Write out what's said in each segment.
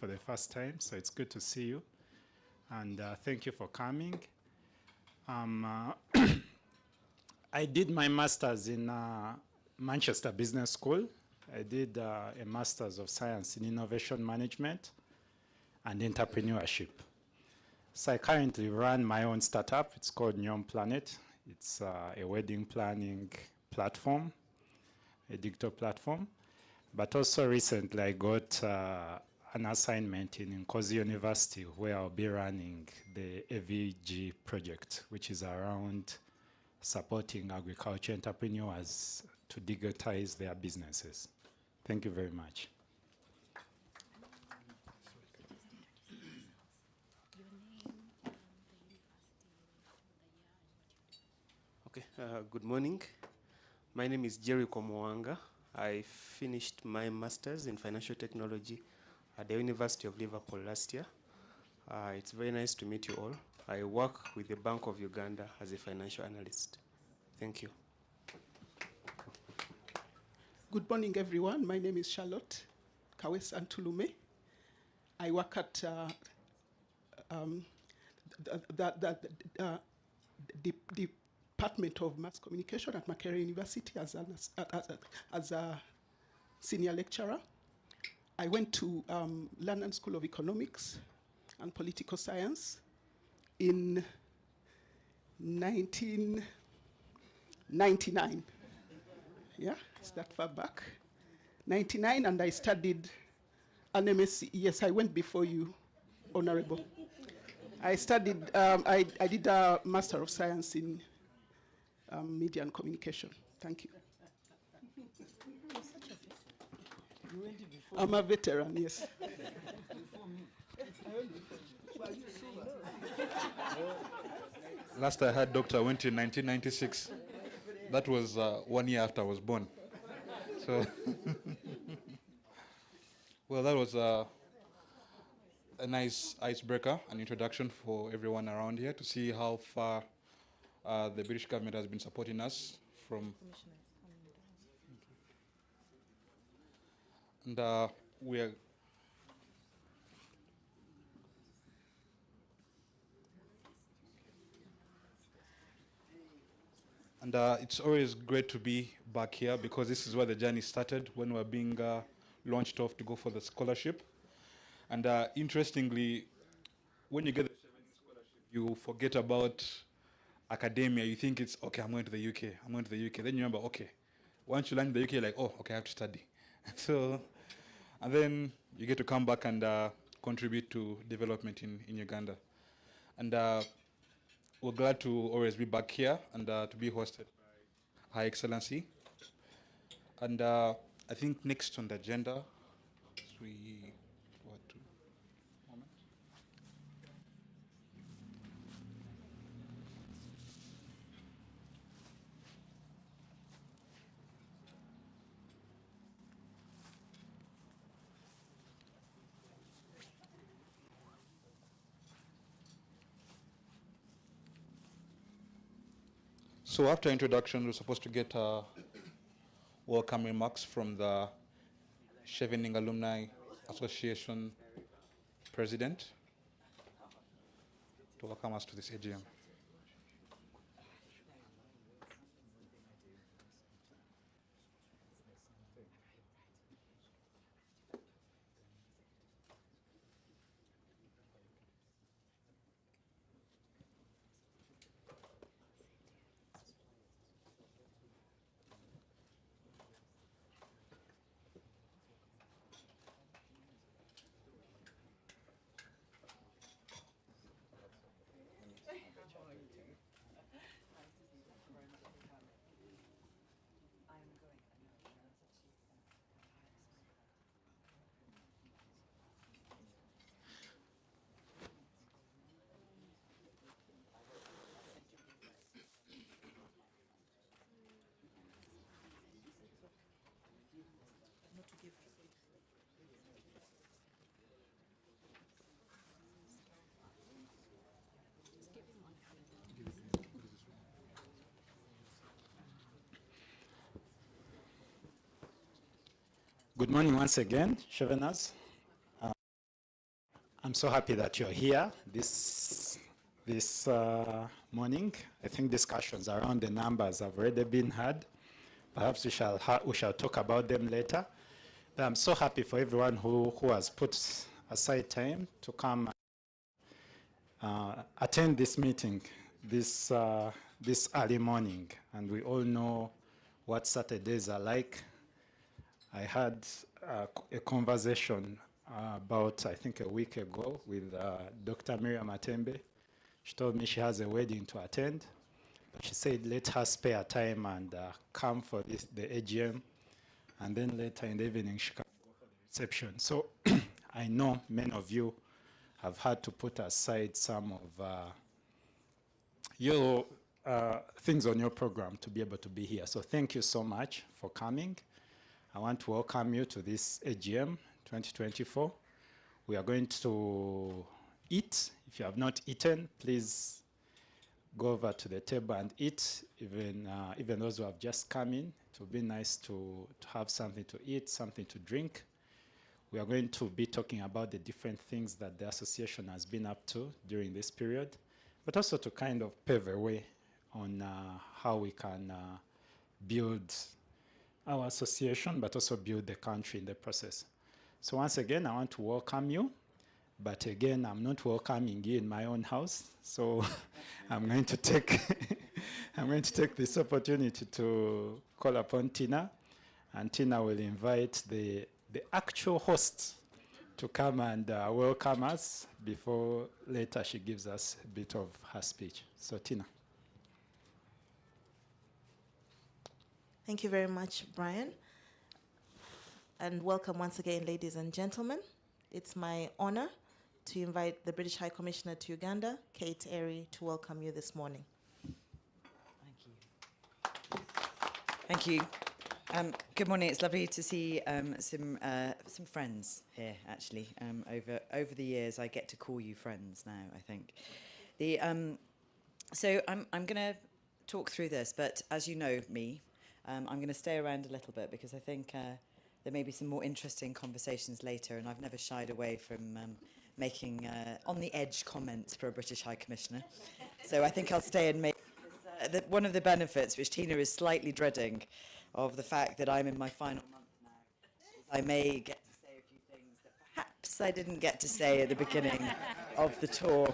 for the first time, so it's good to see you. And thank you for coming. I did my master's in Manchester Business School. I did a Master's of Science in Innovation Management and Entrepreneurship. So I currently run my own startup. It's called Nyom Planet. It's a wedding planning platform, a digital platform. But also recently I got an assignment in Nkozi University where I'll be running the AVG project, which is around supporting agriculture entrepreneurs to digitize their businesses. Thank you very much. Okay, good morning. My name is Jerry Komoanga. I finished my master's in financial technology at the University of Liverpool last year. It's very nice to meet you all. I work with the Bank of Uganda as a financial analyst. Thank you. Good morning, everyone. My name is Charlotte Kawesa Ntulume. I work at the Department of Mass Communication at Makerere University as a senior lecturer. I went to London School of Economics and Political Science in 1999. Yeah, it's that far back. 99, and I studied an MSc. Yes, I went before you, Honorable. I studied, I did a Master of Science in Media and Communication. Thank you. I'm a veteran, yes. Last I heard, Doctor, went in 1996. That was 1 year after I was born. So, well, that was a nice icebreaker, an introduction for everyone around here to see how far the British government has been supporting us from. And we are. And it's always great to be back here because this is where the journey started when we were being launched off to go for the scholarship. And interestingly, when you get the Chevening scholarship, you forget about academia. You think it's, okay, I'm going to the UK, I'm going to the UK. Then you remember, okay, once you land in the UK, you're like, oh, okay, I have to study. So, and then you get to come back and contribute to development in Uganda. And we're glad to always be back here and to be hosted by Her Excellency. And I think next on the agenda, so after introduction, we're supposed to get welcome remarks from the Chevening Alumni Association President to welcome us to this AGM. Good morning once again, Cheveners. I'm so happy that you're here this morning. I think discussions around the numbers have already been had. Perhaps we shall talk about them later. But I'm so happy for everyone who has put aside time to come attend this meeting this early morning. And we all know what Saturdays are like. I had a conversation about, I think, a week ago with Dr. Miriam Atembe. She told me she has a wedding to attend, but she said let her spare time and come for the AGM, and then later in the evening she can go for the reception. So I know many of you have had to put aside some of your things on your program to be able to be here. So thank you so much for coming. I want to welcome you to this AGM 2024. We are going to eat. If you have not eaten, please go over to the table and eat, even those who have just come in. It would be nice to have something to eat, something to drink. We are going to be talking about the different things that the association has been up to during this period, but also to kind of pave a way on how we can build our association, but also build the country in the process. So once again, I want to welcome you, but again, I'm not welcoming you in my own house. So I'm going to take this opportunity to call upon Tina, and Tina will invite the actual host to come and welcome us before later she gives us a bit of her speech. So Tina. Thank you very much, Brian. And welcome once again, ladies and gentlemen. It's my honor to invite the British High Commissioner to Uganda, Kate Airy, to welcome you this morning. Thank you. Good morning. It's lovely to see some friends here. Actually, over the years, I get to call you friends now. I think. So I'm going to talk through this, but as you know me, I'm going to stay around a little bit because I think there may be some more interesting conversations later, and I've never shied away from making on-the-edge comments for a British High Commissioner. So I think I'll stay and make one of the benefits, which Tina is slightly dreading, of the fact that I'm in my final month now, is I may get to say a few things that perhaps I didn't get to say at the beginning of the tour.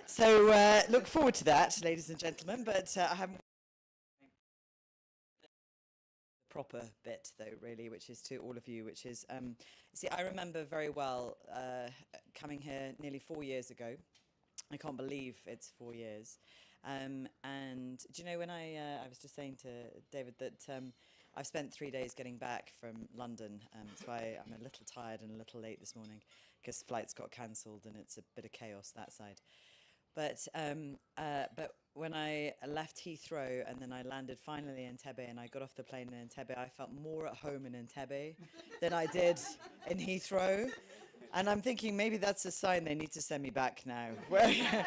So look forward to that, ladies and gentlemen, but I haven't proper bit though, really, which is to all of you, which is see, I remember very well coming here nearly 4 years ago. I can't believe it's 4 years. And do you know, when I was just saying to David that I've spent 3 days getting back from London, so I'm a little tired and a little late this morning because flights got cancelled and it's a bit of chaos that side. But when I left Heathrow and then I landed finally in Entebbe and I got off the plane in Entebbe, I felt more at home in Entebbe than I did in Heathrow. And I'm thinking maybe that's a sign they need to send me back now. So there you go.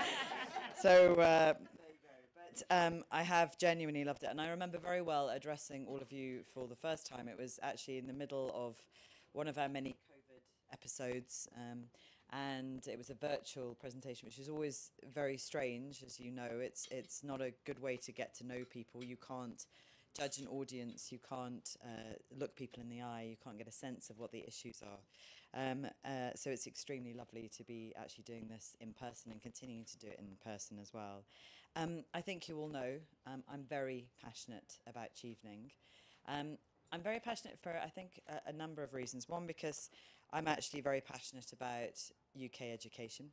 But I have genuinely loved it. And I remember very well addressing all of you for the first time. It was actually in the middle of one of our many COVID episodes. And it was a virtual presentation, which is always very strange, as you know. It's not a good way to get to know people. You can't judge an audience. You can't look people in the eye. You can't get a sense of what the issues are. So it's extremely lovely to be actually doing this in person and continuing to do it in person as well. I think you all know I'm very passionate about Chevening. I'm very passionate for, I think, a number of reasons. One, because I'm actually very passionate about UK education.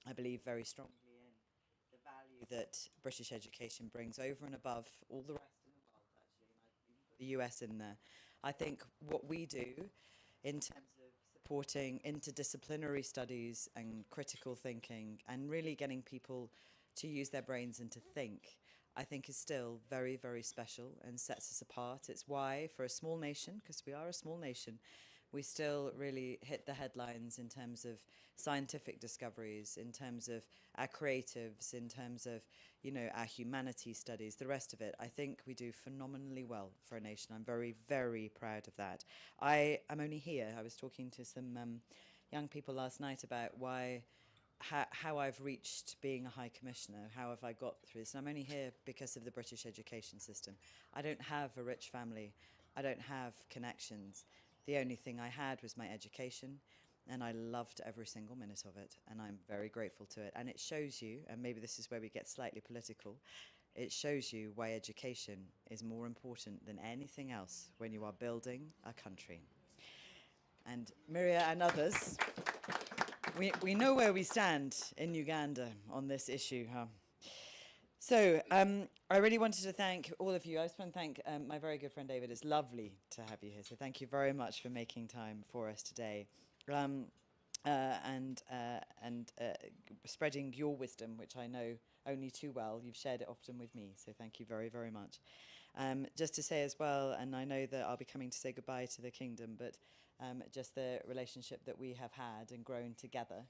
I believe very strongly in the value that British education brings over and above all the rest in the world, actually, and I've even got the US in there. I think what we do in terms of supporting interdisciplinary studies and critical thinking and really getting people to use their brains and to think, I think is still very, very special and sets us apart. It's why, for a small nation, because we are a small nation, we still really hit the headlines in terms of scientific discoveries, in terms of our creatives, in terms of, you know, our humanities studies, the rest of it. I think we do phenomenally well for a nation. I'm very, very proud of that. I am only here. I was talking to some young people last night about why how I've reached being a High Commissioner, how have I got through this. And I'm only here because of the British education system. I don't have a rich family. I don't have connections. The only thing I had was my education, and I loved every single minute of it, and I'm very grateful to it. And it shows you, and maybe this is where we get slightly political, it shows you why education is more important than anything else when you are building a country. And Miria and others, we know where we stand in Uganda on this issue. Huh? So I really wanted to thank all of you. I just want to thank my very good friend David. It's lovely to have you here. So thank you very much for making time for us today. And spreading your wisdom, which I know only too well. You've shared it often with me, so thank you very, very much. Just to say as well, and I know that I'll be coming to say goodbye to the kingdom, but just the relationship that we have had and grown together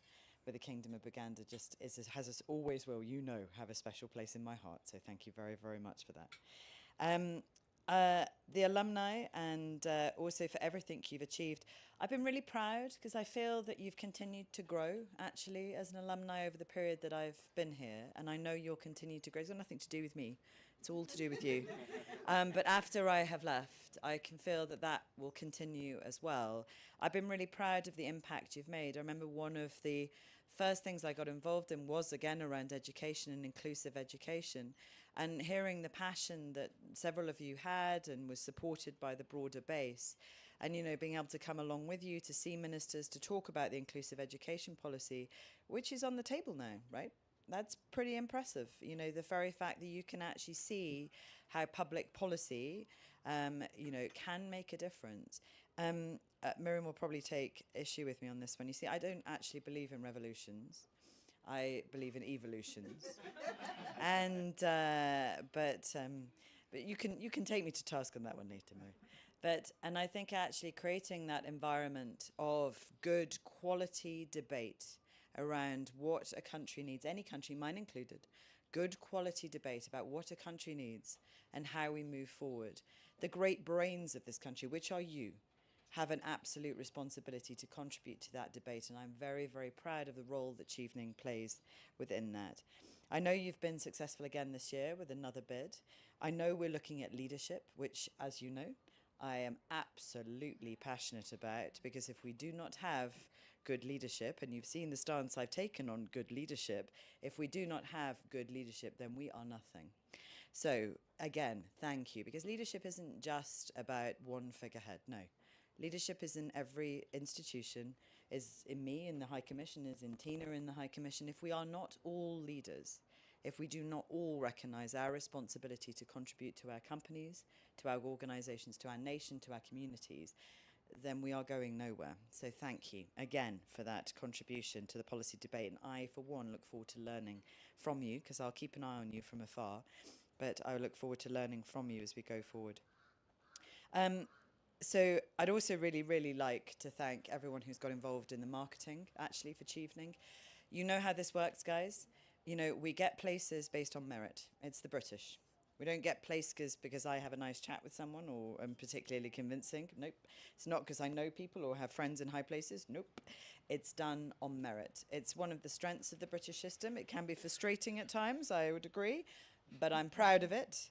with the Kingdom of Uganda just has us always will, you know, have a special place in my heart. So thank you very, very much for that. The alumni and also for everything you've achieved. I've been really proud because I feel that you've continued to grow actually as an alumni over the period that I've been here, and I know you'll continue to grow. It's got nothing to do with me. It's all to do with you. But after I have left, I can feel that that will continue as well. I've been really proud of the impact you've made. I remember one of the first things I got involved in was again around education and inclusive education, and hearing the passion that several of you had and was supported by the broader base, and you know, being able to come along with you to see ministers to talk about the inclusive education policy, which is on the table now, right? That's pretty impressive. You know, the very fact that you can actually see how public policy, you know, can make a difference. Miriam will probably take issue with me on this one. You see, I don't actually believe in revolutions. I believe in evolutions. And but you can take me to task on that one later, Miriam. And I think actually creating that environment of good quality debate around what a country needs, any country, mine included, good quality debate about what a country needs and how we move forward. The great brains of this country, which are you, have an absolute responsibility to contribute to that debate, and I'm very, very proud of the role that Chevening plays within that. I know you've been successful again this year with another bid. I know we're looking at leadership, which, as you know, I am absolutely passionate about, because if we do not have good leadership, and you've seen the stance I've taken on good leadership, if we do not have good leadership, then we are nothing. So again, thank you, because leadership isn't just about one figurehead, no. Leadership is in every institution, is in me in the High Commission, is in Tina in the High Commission. If we are not all leaders, if we do not all recognise our responsibility to contribute to our companies, to our organisations, to our nation, to our communities, then we are going nowhere. So thank you again for that contribution to the policy debate. And I, for one, look forward to learning from you, because I'll keep an eye on you from afar, but I look forward to learning from you as we go forward. So I'd also really, really like to thank everyone who's got involved in the marketing, actually, for Chevening. You know how this works, guys. You know, we get places based on merit. It's the British. We don't get places because I have a nice chat with someone or am particularly convincing. Nope. It's not because I know people or have friends in high places. Nope. It's done on merit. It's one of the strengths of the British system. It can be frustrating at times, I would agree, but I'm proud of it.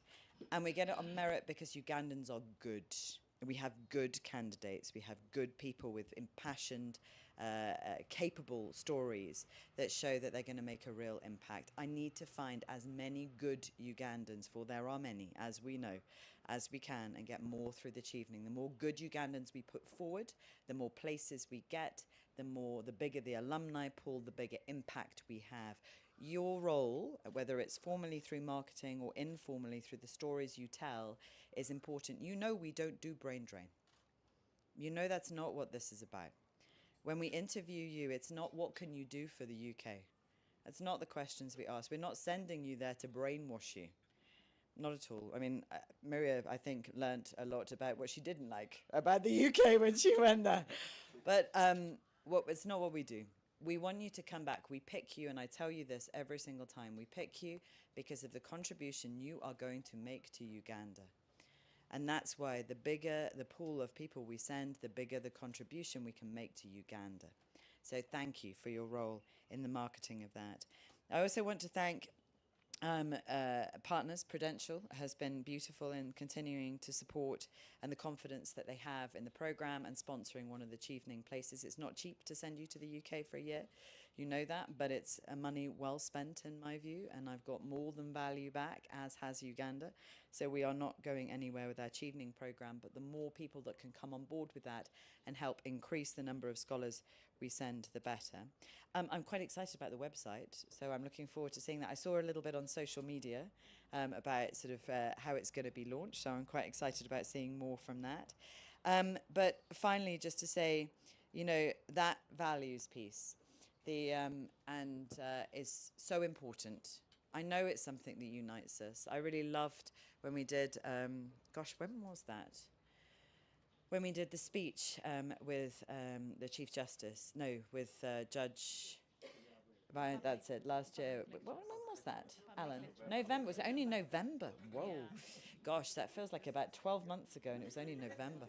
And we get it on merit because Ugandans are good. We have good candidates. We have good people with impassioned, capable stories that show that they're going to make a real impact. I need to find as many good Ugandans, for there are many, as we know, as we can, and get more through the Chevening. The more good Ugandans we put forward, the more places we get, the bigger the alumni pool, the bigger impact we have. Your role, whether it's formally through marketing or informally through the stories you tell, is important. You know we don't do brain drain. You know that's not what this is about. When we interview you, it's not what can you do for the UK. That's not the questions we ask. We're not sending you there to brainwash you. Not at all. I mean, Miria, I think, learnt a lot about what she didn't like about the UK when she went there. But it's not what we do. We want you to come back. We pick you, and I tell you this every single time. We pick you because of the contribution you are going to make to Uganda. And that's why the bigger the pool of people we send, the bigger the contribution we can make to Uganda. So thank you for your role in the marketing of that. I also want to thank partners. Prudential has been beautiful in continuing to support and the confidence that they have in the program and sponsoring one of the Chevening places. It's not cheap to send you to the UK for a year, you know that, but it's money well spent in my view, and I've got more than value back, as has Uganda. So we are not going anywhere with our Chevening program, but the more people that can come on board with that and help increase the number of scholars we send, the better. I'm quite excited about the website, so I'm looking forward to seeing that. I saw a little bit on social media about sort of how it's going to be launched, so I'm quite excited about seeing more from that. But finally, just to say, you know, that values piece, is so important. I know it's something that unites us. I really loved when we did, gosh, when was that? When we did the speech with the Chief Justice, no, with Judge, right, that's it, last year. When was that, Alan? November, was it only November? Whoa, gosh, that feels like about 12 months ago and it was only November.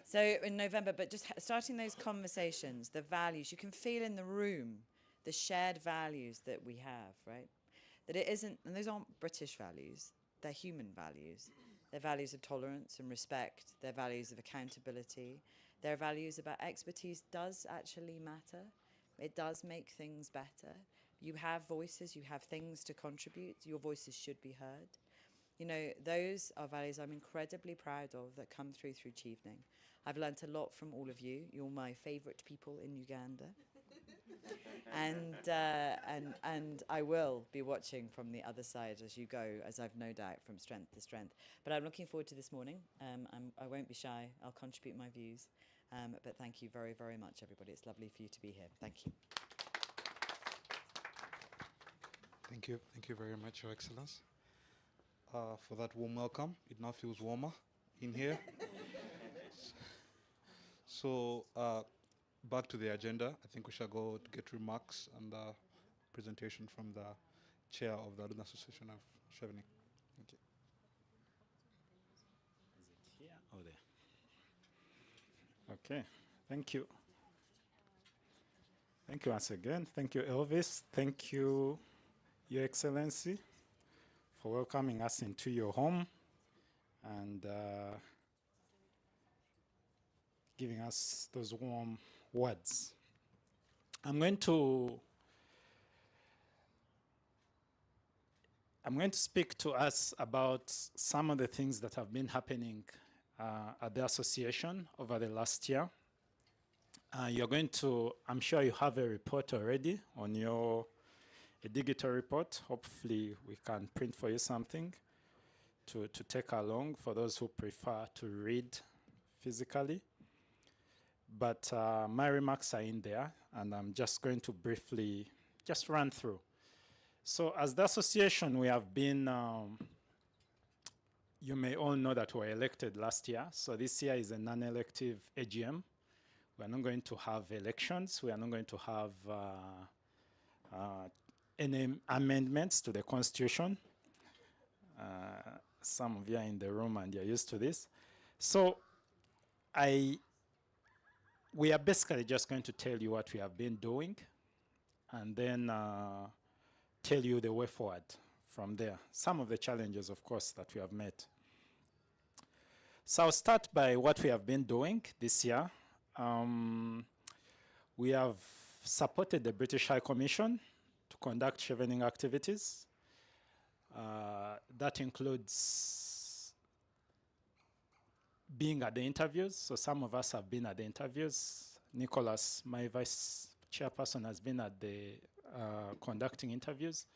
So in November, but just starting those conversations, the values, you can feel in the room, the shared values that we have, right? That it isn't, and those aren't British values, they're human values. Their values of tolerance and respect, their values of accountability, their values about expertise does actually matter. It does make things better. You have voices, you have things to contribute, your voices should be heard. You know, those are values I'm incredibly proud of that come through Chevening. I've learnt a lot from all of you. You're my favourite people in Uganda. And I will be watching from the other side as you go, as I've no doubt, from strength to strength. But I'm looking forward to this morning. I won't be shy. I'll contribute my views. But thank you very, very much, everybody. It's lovely for you to be here. Thank you. Thank you. Thank you very much, Your Excellence, for that warm welcome. It now feels warmer in here. So, back to the agenda. I think we shall go to get remarks and presentation from the chair of the Alumni Association of Chevening. Thank you. Is it here or there? Okay, thank you. Thank you once again. Thank you, Elvis. Thank you, Your Excellency, for welcoming us into your home and giving us those warm words. I'm going to speak to us about some of the things that have been happening at the association over the last year. You're going to, I'm sure you have a report already on a digital report. Hopefully we can print for you something to take along for those who prefer to read physically. But my remarks are in there, and I'm just going to briefly just run through. So as the association, we have been, you may all know that we were elected last year. So this year is a non-elective AGM. We are not going to have elections. We are not going to have any amendments to the Constitution. Some of you are in the room and you're used to this. So we are basically just going to tell you what we have been doing and then tell you the way forward from there. Some of the challenges, of course, that we have met. So I'll start by what we have been doing this year. We have supported the British High Commission to conduct Chevening activities. That includes being at the interviews. So some of us have been at the interviews. Nicholas, my vice chairperson, has been at the conducting interviews.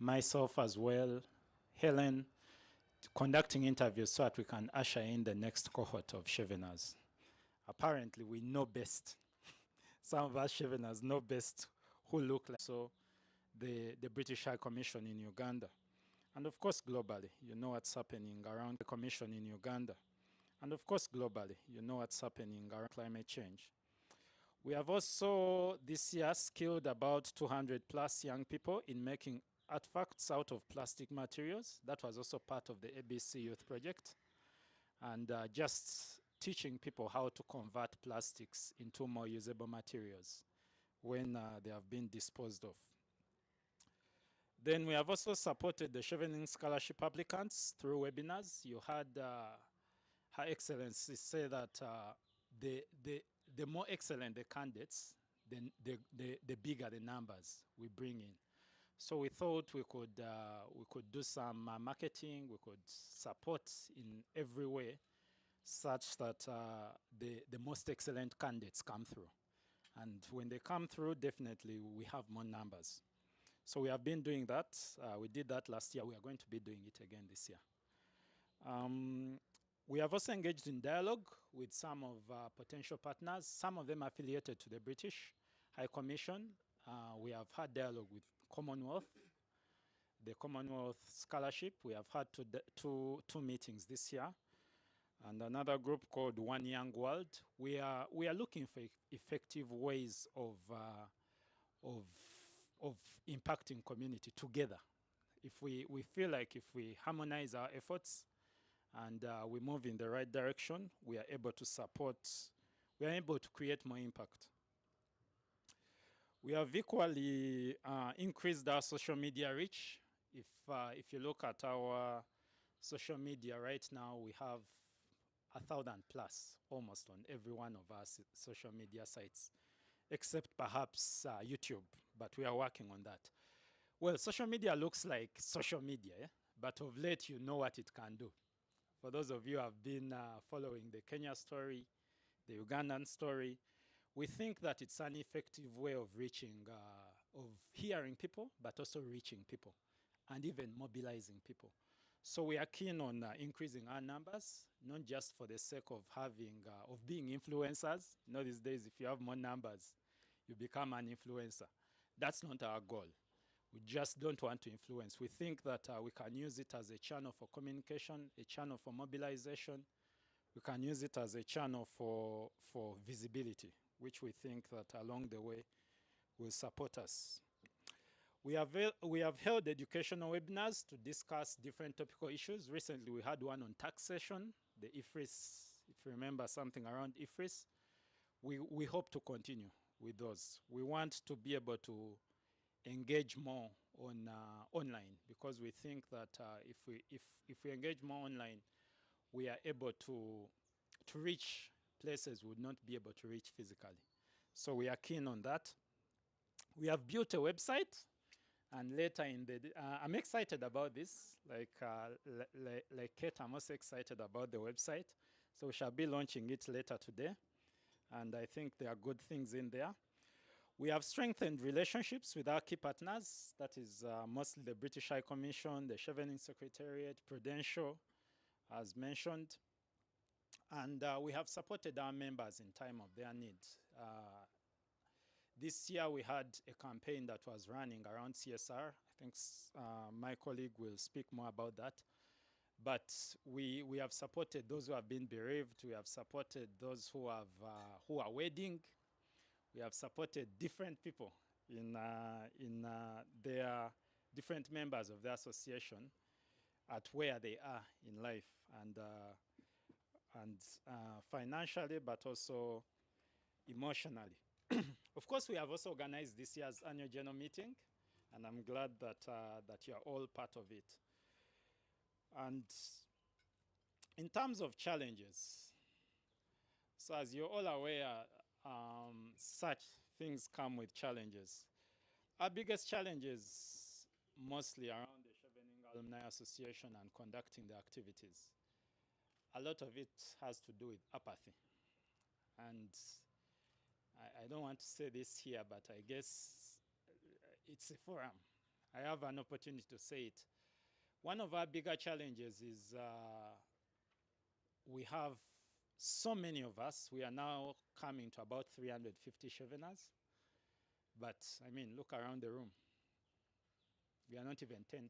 Myself as well, Helen, conducting interviews so that we can usher in the next cohort of Cheveners. Apparently, we know best. Some of us Cheveners know best who look like. So the British High Commission in Uganda. And of course, globally, you know what's happening around the Commission in Uganda. And of course, globally, you know what's happening around climate change. We have also this year skilled about 200 plus young people in making artifacts out of plastic materials. That was also part of the ABC Youth Project. And just teaching people how to convert plastics into more usable materials. when they have been disposed of. Then we have also supported the Chevening scholarship applicants through webinars. You had Her Excellency say that the more excellent the candidates, then the bigger the numbers we bring in. So we thought we could do some marketing, we could support in every way, such that the most excellent candidates come through. And when they come through, definitely we have more numbers. So we have been doing that. We did that last year. We are going to be doing it again this year. We have also engaged in dialogue with some of potential partners, some of them affiliated to the British High Commission. We have had dialogue with Commonwealth, the Commonwealth Scholarship. We have had two meetings this year. And another group called One Young World. We are looking for effective ways of impacting community together. If we feel like if we harmonize our efforts and we move in the right direction, we are able to support, we are able to create more impact. We have equally increased our social media reach. If you look at our social media right now, we have 1,000 plus almost on every one of our social media sites, except perhaps YouTube, but we are working on that. Well, social media looks like social media, but of late you know what it can do. For those of you who have been following the Kenya story, the Ugandan story, we think that it's an effective way of reaching, of hearing people, but also reaching people, and even mobilizing people. So we are keen on increasing our numbers, not just for the sake of having, of being influencers. You know, these days, if you have more numbers, you become an influencer. That's not our goal. We just don't want to influence. We think that we can use it as a channel for communication, a channel for mobilization. We can use it as a channel for visibility, which we think that along the way will support us. We have held educational webinars to discuss different topical issues. Recently, we had one on taxation, the IFRIS, if you remember something around IFRIS. We hope to continue with those. We want to be able to engage more on online, because we think that if we engage more online, we are able to reach places we would not be able to reach physically. So we are keen on that. We have built a website, and later in the, I'm excited about this. Like Kate, I'm also excited about the website. So we shall be launching it later today. And I think there are good things in there. We have strengthened relationships with our key partners. That is mostly the British High Commission, the Chevening Secretariat, Prudential, as mentioned. And we have supported our members in time of their need. This year we had a campaign that was running around CSR. I think my colleague will speak more about that. But we have supported those who have been bereaved. We have supported those who are wedding. We have supported different people in their different members of the association at where they are in life, and financially, but also emotionally. Of course, we have also organized this year's annual general meeting, and I'm glad that that you are all part of it. And in terms of challenges, so as you're all aware, such things come with challenges. Our biggest challenges mostly around the Chevening Alumni Association and conducting the activities. A lot of it has to do with apathy. And I don't want to say this here, but I guess it's a forum. I have an opportunity to say it. One of our bigger challenges is we have so many of us. We are now coming to about 350 Cheveners. But I mean, look around the room. We are not even 10%.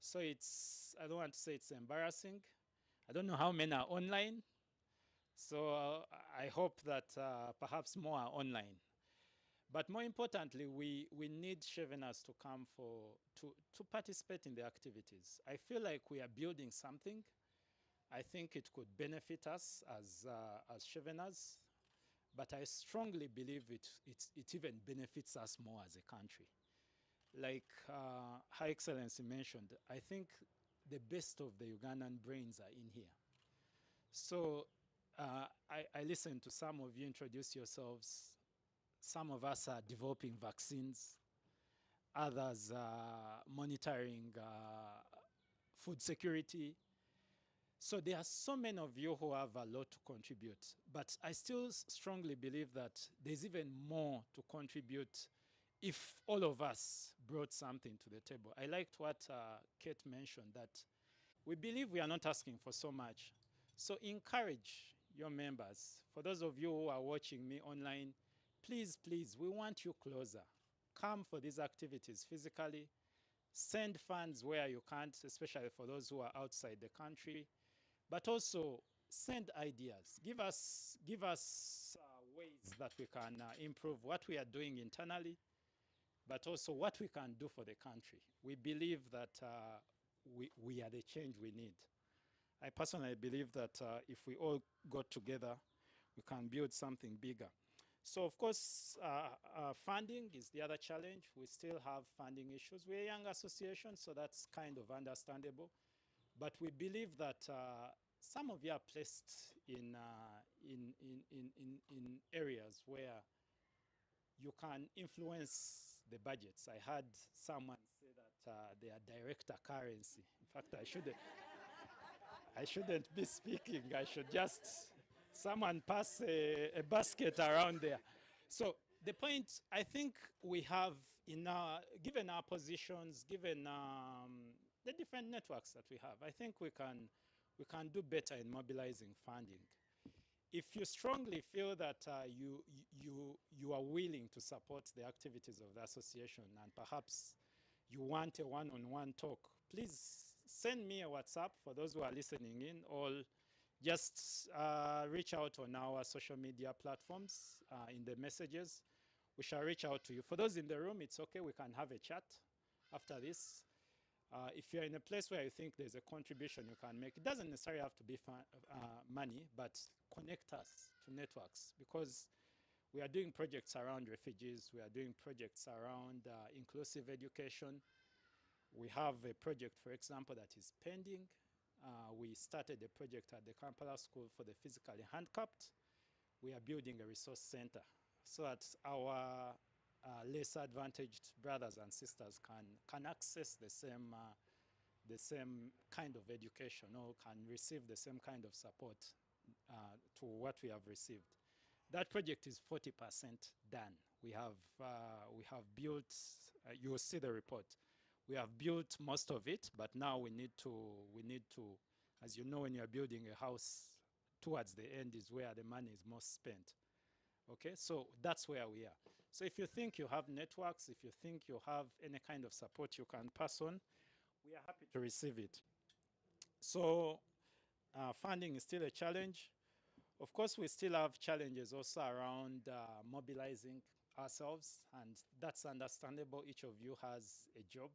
So it's, I don't want to say it's embarrassing. I don't know how many are online. So I hope that perhaps more are online. But more importantly, we need Cheveners to come to participate in the activities. I feel like we are building something. I think it could benefit us as Cheveners. but I strongly believe it even benefits us more as a country. Like Her Excellency mentioned, I think the best of the Ugandan brains are in here. So I listened to some of you introduce yourselves. Some of us are developing vaccines, others are monitoring food security. So there are so many of you who have a lot to contribute, but I still strongly believe that there's even more to contribute if all of us brought something to the table. I liked what Kate mentioned, that we believe we are not asking for so much. So encourage your members. For those of you who are watching me online, please, please, we want you closer. Come for these activities physically. Send funds where you can't, especially for those who are outside the country. But also send ideas. Give us ways that we can improve what we are doing internally, but also what we can do for the country. We believe that we are the change we need. I personally believe that if we all got together, we can build something bigger. So of course, funding is the other challenge. We still have funding issues. We're a young association, so that's kind of understandable. But we believe that some of you are placed in areas where you can influence the budgets. I heard someone say that they are director currency. In fact, I shouldn't be speaking. I should just, someone pass a basket around there. So the point, I think we have in our, given our positions, given the different networks that we have, I think we can do better in mobilizing funding. If you strongly feel that you are willing to support the activities of the association and perhaps you want a one-on-one talk, please send me a WhatsApp for those who are listening in, or just reach out on our social media platforms in the messages. We shall reach out to you. For those in the room, it's okay, we can have a chat after this. If you're in a place where you think there's a contribution you can make, it doesn't necessarily have to be money, but connect us to networks, because we are doing projects around refugees, we are doing projects around inclusive education. We have a project, for example, that is pending. We started a project at the Kampala School for the physically handicapped. We are building a resource center so that our less advantaged brothers and sisters can access the same kind of education, or can receive the same kind of support to what we have received. That project is 40% done. We have built, you will see the report. We have built most of it, but now we need to, as you know, when you're building a house, towards the end is where the money is most spent. Okay, so that's where we are. So if you think you have networks, if you think you have any kind of support you can pass on, we are happy to receive it. So funding is still a challenge. Of course, we still have challenges also around mobilizing ourselves, and that's understandable. Each of you has a job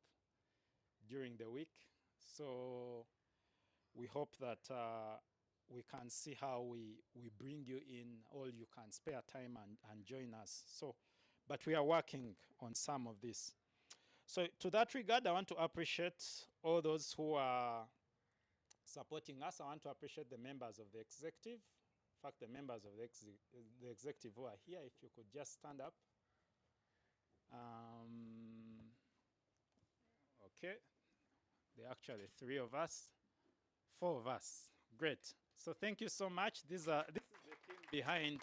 during the week. So we hope that we can see how we bring you in, or you can spare time and join us. So, but we are working on some of this. So to that regard, I want to appreciate all those who are supporting us. I want to appreciate the members of the executive. In fact, the members of the executive who are here, if you could just stand up. Okay, there are actually 3 of us, 4 of us. Great. So thank you so much. This is the team behind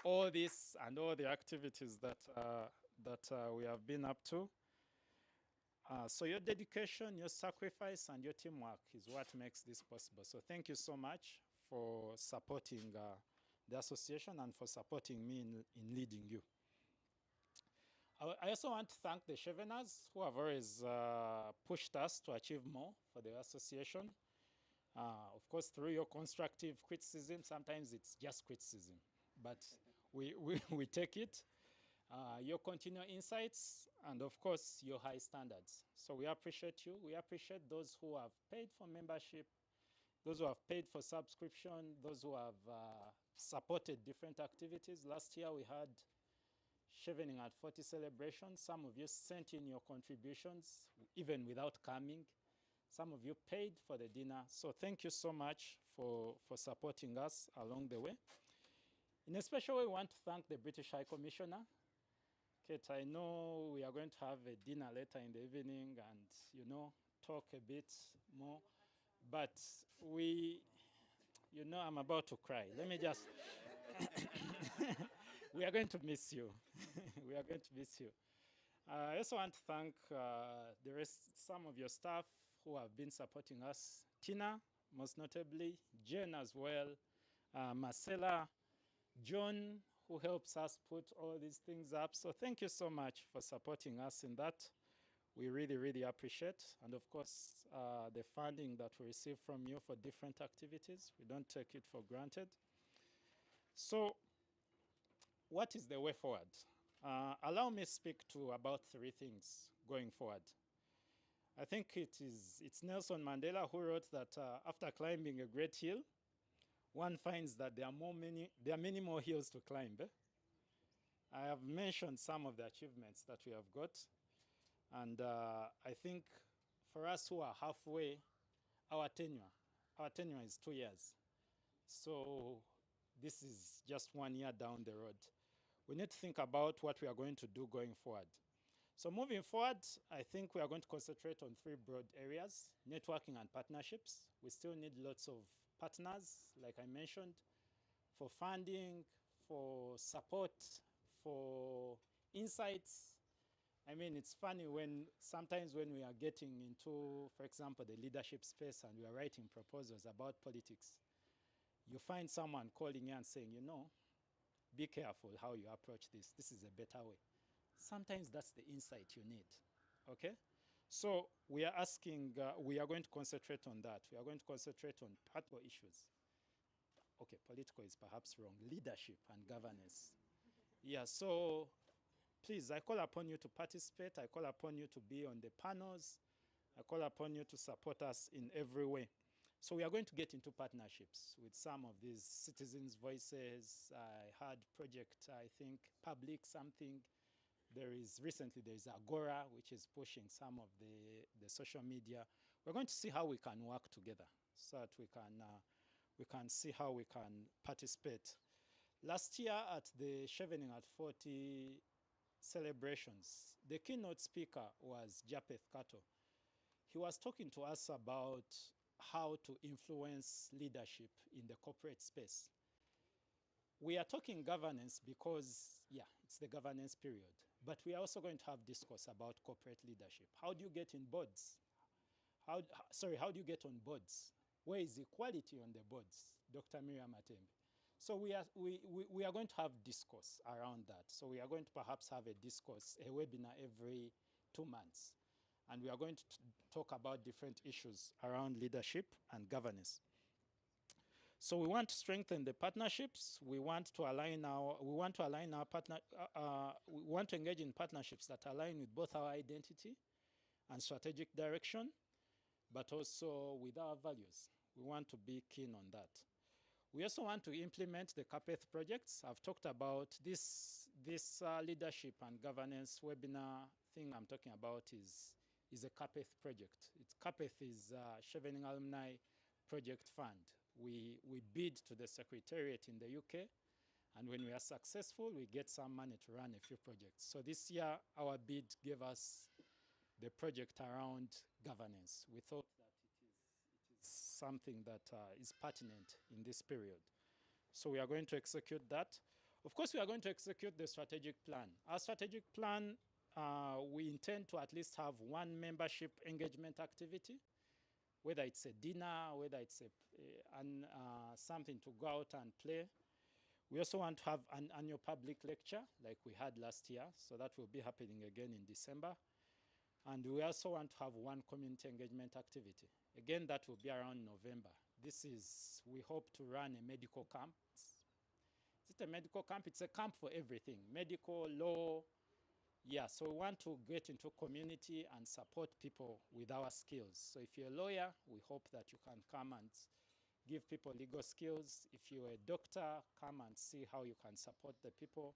all this and all the activities that we have been up to. So your dedication, your sacrifice, and your teamwork is what makes this possible. So thank you so much for supporting the association and for supporting me in leading you. I also want to thank the Cheveners who have always pushed us to achieve more for the association. Of course, through your constructive criticism, sometimes it's just criticism, but we take it. Your continual insights, and of course, your high standards. So we appreciate you. We appreciate those who have paid for membership, those who have paid for subscription, those who have supported different activities. Last year we had Chevening at 40 celebrations. Some of you sent in your contributions even without coming. Some of you paid for the dinner. So thank you so much for supporting us along the way. In a special way, we want to thank the British High Commissioner. Kate, I know we are going to have a dinner later in the evening and, you know, talk a bit more. But I'm about to cry. Let me just, we are going to miss you. We are going to miss you. I also want to thank some of your staff who have been supporting us. Tina, most notably, Jen as well, Marcella, John, who helps us put all these things up. So thank you so much for supporting us in that. We really, really appreciate. And of course, the funding that we receive from you for different activities, we don't take it for granted. So what is the way forward? Allow me to speak to about 3 things going forward. I think it's Nelson Mandela who wrote that after climbing a great hill, one finds that there are many more hills to climb. I have mentioned some of the achievements that we have got. And I think for us who are halfway, our tenure is 2 years. So this is just 1 year down the road. We need to think about what we are going to do going forward. So moving forward, I think we are going to concentrate on 3 broad areas: networking and partnerships. We still need lots of partners, like I mentioned, for funding, for support, for insights. I mean, it's funny when sometimes when we are getting into, for example, the leadership space and we are writing proposals about politics, you find someone calling you and saying, you know, be careful how you approach this. This is a better way. Sometimes that's the insight you need, okay? So we are we are going to concentrate on that. We are going to concentrate on political issues. Okay, political is perhaps wrong. Leadership and governance. Yeah, so please, I call upon you to participate. I call upon you to be on the panels. I call upon you to support us in every way. So we are going to get into partnerships with some of these citizens' voices. I had project, I think, Public something. Recently there's Agora, which is pushing some of the social media. We're going to see how we can work together so that we can see how we can participate. Last year at the Chevening at 40 celebrations, the keynote speaker was Japheth Kato. He was talking to us about how to influence leadership in the corporate space. We are talking governance because, yeah, it's the governance period. But we are also going to have discourse about corporate leadership. How do you get in boards? How do you get on boards? Where is equality on the boards? Dr. Miriam Atembe. So we are going to have discourse around that. So we are going to perhaps have a discourse, a webinar every 2 months. And we are going to talk about different issues around leadership and governance. So we want to strengthen the partnerships. We want to engage in partnerships that align with both our identity and strategic direction, but also with our values. We want to be keen on that. We also want to implement the CAPETH projects. I've talked about this leadership and governance webinar thing I'm talking about is a CAPETH project. CAPETH is Chevening Alumni Project Fund. We bid to the Secretariat in the UK, and when we are successful, we get some money to run a few projects. So this year, our bid gave us the project around governance. We thought that it is something that is pertinent in this period. So we are going to execute that. Of course, we are going to execute the strategic plan. Our strategic plan, we intend to at least have 1 membership engagement activity, whether it's a dinner, whether it's something to go out and play. We also want to have an annual public lecture like we had last year, so that will be happening again in December. And we also want to have 1 community engagement activity. Again, that will be around November. We hope to run a medical camp. Is it a medical camp? It's a camp for everything, medical, law. Yeah, so we want to get into community and support people with our skills. So if you're a lawyer, we hope that you can come and give people legal skills. If you're a doctor, come and see how you can support the people.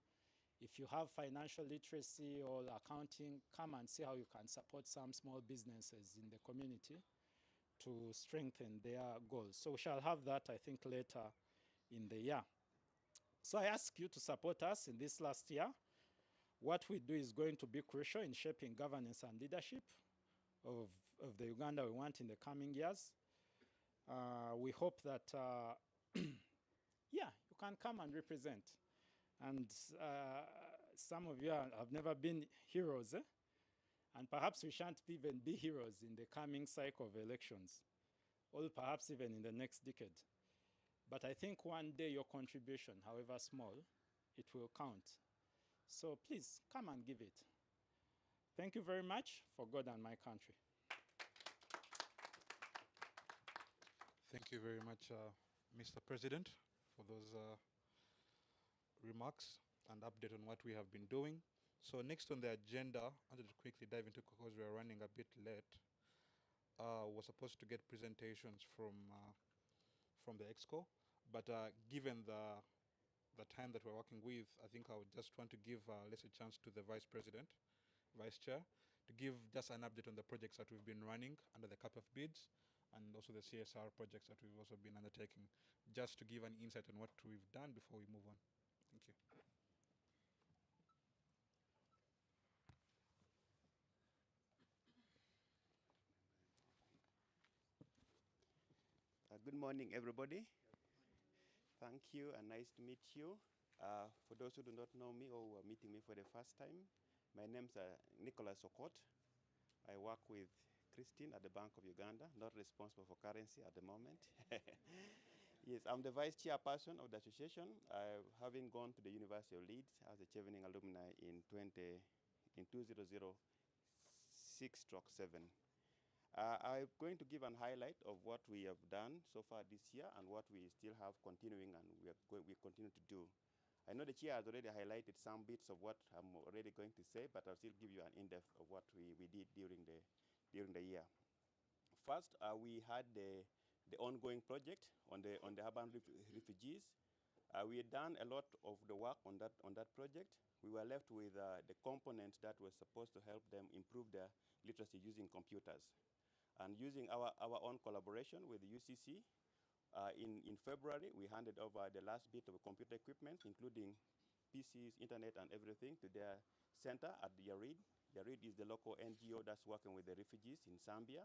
If you have financial literacy or accounting, come and see how you can support some small businesses in the community to strengthen their goals. So we shall have that, I think, later in the year. So I ask you to support us in this last year. What we do is going to be crucial in shaping governance and leadership of the Uganda we want in the coming years. We hope that, yeah, you can come and represent. And some of you have never been heroes, eh? And perhaps we shan't even be heroes in the coming cycle of elections, or perhaps even in the next decade. But I think one day your contribution, however small, it will count. So please, come and give it. Thank you very much for God and my country. Thank you very much, Mr. President, for those remarks and update on what we have been doing. So next on the agenda, I wanted to quickly dive into, because we are running a bit late, we're supposed to get presentations from the EXCO, but given the time that we're working with, I think I would just want to give let's say a chance to the Vice Chair, to give just an update on the projects that we've been running under the CAPF bids, and also the CSR projects that we've also been undertaking, just to give an insight on what we've done before we move on. Thank you. Good morning, everybody. Thank you and nice to meet you. For those who do not know me or who are meeting me for the first time, my name's Nicholas Okot. I work with Christine at the Bank of Uganda, not responsible for currency at the moment. Yes, I'm the vice chairperson of the association, having gone to the University of Leeds as a Chevening alumni in 2006/7. I'm going to give an highlight of what we have done so far this year and what we still have continuing and we continue to do. I know the chair has already highlighted some bits of what I'm already going to say, but I'll still give you an in-depth of what we did during the year. First, we had the ongoing project on the urban refugees. We had done a lot of the work on that project. We were left with the components that were supposed to help them improve their literacy using computers. And using our own collaboration with the UCC, in February, we handed over the last bit of computer equipment, including PCs, internet, and everything, to their center at Yarid. Yarid is the local NGO that's working with the refugees in Zambia.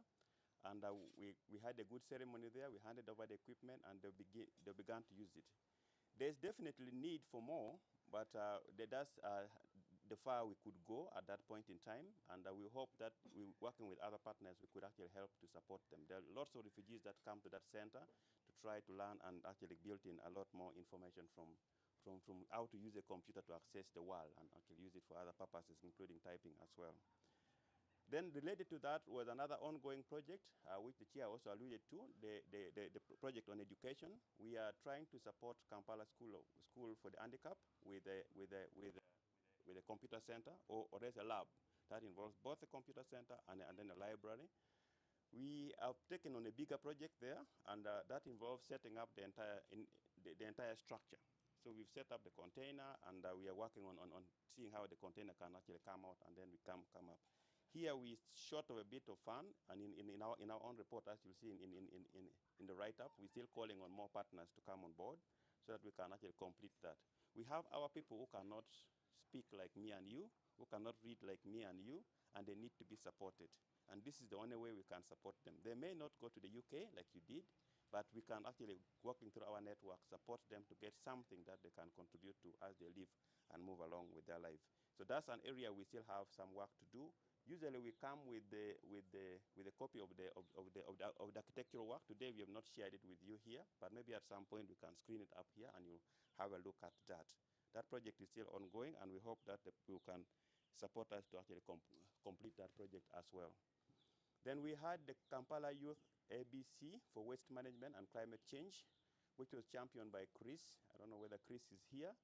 And we had a good ceremony there. We handed over the equipment, and they began to use it. There's definitely need for more, but that's the far we could go at that point in time, and we hope that working with other partners, we could actually help to support them. There are lots of refugees that come to that center to try to learn and actually build in a lot more information from how to use a computer to access the world and actually use it for other purposes, including typing as well. Then related to that was another ongoing project, which the chair also alluded to, the project on education. We are trying to support Kampala School for the Handicapped with a computer center, or there's a lab that involves both a computer center and then a library. We have taken on a bigger project there, and that involves setting up the entire structure. So we've set up the container, and we are working on seeing how the container can actually come out, and then we come up. Here we short of a bit of fun, and in our own report, as you'll see in the write-up, we're still calling on more partners to come on board so that we can actually complete that. We have our people who cannot speak like me and you, who cannot read like me and you, and they need to be supported. And this is the only way we can support them. They may not go to the UK like you did, but we can actually, working through our network, support them to get something that they can contribute to as they live and move along with their life. So that's an area we still have some work to do. Usually we come with a copy of the architectural work. Today we have not shared it with you here, but maybe at some point we can screen it up here and you have a look at that. That project is still ongoing, and we hope that you can support us to actually complete that project as well. Then we had the Kampala Youth ABC for Waste Management and Climate Change, which was championed by Chris. I don't know whether Chris is here.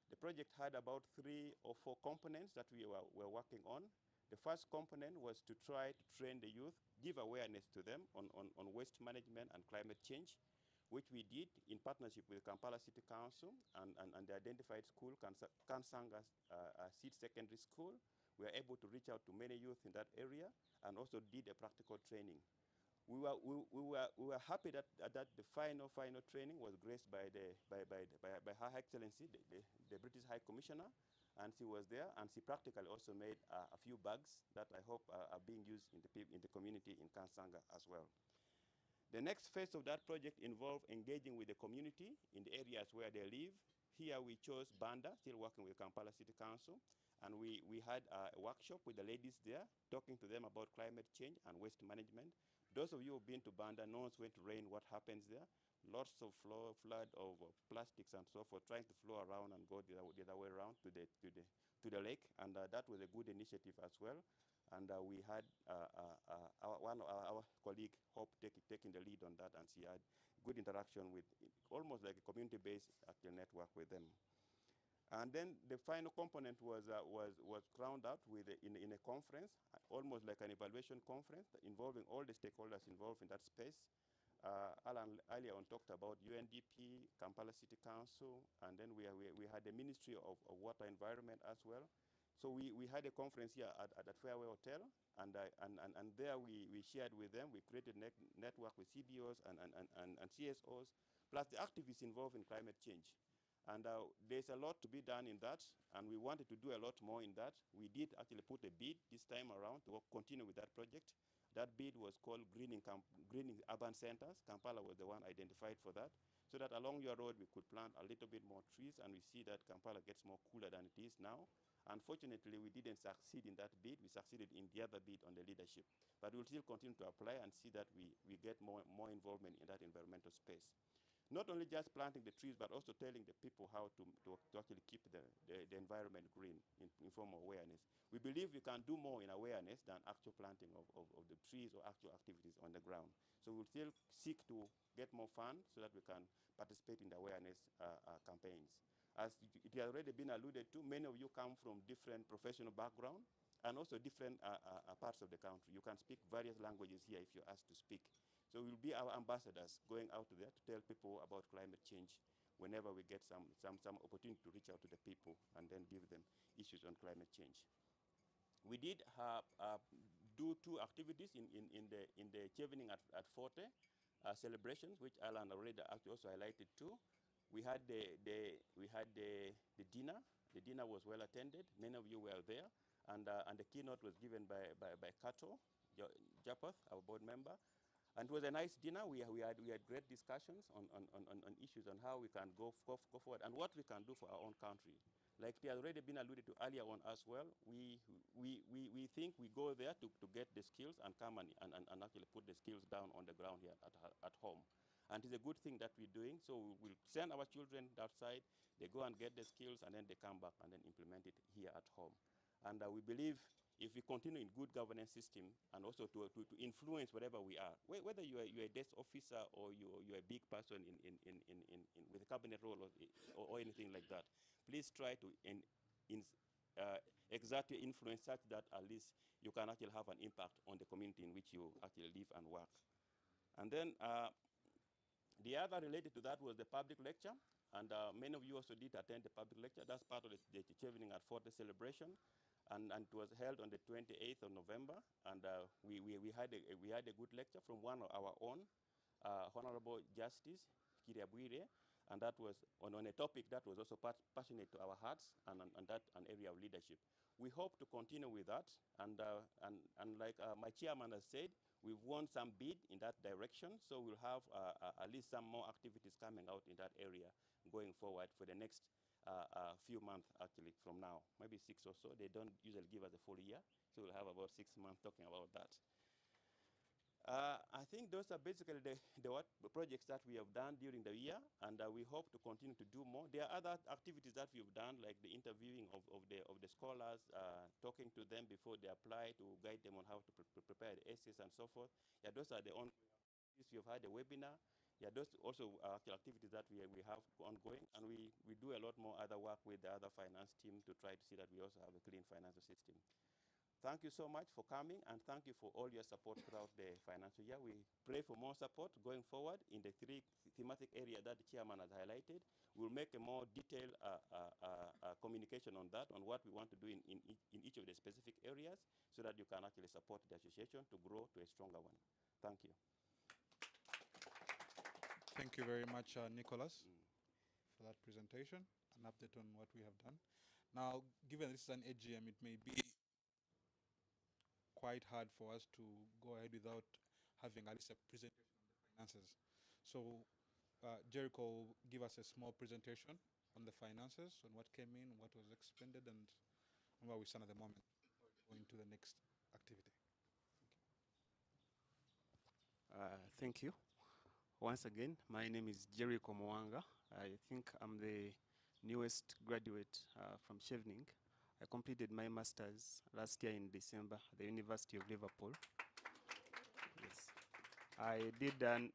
The project had about 3 or 4 components that we were working on. The first component was to try to train the youth, give awareness to them on waste management and climate change. which we did in partnership with Kampala City Council and the identified school, Kansanga Seed Secondary School. We were able to reach out to many youth in that area and also did a practical training. We were happy that the final training was graced by Her Excellency, the British High Commissioner, and she was there, and she practically also made a few bags that I hope are being used in the community in Kansanga as well. The next phase of that project involved engaging with the community in the areas where they live. Here we chose Banda, still working with Kampala City Council, and we had a workshop with the ladies there, talking to them about climate change and waste management. Those of you who've been to Banda know when to rain, what happens there. Lots of flood of plastics and so forth, trying to flow around and go the other way around to the lake, and that was a good initiative as well. And we had one of our colleague, Hope, taking the lead on that, and she had good interaction with almost like a community-based network with them. And then the final component was crowned out with in a conference, almost like an evaluation conference involving all the stakeholders involved in that space. Alan earlier on talked about UNDP, Kampala City Council, and then we had the Ministry of Water Environment as well. So we had a conference here at Fairway Hotel, and there we shared with them. We created network with CBOs and CSOs, plus the activists involved in climate change. And there's a lot to be done in that, and we wanted to do a lot more in that. We did actually put a bid this time around to continue with that project. That bid was called Greening Urban Centers. Kampala was the one identified for that, so that along your road we could plant a little bit more trees, and we see that Kampala gets more cooler than it is now. Unfortunately, we didn't succeed in that bid. We succeeded in the other bid on the leadership. But we'll still continue to apply and see that we get more involvement in that environmental space. Not only just planting the trees, but also telling the people how to actually keep the environment green in form of awareness. We believe we can do more in awareness than actual planting of the trees or actual activities on the ground. So we'll still seek to get more funds so that we can participate in the awareness campaigns. As it has already been alluded to, many of you come from different professional backgrounds and also different parts of the country. You can speak various languages here if you're asked to speak. So we'll be our ambassadors going out there to tell people about climate change whenever we get some opportunity to reach out to the people and then give them issues on climate change. We did do two activities in the Chevening at Forte celebrations, which Alan already actually also highlighted too. We had the dinner. The dinner was well attended. Many of you were there, and the keynote was given by Kato Japath, our board member. And it was a nice dinner. We had great discussions on issues on how we can go forward and what we can do for our own country. Like it has already been alluded to earlier on as well, we think we go there to get the skills and come and actually put the skills down on the ground here at home. And it's a good thing that we're doing. So we'll send our children outside, they go and get the skills, and then they come back and then implement it here at home. And we believe if we continue in good governance system and also to influence wherever we are, whether you're a desk officer or you're a big person with a cabinet role or anything like that, please try to exert your influence such that at least you can actually have an impact on the community in which you actually live and work. And then the other related to that was the public lecture, and many of you also did attend the public lecture. That's part of the Chevening at Forte celebration, and it was held on the 28th of November, and we had a good lecture from one of our own, Honorable Justice Kiriabwire, and that was on a topic that was also passionate to our hearts, and that an area of leadership. We hope to continue with that, and like my chairman has said, we've won some bid in that direction, so we'll have at least some more activities coming out in that area going forward for the next few months actually from now, maybe 6 or so. They don't usually give us a full year, so we'll have about 6 months talking about that. I think those are basically the projects that we have done during the year, and we hope to continue to do more. There are other activities that we've done, like the interviewing of the scholars, talking to them before they apply, to guide them on how to prepare the essays and so forth. Yeah, those are the ongoing activities. We've had a webinar. Yeah, those also are activities that we have ongoing, and we do a lot more other work with the other finance team to try to see that we also have a clean financial system. Thank you so much for coming, and thank you for all your support throughout the financial year. We pray for more support going forward in the three thematic areas that the chairman has highlighted. We'll make a more detailed communication on that, on what we want to do in each of the specific areas, so that you can actually support the association to grow to a stronger one. Thank you. Thank you very much, Nicholas, for that presentation, an update on what we have done. Now, given this is an AGM, it may be quite hard for us to go ahead without having at least a presentation on the finances. So Jericho will give us a small presentation on the finances, on what came in, what was expended, and where we stand at the moment, going to the next activity. Thank you. Once again, my name is Jericho Mwanga. I think I'm the newest graduate from Chevening. I completed my master's last year in December at the University of Liverpool. Yes. I did an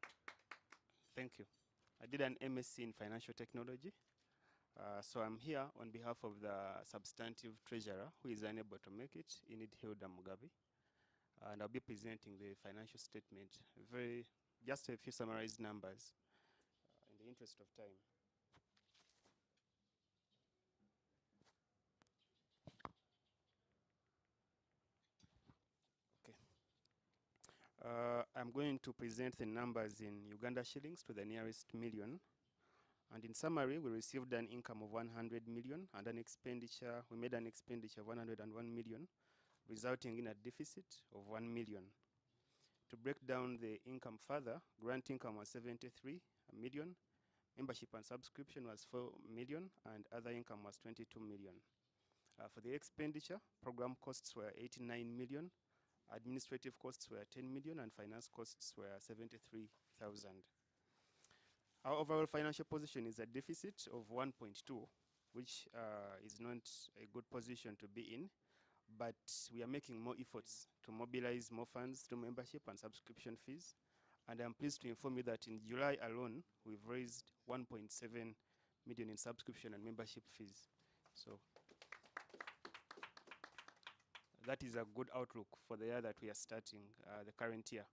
MSc in financial technology. So I'm here on behalf of the substantive treasurer who is unable to make it, Enid Hilda Mugabe. And I'll be presenting the financial statement, just a few summarized numbers in the interest of time. I'm going to present the numbers in Uganda shillings to the nearest million. And in summary, we received an income of 100 million and we made an expenditure of 101 million, resulting in a deficit of 1 million. To break down the income further, grant income was 73 million, membership and subscription was 4 million, and other income was 22 million. For the expenditure, program costs were 89 million, administrative costs were 10 million, and finance costs were 73,000. Our overall financial position is a deficit of 1.2, which is not a good position to be in, but we are making more efforts to mobilize more funds through membership and subscription fees. And I'm pleased to inform you that in July alone, we've raised 1.7 million in subscription and membership fees. So that is a good outlook for the year that we are starting, the current year.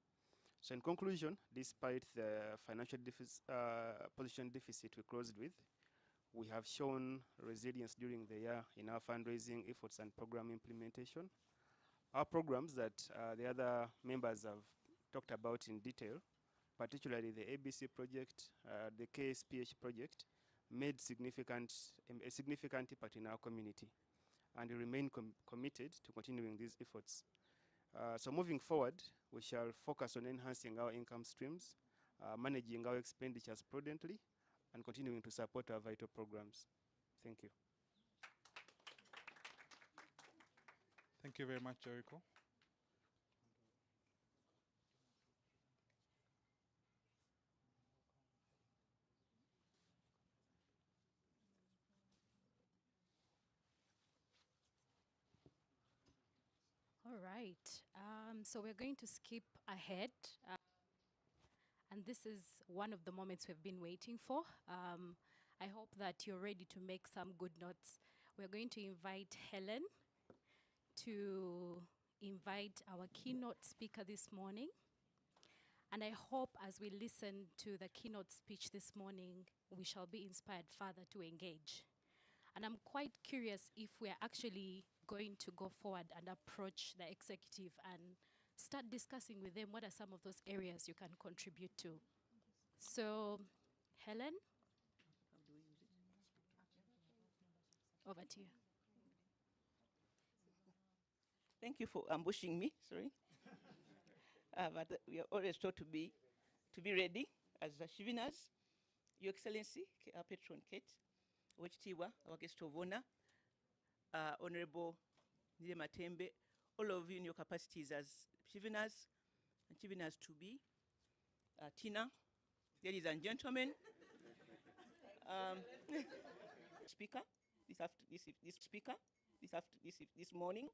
So in conclusion, despite the financial position deficit we closed with, we have shown resilience during the year in our fundraising efforts and program implementation. Our programs that the other members have talked about in detail, particularly the ABC project, the KSPH project, made a significant impact in our community, and we remain committed to continuing these efforts. So moving forward, we shall focus on enhancing our income streams, managing our expenditures prudently, and continuing to support our vital programs. Thank you. Thank you very much, Jericho. All right. So we're going to skip ahead. And this is one of the moments we've been waiting for. I hope that you're ready to make some good notes. We're going to invite Helen to invite our keynote speaker this morning. And I hope as we listen to the keynote speech this morning, we shall be inspired further to engage. And I'm quite curious if we're actually going to go forward and approach the executive and start discussing with them what are some of those areas you can contribute to. So, Helen, over to you. Thank you for ambushing me, sorry. But we are always taught to be ready as the Cheveners. Your Excellency, our patron Kate, Wechitiwa, our guest of honor, Honorable Nile Matembe, all of you in your capacities as Cheveners and Cheveners to be, Tina, ladies and gentlemen, speaker this morning,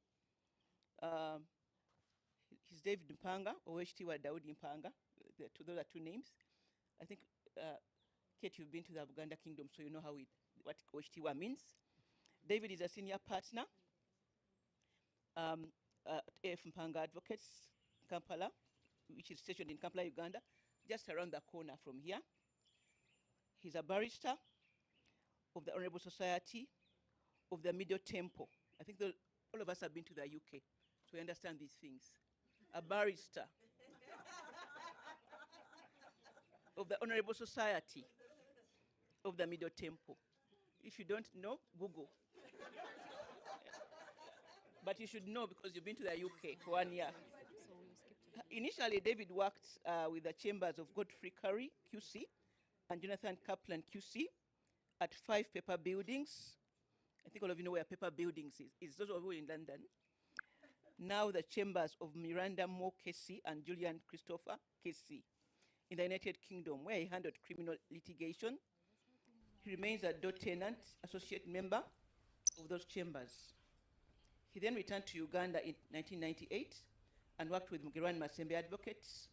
he's David Mpanga, or Wechitiwa Daudi Mpanga. Those are two names. I think, Kate, you've been to the Buganda Kingdom, so you know what Wechitiwa means. David is a senior partner AF Mpanga Advocates, Kampala, which is stationed in Kampala, Uganda, just around the corner from here. He's a barrister of the Honorable Society of the Middle Temple. I think all of us have been to the UK, so we understand these things. A barrister of the Honorable Society of the Middle Temple. If you don't know, Google. But you should know because you've been to the UK for 1 year. Initially, David worked with the chambers of Godfrey Curry, QC, and Jonathan Kaplan, QC, at 5 paper buildings. I think all of you know where paper buildings is. It's those of you in London. Now the chambers of Miranda Moore, KC, and Julian Christopher, KC, in the United Kingdom, where he handled criminal litigation. He remains a lieutenant associate member of those chambers. He then returned to Uganda in 1998 and worked with Mugiran Masembe Advocates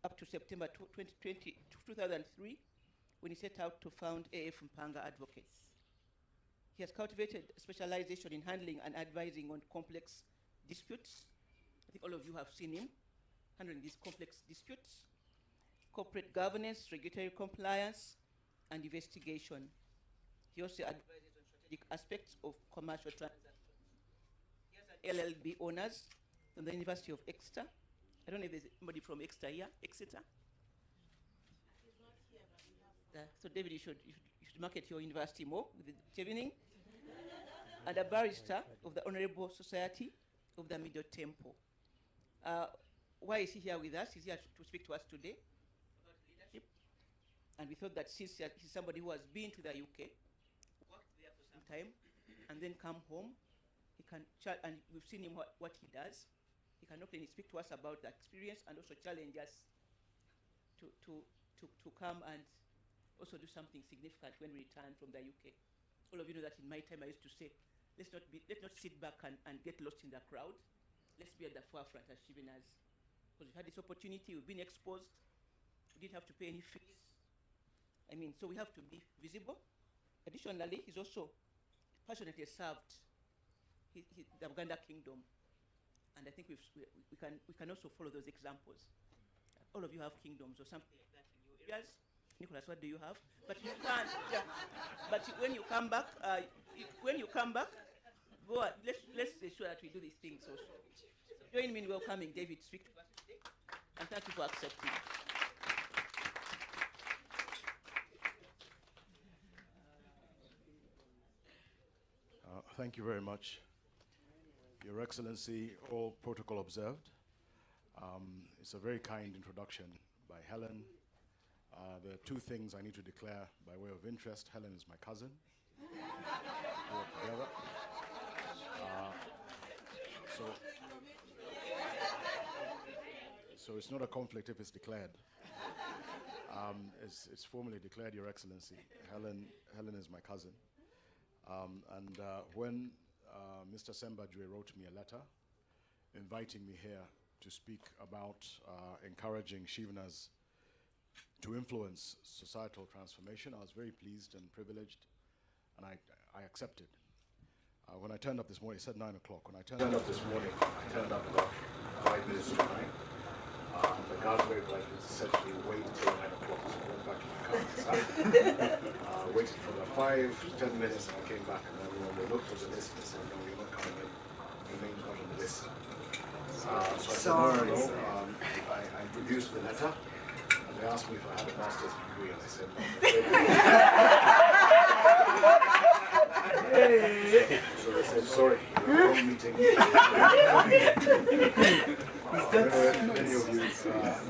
up to September 2003, when he set out to found AF Mpanga Advocates. He has cultivated specialization in handling and advising on complex disputes. I think all of you have seen him handling these complex disputes, corporate governance, regulatory compliance, and investigation. He also advises on strategic aspects of commercial transactions. He has an LLB honors from the University of Exeter. I don't know if there's anybody from Exeter here. Exeter? So David, you should market your university more with the Chevening. And a barrister of the Honorable Society of the Middle Temple. Why is he here with us? He's here to speak to us today about leadership. And we thought that since he's somebody who has been to the UK, worked there for some time, and then come home, he can, and we've seen him what he does. He can openly speak to us about the experience and also challenge us to come and also do something significant when we return from the UK. All of you know that in my time I used to say, let's not sit back and get lost in the crowd. Let's be at the forefront as Cheveners. Because we've had this opportunity, we've been exposed, we didn't have to pay any fees. I mean, so we have to be visible. Additionally, he's also passionately served the Uganda Kingdom. And I think we can also follow those examples. All of you have kingdoms or something like that in your areas. Nicholas, what do you have? But you can't. But when you come back, go. Let's ensure that we do these things also. So join me in welcoming David to speak to us today, and thank you for accepting. Thank you very much, Your Excellency. All protocol observed. It's a very kind introduction by Helen. There are 2 things I need to declare by way of interest. Helen is my cousin. We work together. So it's not a conflict if it's declared. It's formally declared, Your Excellency. Helen is my cousin. And when Mr. Sembajwe wrote me a letter inviting me here to speak about encouraging Cheveners to influence societal transformation, I was very pleased and privileged, and I accepted. When I turned up this morning, it said 9 o'clock. When I turned up this morning, I turned up about 5 minutes to 9. The guard very politely said to me, wait until 9 o'clock, so I went back to my car. Waited for the 5 to 10 minutes, and I came back, and everyone they looked at the list and said, no, you're not coming in. Your name's not on the list. So I said, no, I produced the letter. They asked me if I had a master's degree, and I said no. So they said, sorry, you're at wrong meeting. Many of you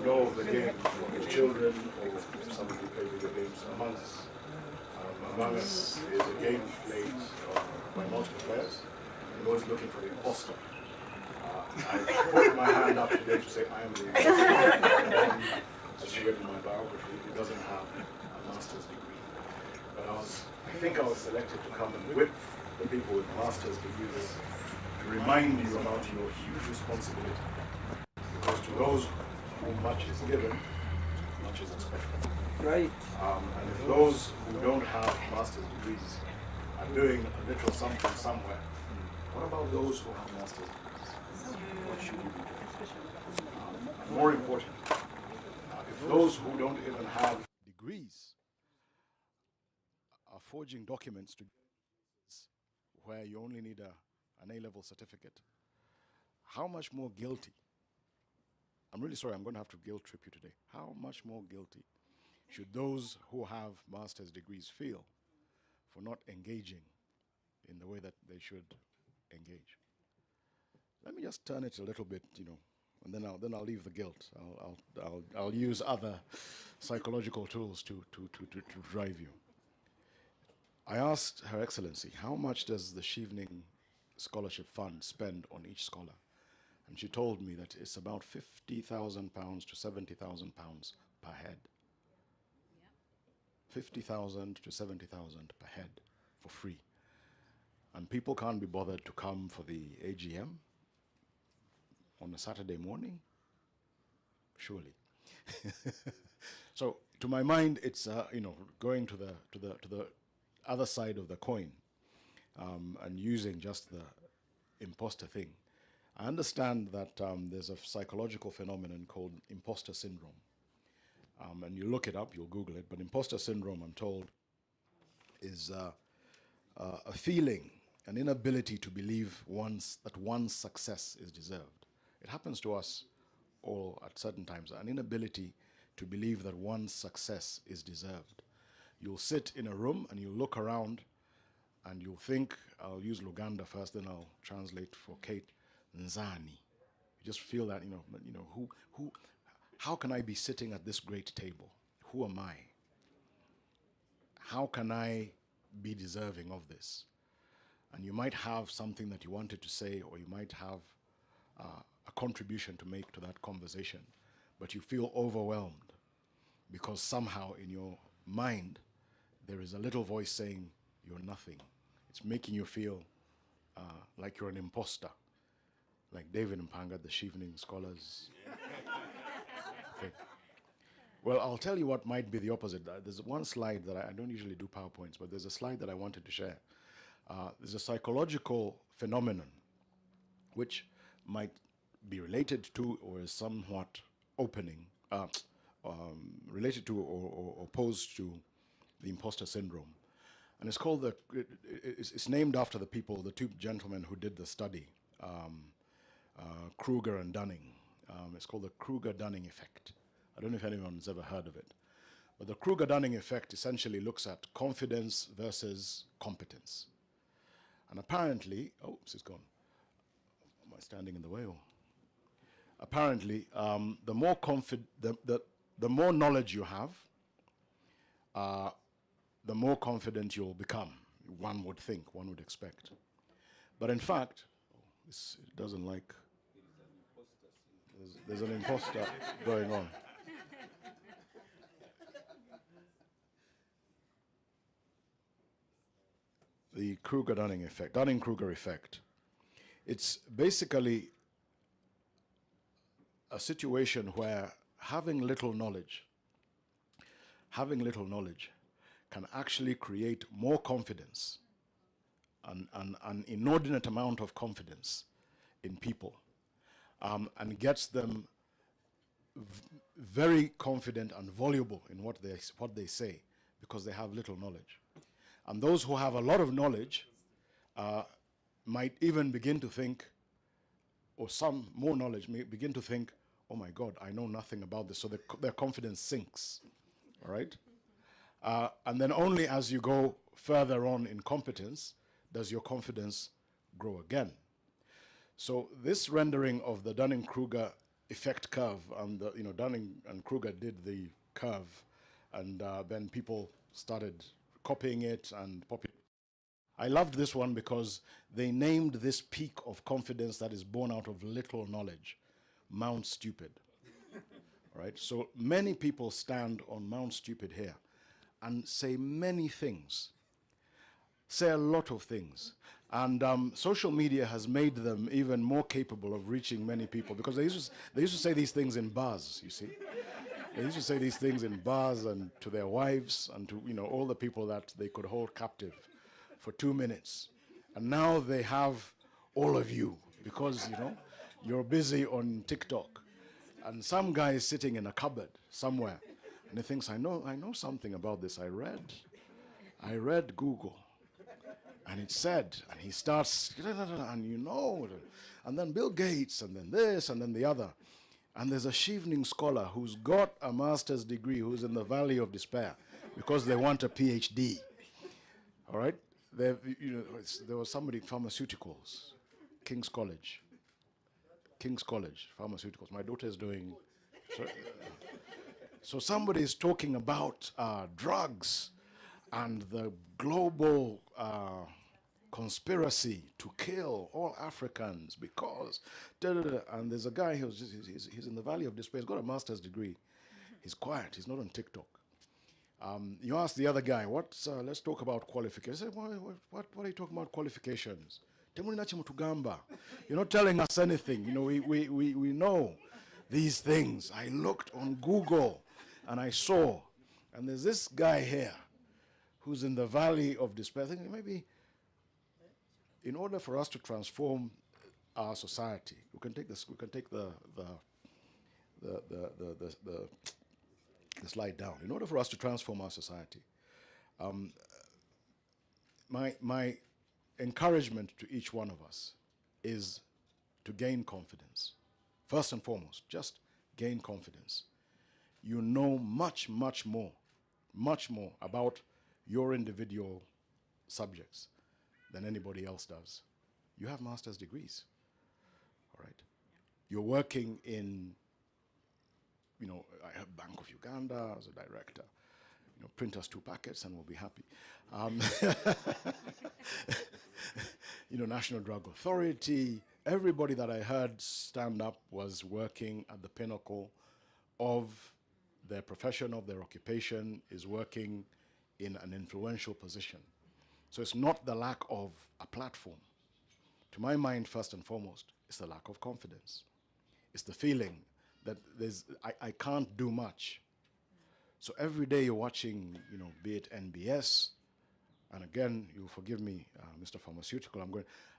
know of the game with children, or some of you play video games. Among Us is a game played by multiple players, and always looking for the imposter. I put my hand up today to say I am the imposter. As you read in my biography, he doesn't have a master's degree. But I think I was selected to come and whip the people with master's degrees to remind you about your huge responsibility. Because to those whom much is given, much is expected. Right. And if those who don't have master's degrees are doing a little something somewhere, what about those who have master's degrees? what should you be doing? More important, if those who don't even have degrees are forging documents to where you only need an A-level certificate, how much more guilty? I'm really sorry, I'm going to have to guilt trip you today. How much more guilty should those who have master's degrees feel for not engaging in the way that they should engage? Let me just turn it a little bit, and then I'll leave the guilt. I'll use other psychological tools to drive you. I asked Her Excellency, how much does the Chevening Scholarship Fund spend on each scholar? And she told me that it's about £50,000 to £70,000 per head. 50,000 to 70,000 per head for free. And people can't be bothered to come for the AGM on a Saturday morning? Surely. So to my mind, it's going to the other side of the coin, and using just the imposter thing. I understand that there's a psychological phenomenon called imposter syndrome. And you look it up, you'll Google it, but imposter syndrome, I'm told, is a feeling, an inability to believe that one's success is deserved. It happens to us all at certain times, an inability to believe that one's success is deserved. You'll sit in a room and you'll look around and you'll think, I'll use Luganda first, then I'll translate for Kate, Nzani. You just feel that, how can I be sitting at this great table? Who am I? How can I be deserving of this? And you might have something that you wanted to say, or you might have a contribution to make to that conversation, but you feel overwhelmed because somehow in your mind there is a little voice saying you're nothing. It's making you feel like you're an imposter, like David Mpanga, the Chevening scholars. Okay. Well, I'll tell you what might be the opposite. There's one slide that I don't usually do PowerPoints, but there's a slide that I wanted to share. There's a psychological phenomenon which might be related to or is somewhat related to or opposed to the imposter syndrome. And it's called it's named after the two gentlemen who did the study, Kruger and Dunning. It's called the Kruger-Dunning effect. I don't know if anyone's ever heard of it. But the Kruger-Dunning effect essentially looks at confidence versus competence. And apparently, she's gone. Am I standing in the way? Apparently, the more knowledge you have, the more confident you'll become. One would think, one would expect. But in fact, it doesn't like. There's an imposter going on. The Kruger-Dunning effect, Dunning-Kruger effect. It's basically a situation where having little knowledge can actually create more confidence, an inordinate amount of confidence in people, and gets them very confident and voluble in what they say because they have little knowledge. And those who have a lot of knowledge might even begin to think, or some more knowledge may begin to think, oh my God, I know nothing about this. So their confidence sinks, all right? And then only as you go further on in competence does your confidence grow again. So this rendering of the Dunning-Kruger effect curve, and Dunning and Kruger did the curve, and then people started copying it and I loved this one because they named this peak of confidence that is born out of little knowledge Mount Stupid. Right? So many people stand on Mount Stupid here and say many things, say a lot of things. And social media has made them even more capable of reaching many people because they used to say these things in bars, you see. They used to say these things in bars and to their wives and to all the people that they could hold captive for 2 minutes. And now they have all of you because You're busy on TikTok. And some guy is sitting in a cupboard somewhere. And he thinks, I know something about this. I read Google. And it said, and he starts, and then Bill Gates, and then this, and then the other. And there's a Chevening scholar who's got a master's degree who's in the valley of despair because they want a PhD. All right? There was somebody, pharmaceuticals, King's College, pharmaceuticals. My daughter is doing, so somebody is talking about drugs and the global conspiracy to kill all Africans because, and there's a guy he's in the valley of despair. He's got a master's degree. He's quiet. He's not on TikTok. You ask the other guy, let's talk about qualifications. I say, what are you talking about qualifications? You're not telling us anything. We know these things. I looked on Google and I saw, and there's this guy here who's in the valley of despair. I think maybe in order for us to transform our society, we can take the slide down. In order for us to transform our society, my encouragement to each one of us is to gain confidence. First and foremost, just gain confidence. You know much more about your individual subjects than anybody else does. You have master's degrees, all right? You're working in, I have Bank of Uganda as a director. Print us 2 packets and we'll be happy. National Drug Authority, everybody that I heard stand up was working at the pinnacle of their profession, of their occupation, is working in an influential position. So it's not the lack of a platform. To my mind, first and foremost, it's the lack of confidence. It's the feeling that I can't do much. So every day you're watching, be it NBS, and again, you'll forgive me, Mr. Pharmaceutical,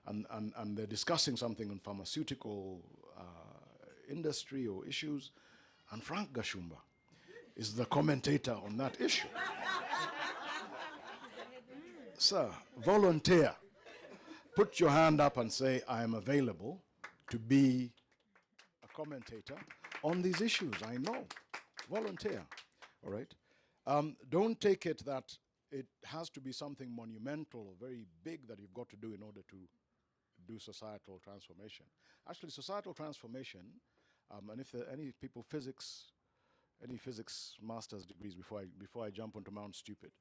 and they're discussing something on pharmaceutical industry or issues, and Frank Gashumba is the commentator on that issue. Sir, volunteer. Put your hand up and say, I am available to be a commentator on these issues. I know. Volunteer. All right? Don't take it that it has to be something monumental or very big that you've got to do in order to do societal transformation. Actually, societal transformation, and if there are any people any physics master's degrees before I jump onto Mount Stupid.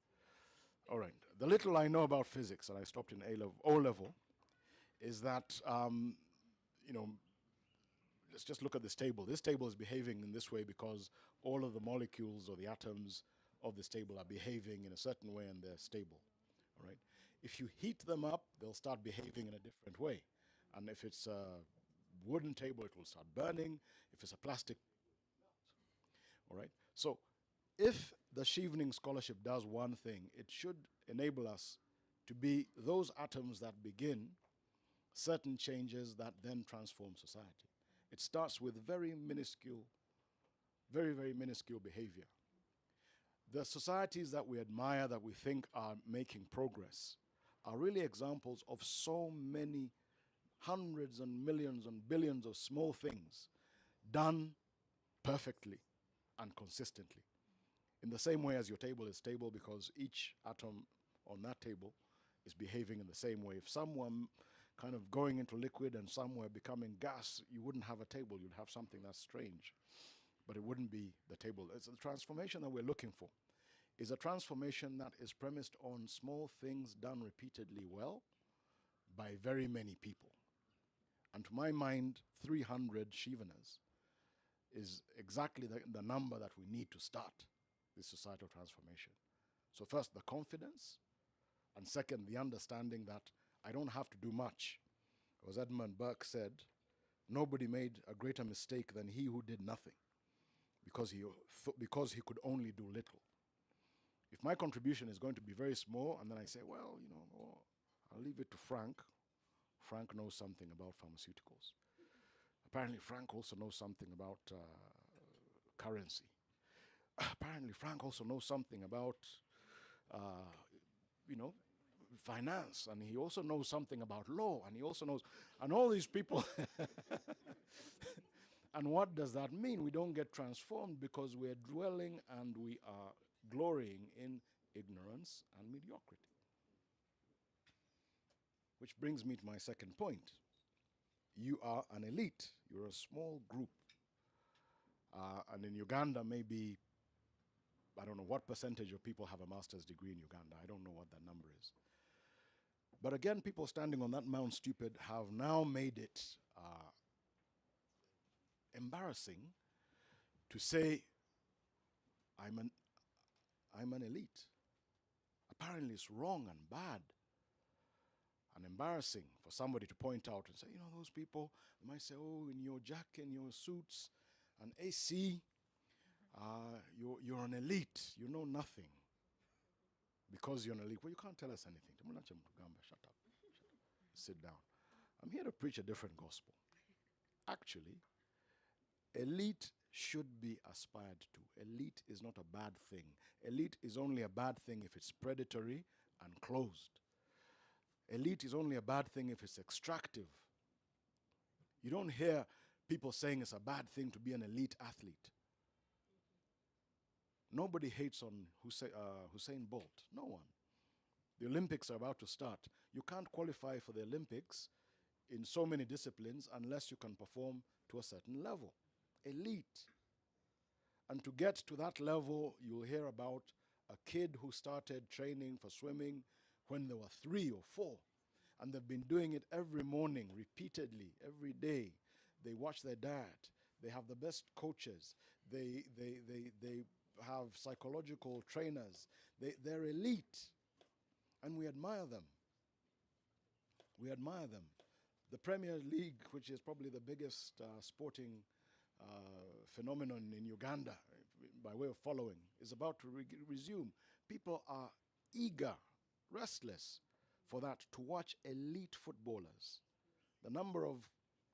All right. The little I know about physics, and I stopped in O level, is that, let's just look at this table. This table is behaving in this way because all of the molecules or the atoms of this table are behaving in a certain way and they're stable. All right. If you heat them up, they'll start behaving in a different way. And if it's a wooden table, it will start burning. If it's a plastic, all right. So if the Chevening Scholarship does one thing, it should enable us to be those atoms that begin certain changes that then transform society. It starts with very minuscule, very, very minuscule behavior. The societies that we admire, that we think are making progress, are really examples of so many hundreds and millions and billions of small things done perfectly and consistently. In the same way as your table is stable because each atom on that table is behaving in the same way. If some were kind of going into liquid and some were becoming gas, you wouldn't have a table, you'd have something that's strange. But it wouldn't be the table. It's the transformation that we're looking for. Is a transformation that is premised on small things done repeatedly well by very many people. And to my mind, 300 Cheveners is exactly the number that we need to start this societal transformation. So first, the confidence, and second, the understanding that I don't have to do much. As Edmund Burke said, nobody made a greater mistake than he who did nothing, because he could only do little. If my contribution is going to be very small, and then I say, well, I'll leave it to Frank. Frank knows something about pharmaceuticals. Apparently, Frank also knows something about currency. Apparently, Frank also knows something about, you know, finance, and he also knows something about law, and he also knows, and all these people. And what does that mean? We don't get transformed because we're dwelling and we are glorying in ignorance and mediocrity. Which brings me to my second point. You are an elite. You're a small group. And in Uganda, maybe, I don't know what percentage of people have a master's degree in Uganda. I don't know what that number is. But again, people standing on that Mount Stupid have now made it embarrassing to say, I'm an elite. Apparently it's wrong and bad and embarrassing for somebody to point out and say, you know, those people, they might say, oh, in your jacket, in your suits, and AC, you're an elite. You know nothing because you're an elite. Well, you can't tell us anything. Shut up. Sit down. I'm here to preach a different gospel. Actually, elite should be aspired to. Elite is not a bad thing. Elite is only a bad thing if it's predatory and closed. Elite is only a bad thing if it's extractive. You don't hear people saying it's a bad thing to be an elite athlete. Nobody hates on Usain Bolt. No one. The Olympics are about to start. You can't qualify for the Olympics in so many disciplines unless you can perform to a certain level. Elite. And to get to that level, you'll hear about a kid who started training for swimming when they were 3 or 4. And they've been doing it every morning, repeatedly, every day. They watch their diet. They have the best coaches. They have psychological trainers. They're elite. And we admire them. We admire them. The Premier League, which is probably the biggest sporting phenomenon in Uganda, by way of following, is about to resume. People are eager, restless for that, to watch elite footballers. The number of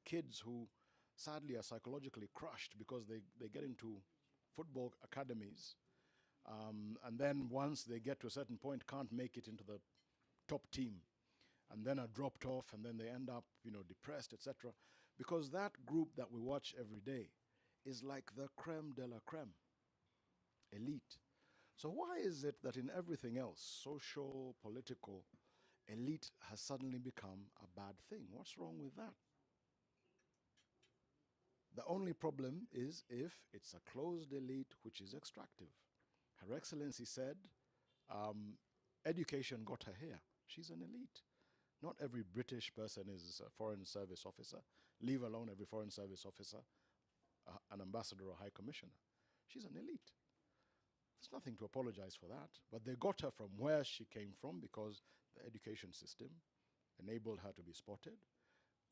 kids who sadly are psychologically crushed because they get into football academies, and then once they get to a certain point can't make it into the top team, and then are dropped off, and then they end up, depressed, etc. Because that group that we watch every day is like the creme de la creme, elite. So why is it that in everything else, social, political, elite has suddenly become a bad thing? What's wrong with that? The only problem is if it's a closed elite which is extractive. Her Excellency said, education got her here. She's an elite. Not every British person is a foreign service officer, leave alone every foreign service officer, an ambassador or high commissioner. She's an elite. There's nothing to apologize for that. But they got her from where she came from because the education system enabled her to be spotted.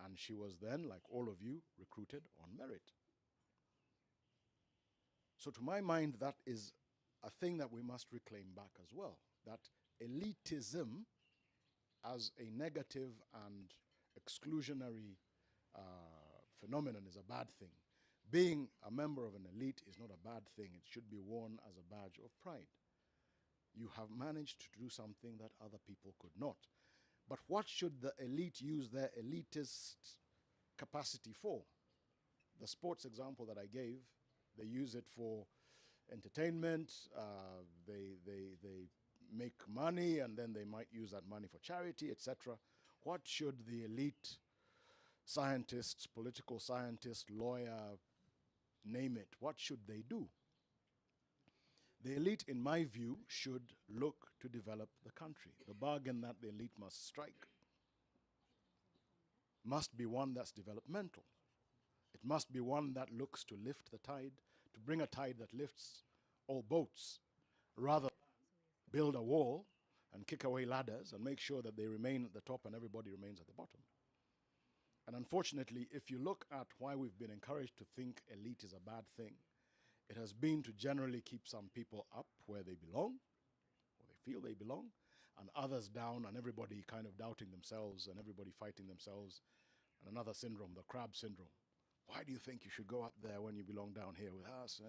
And she was then, like all of you, recruited on merit. So to my mind, that is a thing that we must reclaim back as well. That elitism as a negative and exclusionary phenomenon is a bad thing. Being a member of an elite is not a bad thing. It should be worn as a badge of pride. You have managed to do something that other people could not. But what should the elite use their elitist capacity for? The sports example that I gave, they use it for entertainment, they make money, and then they might use that money for charity, etc. What should the elite scientists, political scientist, lawyer, name it, what should they do? The elite, in my view, should look to develop the country. The bargain that the elite must strike must be one that's developmental. It must be one that looks to lift the tide, to bring a tide that lifts all boats, rather than build a wall and kick away ladders and make sure that they remain at the top and everybody remains at the bottom. And unfortunately, if you look at why we've been encouraged to think elite is a bad thing, it has been to generally keep some people up where they belong, or they feel they belong, and others down, and everybody kind of doubting themselves and everybody fighting themselves. And another syndrome, the crab syndrome. Why do you think you should go up there when you belong down here with us?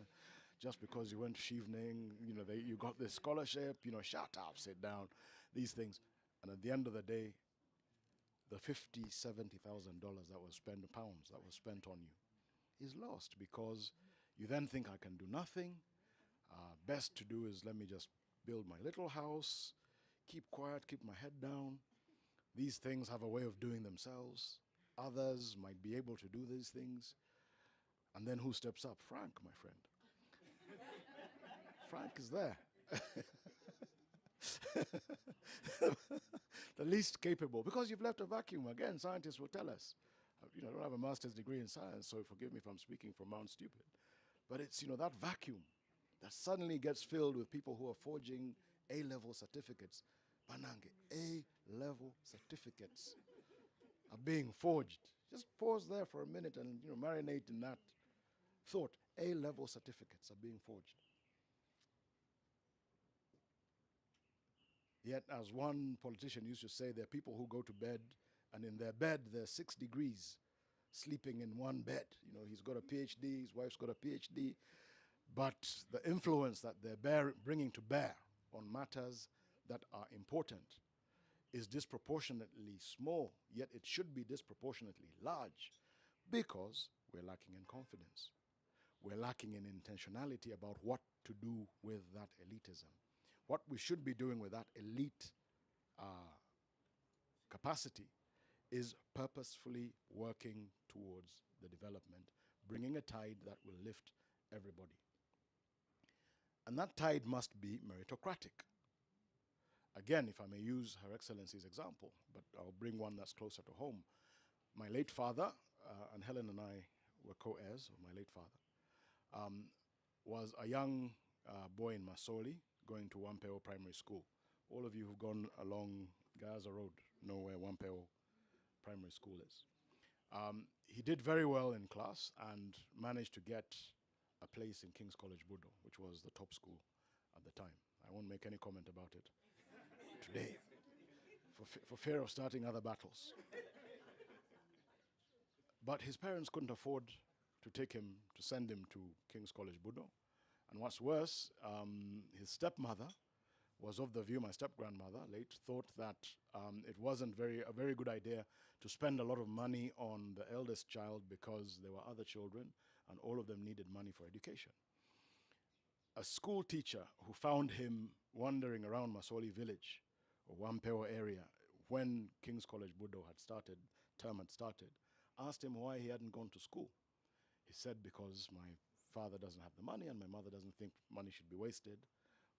Just because you went to Chevening, you got this scholarship, shut up, sit down, these things. And at the end of the day, the $50,000, $70,000 that was spent, pounds that was spent on you is lost because you then think I can do nothing. Best to do is let me just build my little house, keep quiet, keep my head down. These things have a way of doing themselves. Others might be able to do these things. And then who steps up? Frank, my friend. Frank is there. The least capable, because you've left a vacuum. Again, scientists will tell us. I don't have a master's degree in science, so forgive me if I'm speaking from Mount Stupid. But it's, that vacuum that suddenly gets filled with people who are forging A-level certificates. Banange, A-level certificates are being forged. Just pause there for a minute and marinate in that thought. A-level certificates are being forged. Yet, as one politician used to say, there are people who go to bed, and in their bed, they're 6 degrees, sleeping in one bed. He's got a PhD, his wife's got a PhD, but the influence that they're bringing to bear on matters that are important is disproportionately small, yet it should be disproportionately large, because we're lacking in confidence. We're lacking in intentionality about what to do with that elitism. What we should be doing with that elite capacity is purposefully working towards the development, bringing a tide that will lift everybody. And that tide must be meritocratic. Again, if I may use Her Excellency's example, but I'll bring one that's closer to home. My late father, and Helen and I were co-heirs of my late father, was a young boy in Masoli going to Wampeo Primary School. All of you who've gone along Gaza Road know where Wampeo Primary School is. He did very well in class and managed to get a place in King's College Budo, which was the top school at the time. I won't make any comment about it today, for fear of starting other battles. But his parents couldn't afford to send him to King's College Budo. And what's worse, his stepmother was of the view, my step-grandmother, late, thought that it wasn't a very good idea to spend a lot of money on the eldest child because there were other children and all of them needed money for education. A school teacher who found him wandering around Masoli village or Wampeo area when King's College Budo term had started, asked him why he hadn't gone to school. He said, because my father doesn't have the money and my mother doesn't think money should be wasted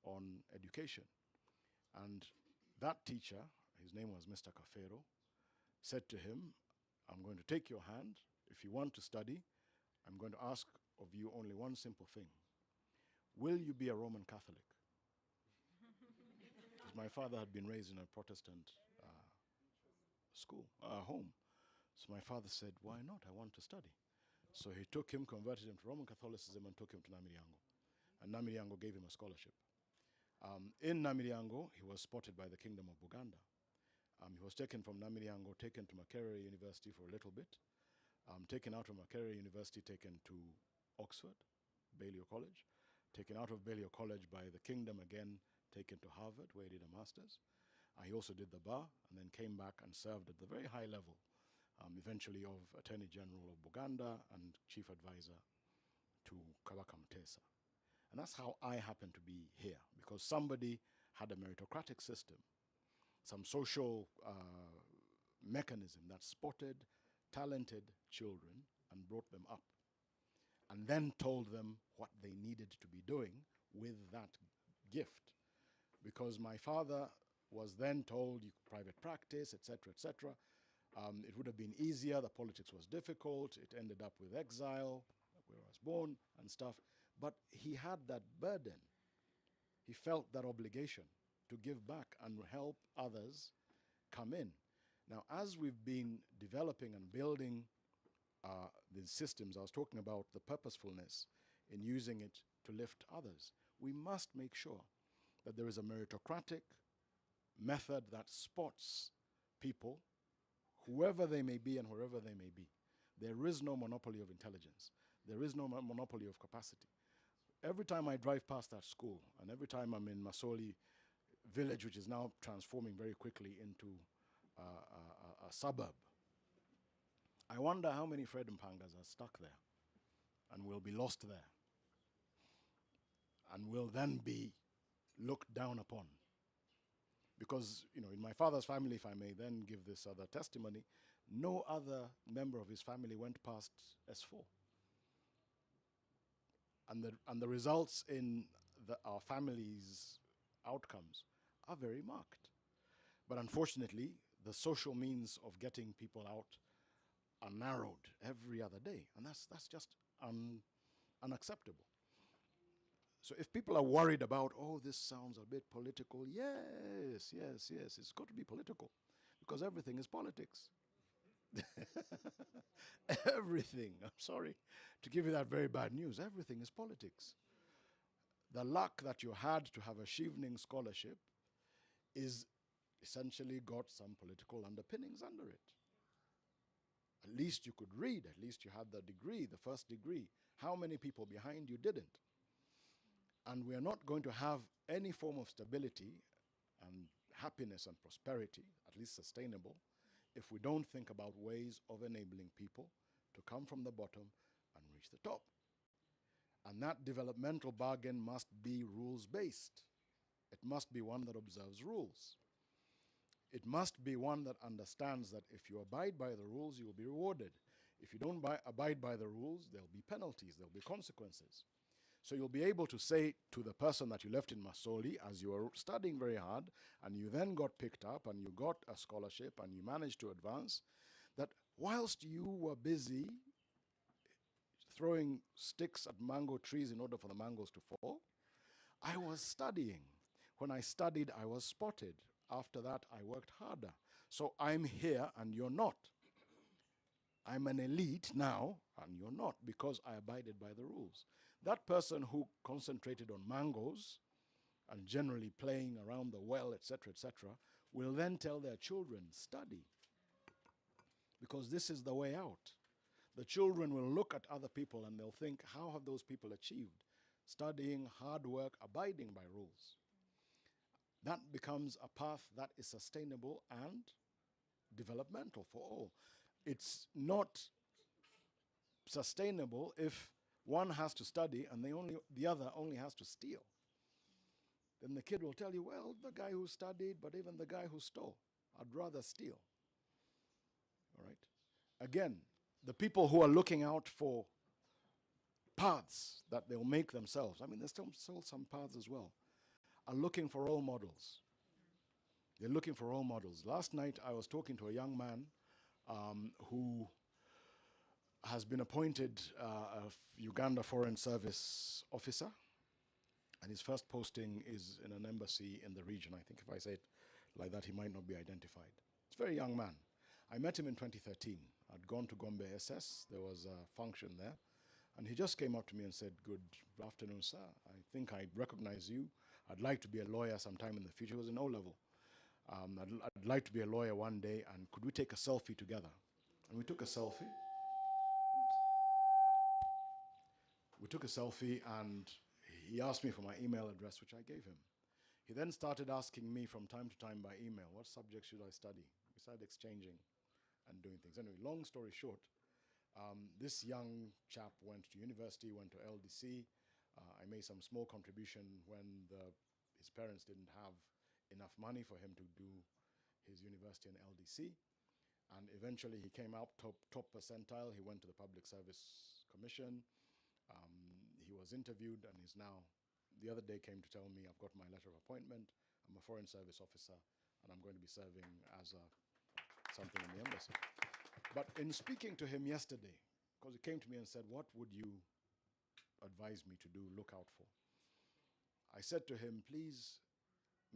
on education. And that teacher, his name was Mr. Kafero, said to him, I'm going to take your hand. If you want to study, I'm going to ask of you only one simple thing. Will you be a Roman Catholic? Because my father had been raised in a Protestant home. So my father said, why not? I want to study. So he took him, converted him to Roman Catholicism and took him to Namiriango. And Namiriango gave him a scholarship. In Namiriango, he was spotted by the Kingdom of Buganda. He was taken from Namiriango, taken to Makerere University for a little bit, taken out of Makerere University, taken to Oxford, Balliol College, taken out of Balliol College by the Kingdom again, taken to Harvard, where he did a master's. He also did the bar, and then came back and served at the very high level, eventually of Attorney General of Buganda and Chief Advisor to Kabaka Mutesa. And that's how I happen to be here, because somebody had a meritocratic system, some social mechanism that spotted talented children and brought them up, and then told them what they needed to be doing with that gift. Because my father was then told, you private practice, etc., etc. It would have been easier, the politics was difficult, it ended up with exile, where I was born and stuff. But he had that burden. He felt that obligation to give back and help others come in. Now, as we've been developing and building these systems, I was talking about the purposefulness in using it to lift others. We must make sure that there is a meritocratic method that spots people, whoever they may be and wherever they may be. There is no monopoly of intelligence. There is no monopoly of capacity. Every time I drive past that school, and every time I'm in Masoli village, which is now transforming very quickly into a suburb, I wonder how many Fred Mpangas are stuck there and will be lost there and will then be looked down upon. Because, you know, in my father's family, if I may then give this other testimony, no other member of his family went past S4. And the results in our family's outcomes are very marked. But unfortunately, the social means of getting people out are narrowed every other day. And that's just unacceptable. So if people are worried about, oh, this sounds a bit political, yes, it's got to be political, because everything is politics. Everything, I'm sorry to give you that very bad news, everything is politics. The luck that you had to have a Chevening scholarship is essentially got some political underpinnings under it. At least you could read, at least you had the degree, the first degree. How many people behind you didn't? And we are not going to have any form of stability and happiness and prosperity, at least sustainable, if we don't think about ways of enabling people to come from the bottom and reach the top. And that developmental bargain must be rules-based. It must be one that observes rules. It must be one that understands that if you abide by the rules, you will be rewarded. If you don't abide by the rules, there'll be penalties, there'll be consequences. So you'll be able to say to the person that you left in Masoli, as you were studying very hard, and you then got picked up, and you got a scholarship, and you managed to advance, that whilst you were busy throwing sticks at mango trees in order for the mangoes to fall, I was studying. When I studied, I was spotted. After that, I worked harder. So I'm here, and you're not. I'm an elite now, and you're not, because I abided by the rules. That person who concentrated on mangoes and generally playing around the well, etc., will then tell their children, study, because this is the way out. The children will look at other people and they'll think, how have those people achieved? Studying, hard work, abiding by rules. That becomes a path that is sustainable and developmental for all. It's not sustainable if one has to study and the other only has to steal. Then the kid will tell you, well, the guy who studied, but even the guy who stole, I'd rather steal. All right? Again, the people who are looking out for paths that they'll make themselves, I mean, there's still some paths as well, are looking for role models. They're looking for role models. Last night, I was talking to a young man who has been appointed a Uganda Foreign Service officer, and his first posting is in an embassy in the region. I think if I say it like that, he might not be identified. It's a very young man. I met him in 2013. I'd gone to Gombe SS. There was a function there. And he just came up to me and said, good afternoon, sir. I think I recognize you. I'd like to be a lawyer sometime in the future. He was in O-level. I'd like to be a lawyer one day, and could we take a selfie together? And we took a selfie. We took a selfie, and he asked me for my email address, which I gave him. He then started asking me from time to time by email, what subject should I study? We started exchanging and doing things. Anyway, long story short, this young chap went to university, went to LDC. I made some small contribution when his parents didn't have enough money for him to do his university in LDC. And eventually he came out top percentile. He went to the Public Service Commission. He was interviewed, and he's now, the other day came to tell me, I've got my letter of appointment. I'm a Foreign Service officer, and I'm going to be serving as something in the embassy. But in speaking to him yesterday, because he came to me and said, what would you advise me to do, look out for? I said to him, please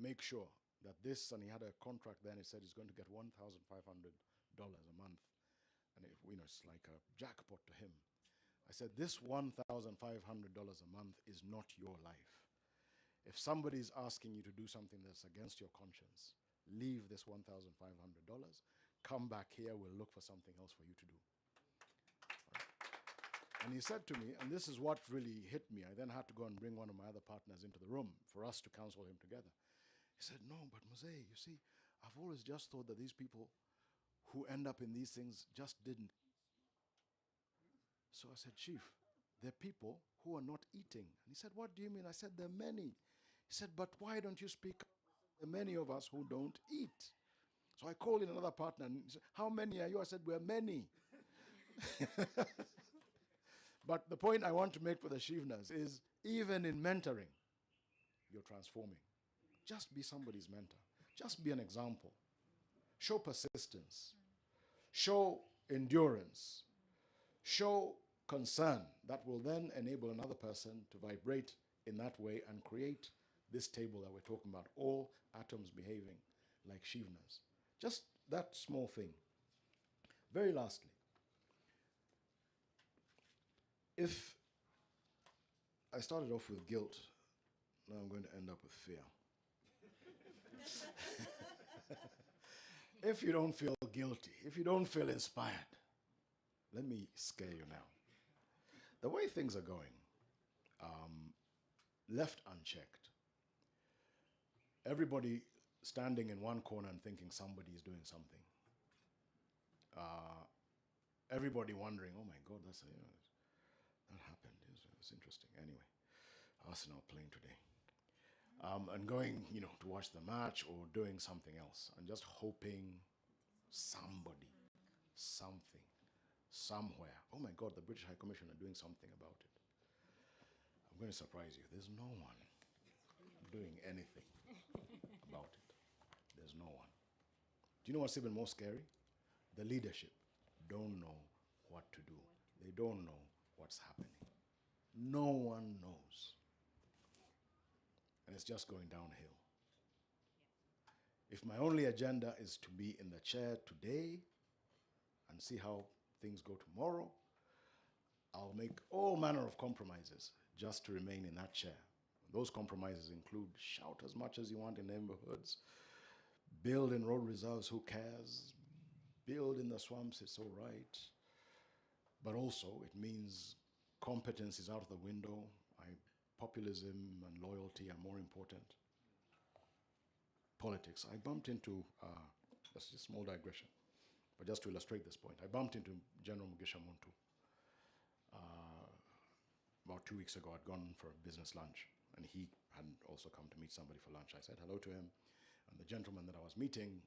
make sure that this, and he had a contract then, he said he's going to get $1,500 a month. And it's like a jackpot to him. I said, this $1,500 a month is not your life. If somebody's asking you to do something that's against your conscience, leave this $1,500, come back here, we'll look for something else for you to do. And he said to me, and this is what really hit me, I then had to go and bring one of my other partners into the room for us to counsel him together. He said, no, but Mzee, you see, I've always just thought that these people who end up in these things just didn't. So I said, Chief, there are people who are not eating. And he said, what do you mean? I said, there are many. He said, but why don't you speak up? There are many of us who don't eat. So I called in another partner and he said, how many are you? I said, we're many. But the point I want to make for the Shivnas is even in mentoring, you're transforming. Just be somebody's mentor. Just be an example. Show persistence. Show endurance. Show concern that will then enable another person to vibrate in that way and create this table that we're talking about, all atoms behaving like Shivnas. Just that small thing. Very lastly, if I started off with guilt, now I'm going to end up with fear. If you don't feel guilty, if you don't feel inspired, let me scare you now. The way things are going, left unchecked, everybody standing in one corner and thinking somebody is doing something. Everybody wondering, oh my God, that happened. It's interesting. Anyway, Arsenal playing today. And going, to watch the match or doing something else and just hoping somebody, something, somewhere. Oh my God, the British High Commission are doing something about it. I'm going to surprise you. There's no one doing anything about it. There's no one. Do you know what's even more scary? The leadership don't know what to do. They don't know what's happening. No one knows. And it's just going downhill. If my only agenda is to be in the chair today and see how things go tomorrow, I'll make all manner of compromises just to remain in that chair. Those compromises include shout as much as you want in neighborhoods, build in road reserves, who cares, build in the swamps, it's all right. But also it means competence is out of the window. Populism and loyalty are more important. Politics. I bumped into, that's just a small digression, but just to illustrate this point, I bumped into General Mugisha Muntu. About 2 weeks ago, I'd gone for a business lunch, and he had also come to meet somebody for lunch. I said hello to him, and the gentleman that I was meeting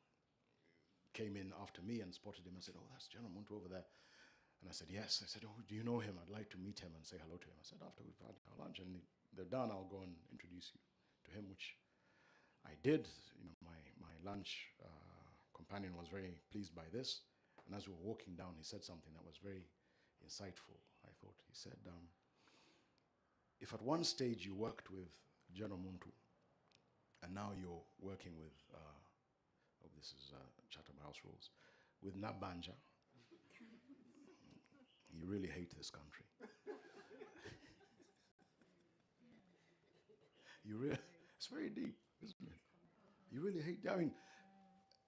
came in after me and spotted him and said, oh, that's General Muntu over there. And I said, yes. I said, oh, do you know him? I'd like to meet him and say hello to him. I said, after we've had our lunch and they're done, I'll go and introduce you to him, which I did. My lunch companion was very pleased by this. And as we were walking down, he said something that was very insightful, I thought. He said, if at one stage you worked with General Muntu, and now you're working with, this is Chatham House Rules, with Nabanja, you really hate this country. It's very deep, isn't it? You really hate, I mean,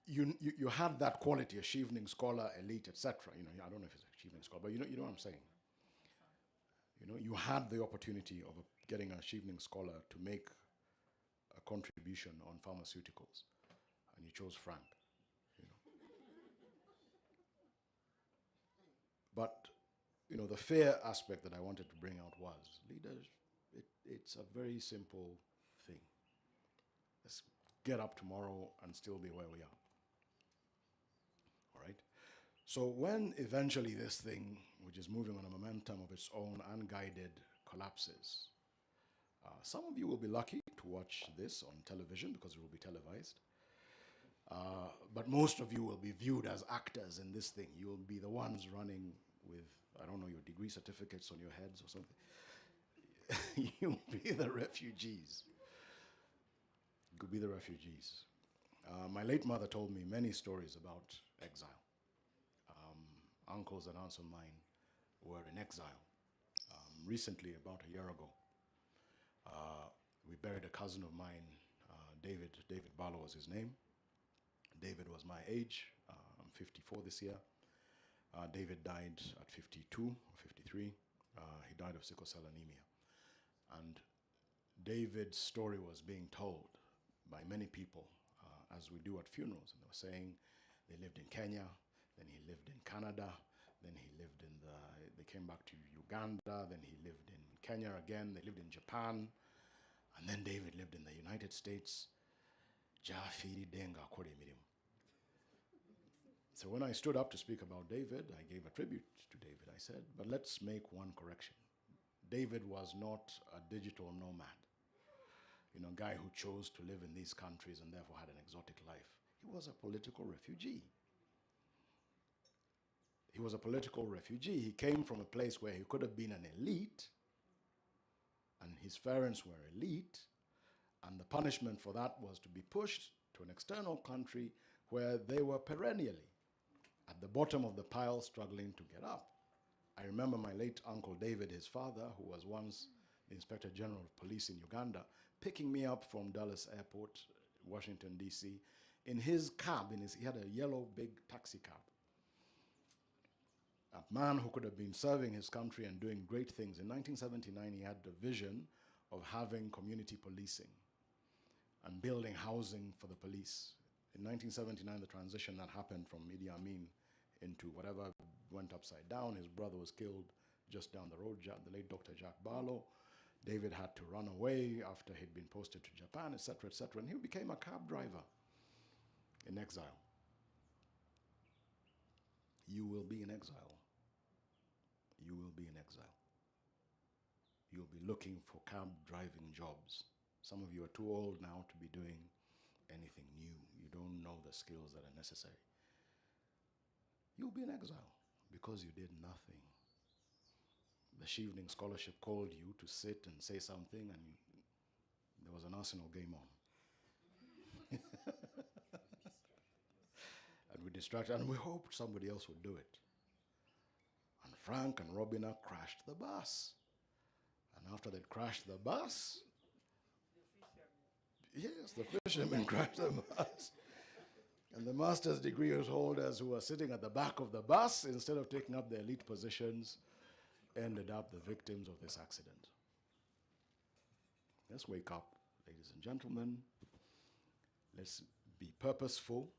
you had that quality, a Chevening scholar, elite, etc. I don't know if it's a Chevening scholar, but you know what I'm saying. You had the opportunity of getting a Chevening scholar to make a contribution on pharmaceuticals, and you chose Frank. But the fair aspect that I wanted to bring out was leaders. It's a very simple thing. Let's get up tomorrow and still be where we are. All right? So when eventually this thing, which is moving on a momentum of its own, unguided, collapses, some of you will be lucky to watch this on television because it will be televised. But most of you will be viewed as actors in this thing. You'll be the ones running with, I don't know, your degree certificates on your heads or something. You'll be the refugees. You'll be the refugees. My late mother told me many stories about exile. Uncles and aunts of mine were in exile. Recently, about a year ago, we buried a cousin of mine, David Barlow was his name. David was my age. I'm 54 this year. David died at 52 or 53. He died of sickle cell anemia. And David's story was being told by many people, as we do at funerals. And they were saying they lived in Kenya, then he lived in Canada, then he lived in they came back to Uganda, then he lived in Kenya again, they lived in Japan, and then David lived in the United States. Jafiri denga kore mirimu. So when I stood up to speak about David, I gave a tribute to David. I said, but let's make one correction. David was not a digital nomad, a guy who chose to live in these countries and therefore had an exotic life. He was a political refugee. He was a political refugee. He came from a place where he could have been an elite, and his parents were elite, and the punishment for that was to be pushed to an external country where they were perennially at the bottom of the pile, struggling to get up. I remember my late uncle David, his father, who was once the Inspector General of Police in Uganda, picking me up from Dulles Airport, Washington, D.C., in his cab. He had a yellow big taxi cab. A man who could have been serving his country and doing great things. In 1979, he had the vision of having community policing and building housing for the police. In 1979, the transition that happened from Idi Amin into whatever went upside down. His brother was killed just down the road, the late Dr. Jack Barlow. David had to run away after he'd been posted to Japan, etc., etc., and he became a cab driver in exile. You will be in exile. You will be in exile. You'll be looking for cab driving jobs. Some of you are too old now to be doing anything new. You don't know the skills that are necessary. You'll be in exile because you did nothing. The Chevening scholarship called you to sit and say something, and there was an Arsenal game on. And we distracted, and we hoped somebody else would do it. And Frank and Robina crashed the bus. And after they'd crashed the bus, yes, the fishermen crashed the bus. And the master's degree holders who were sitting at the back of the bus, instead of taking up their elite positions, ended up the victims of this accident. Let's wake up, ladies and gentlemen. Let's be purposeful.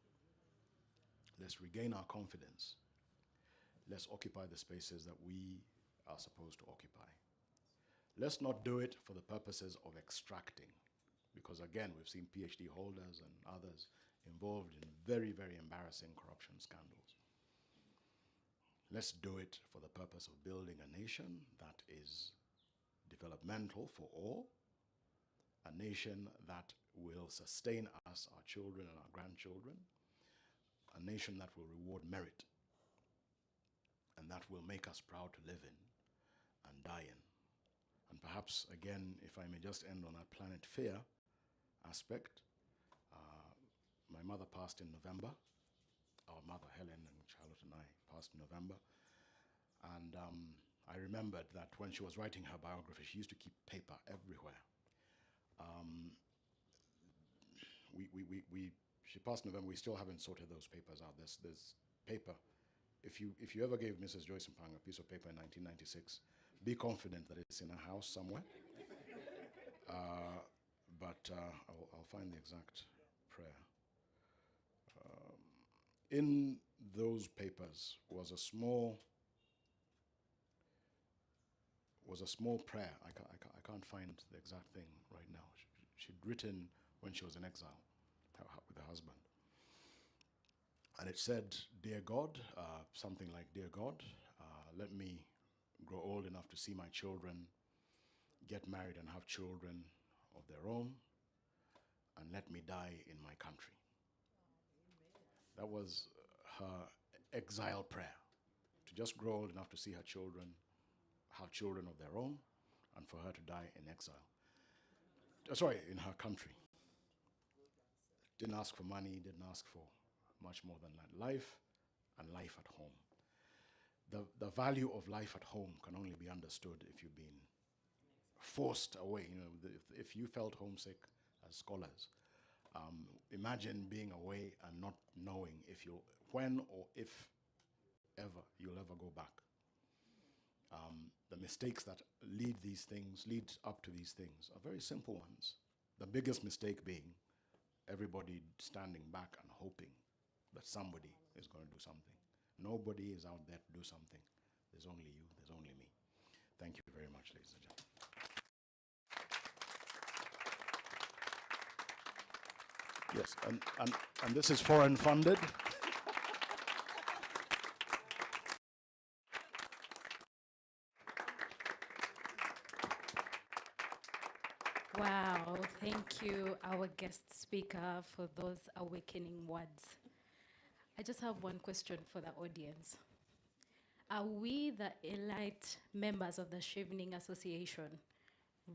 Let's regain our confidence. Let's occupy the spaces that we are supposed to occupy. Let's not do it for the purposes of extracting, because again, we've seen PhD holders and others involved in very, very embarrassing corruption scandals. Let's do it for the purpose of building a nation that is developmental for all, a nation that will sustain us, our children and our grandchildren, a nation that will reward merit, and that will make us proud to live in and die in. And perhaps, again, if I may just end on that planet fear aspect, my mother passed in November. Our mother, Helen, and Charlotte and I passed in November. And I remembered that when she was writing her biography, she used to keep paper everywhere. She passed in November. We still haven't sorted those papers out. There's paper. If you ever gave Mrs. Joyce Mpang a piece of paper in 1996, be confident that it's in her house somewhere. But I'll find the exact prayer. In those papers was a small prayer. I can't find the exact thing right now. She'd written when she was in exile with her husband. And it said, "Dear God," something like, "Dear God, let me grow old enough to see my children get married and have children of their own, and let me die in my country." That was her exile prayer, to just grow old enough to see her children have children of their own, and for her to die in exile. In her country. Didn't ask for money, didn't ask for much more than that. Life and life at home. The value of life at home can only be understood if you've been forced away. If you felt homesick as scholars, imagine being away and not knowing when or if ever you'll ever go back. The mistakes that lead up to these things are very simple ones. The biggest mistake being everybody standing back and hoping that somebody is going to do something. Nobody is out there to do something. There's only you, there's only me. Thank you very much, ladies and gentlemen. Yes, and this is foreign funded. Wow, thank you, our guest speaker, for those awakening words. I just have one question for the audience. Are we, the elite members of the Chevening Association,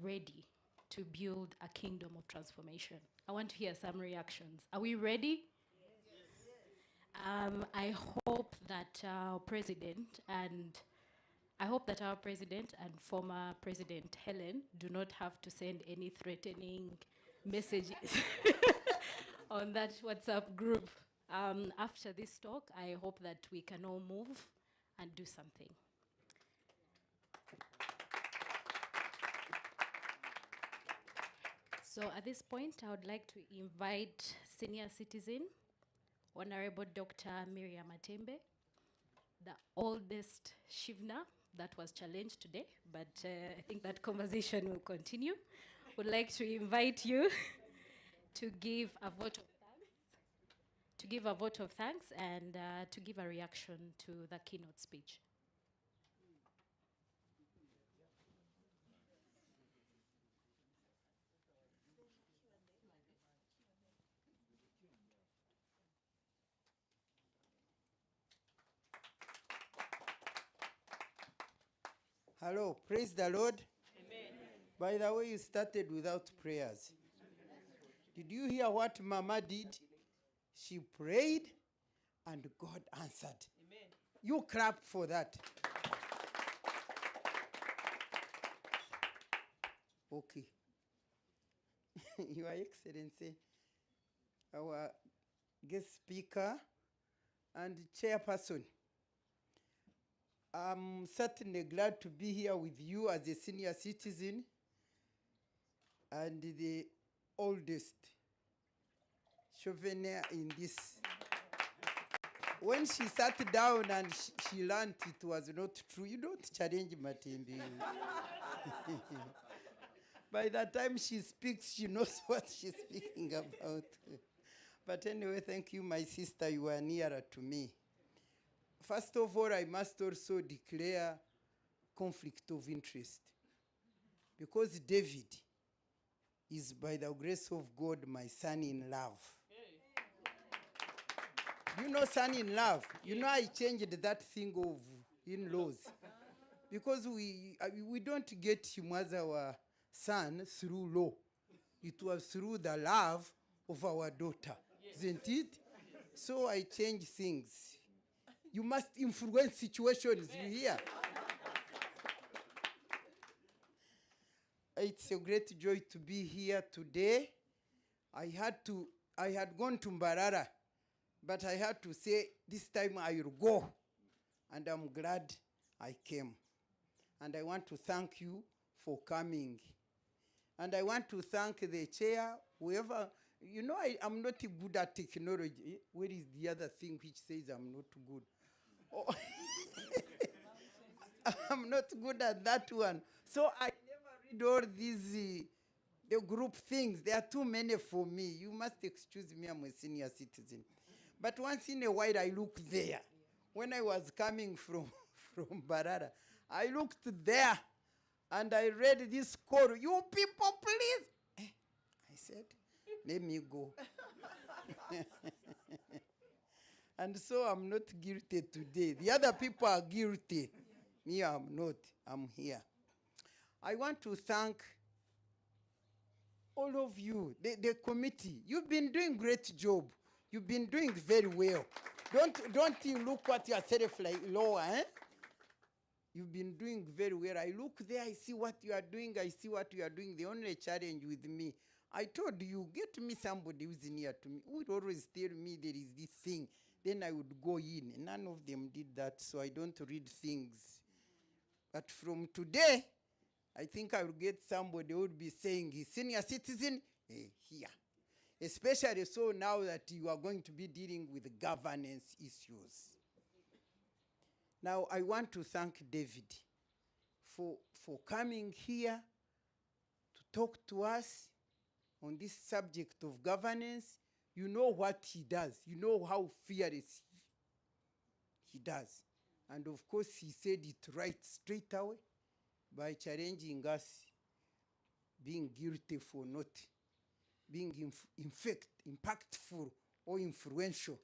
ready to build a kingdom of transformation? I want to hear some reactions. Are we ready? I hope that our president and former President Helen do not have to send any threatening messages on that WhatsApp group. After this talk, I hope that we can all move and do something. So at this point, I would like to invite senior citizen, Honorable Dr. Miriam Atembe, the oldest Shivna that was challenged today, but I think that conversation will continue. Would like to invite you to give a vote of thanks, and to give a reaction to the keynote speech. Hello, praise the Lord. Amen. By the way, you started without prayers. Did you hear what Mama did? She prayed and God answered. Amen. You clap for that. Okay. Your Excellency, our guest speaker and chairperson, I'm certainly glad to be here with you as a senior citizen and the oldest Chevening in this. When she sat down and she learned it was not true, you don't challenge Matembe. By the time she speaks, she knows what she's speaking about. But anyway, thank you, my sister. You are nearer to me. First of all, I must also declare conflict of interest. Because David is, by the grace of God, my son-in-love. You know son-in-love? You know I changed that thing of in-laws. Because we don't get him as our son through law. It was through the love of our daughter, isn't it? So I changed things. You must influence situations, you hear? It's a great joy to be here today. I had gone to Mbarara, but I had to say, this time I will go. And I'm glad I came. And I want to thank you for coming. And I want to thank the chair, whoever, you know, I'm not good at technology. Where is the other thing which says I'm not good? Oh. I'm not good at that one. So I never read all these the group things. There are too many for me. You must excuse me, I'm a senior citizen. But once in a while, I look there. When I was coming from Barara, I looked there and I read this call. You people, please. I said, let me go. And so I'm not guilty today. The other people are guilty. Me, I'm not. I'm here. I want to thank all of you, the committee. You've been doing great job. You've been doing very well. Don't you look at yourself like lower, eh? You've been doing very well. I look there, I see what you are doing, I see what you are doing. The only challenge with me, I told you, get me somebody who's near to me, who would always tell me there is this thing. Then I would go in. None of them did that, so I don't read things. But from today, I think I will get somebody who would be saying he's senior citizen here. Especially so now that you are going to be dealing with governance issues. Now, I want to thank David for coming here to talk to us on this subject of governance. You know what he does. You know how fearless he does. And of course, he said it right straight away by challenging us being guilty for not being impactful or influential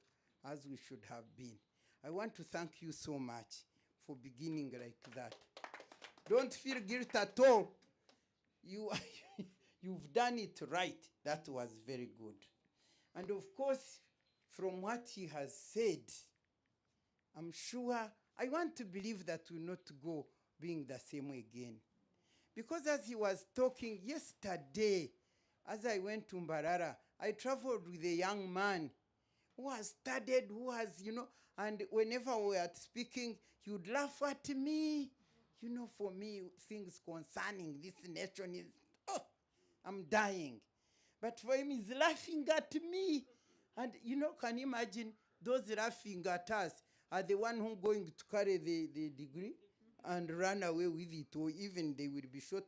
as we should have been. I want to thank you so much for beginning like that. Don't feel guilt at all. You've done it right. That was very good. And of course, from what he has said, I'm sure, I want to believe that will not go being the same again. Because as he was talking yesterday, as I went to Mbarara, I traveled with a young man who has studied, who has, and whenever we are speaking, he would laugh at me. For me, things concerning this nation is, I'm dying. But for him, he's laughing at me. And, can you imagine those laughing at us are the one who going to carry the degree and run away with it, or even they will be shot.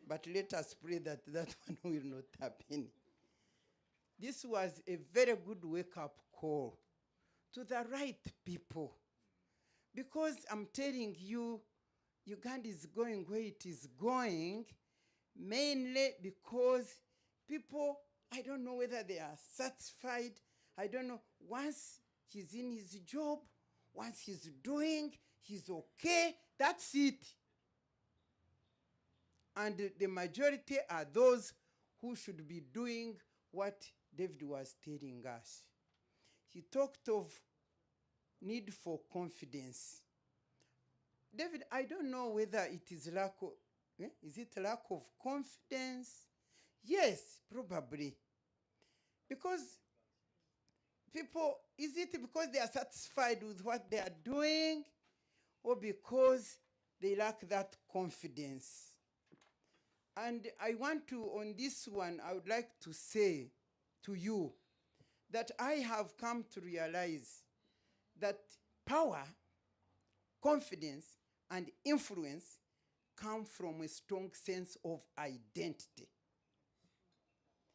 But let us pray that that one will not happen. This was a very good wake-up call to the right people. Because I'm telling you, Uganda is going where it is going, mainly because people, I don't know whether they are satisfied. I don't know. Once he's in his job, once he's doing, he's okay, that's it. And the majority are those who should be doing what David was telling us. He talked of need for confidence. David, I don't know whether it is lack of, is it lack of confidence? Yes, probably. Because people, is it because they are satisfied with what they are doing, or because they lack that confidence? And I want to, on this one, I would like to say to you that I have come to realize that power, confidence, and influence come from a strong sense of identity.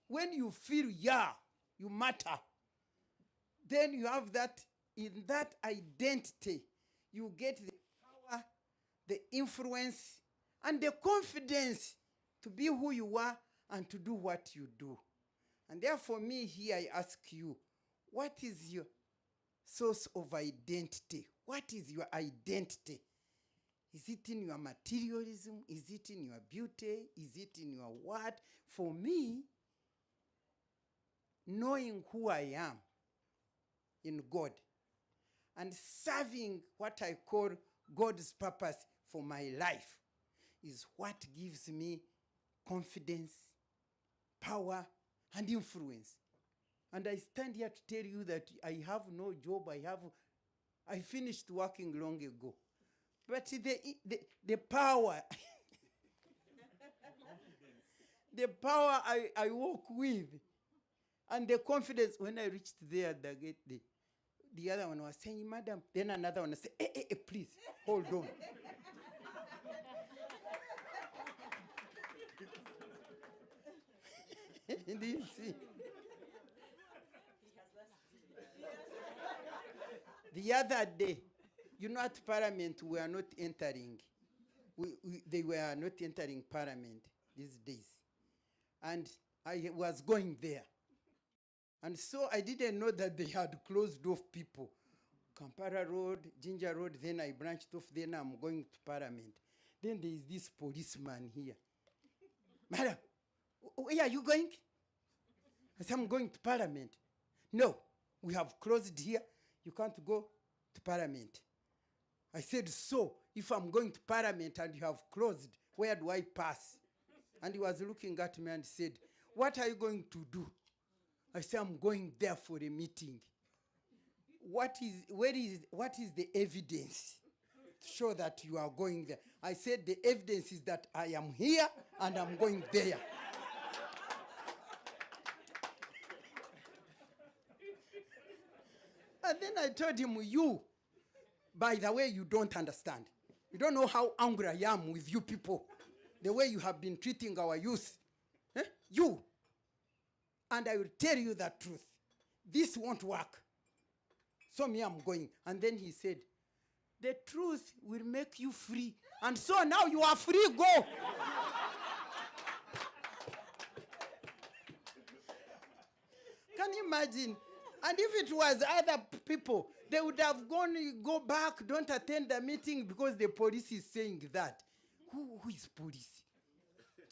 When you feel, you matter, then you have that, in that identity, you get the power, the influence, and the confidence to be who you are and to do what you do. And therefore, me here, I ask you, what is your source of identity? What is your identity? Is it in your materialism? Is it in your beauty? Is it in your what? For me, knowing who I am in God and serving what I call God's purpose for my life is what gives me confidence, power, and influence. And I stand here to tell you that I have no job. I finished working long ago. But the power, the power I walk with, and the confidence, when I reached there at the gate, the other one was saying, madam, then another one said, please, hold on. Do you see? The other day, at Parliament, we are not entering. They were not entering Parliament these days. And I was going there. And so I didn't know that they had closed off people. Kampala Road, Ginger Road, then I branched off, then I'm going to Parliament. Then there is this policeman here. Madam, where are you going? I said, I'm going to Parliament. No, we have closed here. You can't go to Parliament. I said, so if I'm going to Parliament and you have closed, where do I pass? And he was looking at me and said, what are you going to do? I said, I'm going there for a meeting. What is the evidence show that you are going there. I said the evidence is that I am here and I'm going there. And then I told him, you, by the way, you don't understand. You don't know how angry I am with you people, the way you have been treating our youth. You. And I will tell you the truth. This won't work. So me, I'm going. And then he said, the truth will make you free. And so now you are free, go. Can you imagine? And if it was other people, they would have go back, don't attend the meeting because the police is saying that. Who is police?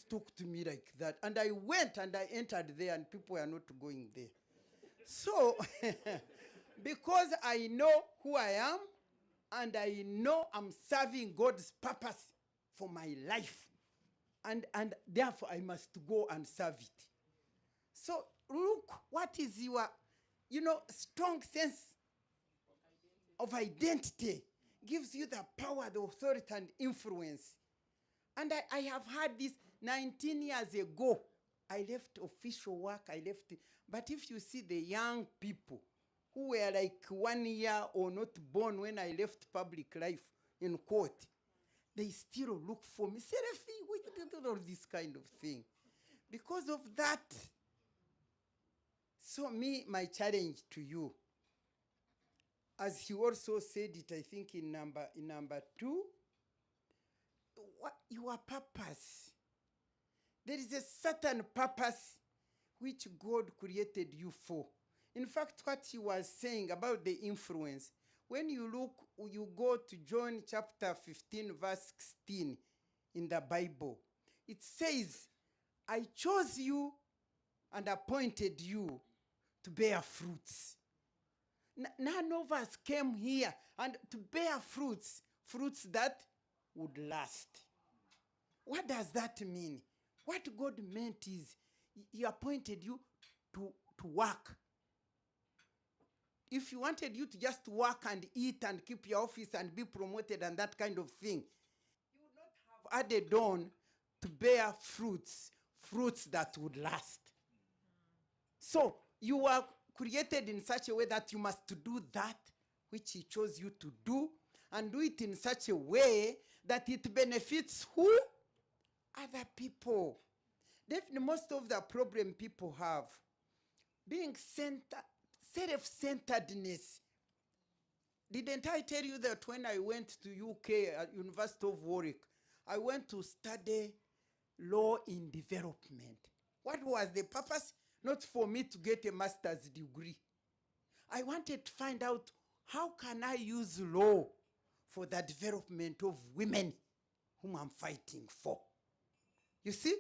Talk to me like that. And I went and I entered there and people were not going there. So, because I know who I am and I know I'm serving God's purpose for my life, and therefore I must go and serve it. So look, what is your, strong sense of identity gives you the power, the authority, and influence. And I have had this 19 years ago. I left official work, but if you see the young people who were like 1 year or not born when I left public life in court, they still look for me. Seraphi, we did all this kind of thing. Because of that, so my challenge to you, as he also said it, I think in number 2, what your purpose. There is a certain purpose which God created you for. In fact, what he was saying about the influence, when you look, you go to John chapter 15, verse 16 in the Bible, it says, I chose you and appointed you to bear fruits. None of us came here and to bear fruits that would last. What does that mean? What God meant is he appointed you to work. If he wanted you to just work and eat and keep your office and be promoted and that kind of thing, you would not have added on to bear fruits that would last. So you are created in such a way that you must do that which he chose you to do, and do it in such a way that it benefits who? Other people. Definitely most of the problem people have, being self-centeredness. Didn't I tell you that when I went to UK at University of Warwick, I went to study law in development. What was the purpose? Not for me to get a master's degree. I wanted to find out how can I use law for the development of women whom I'm fighting for. You see?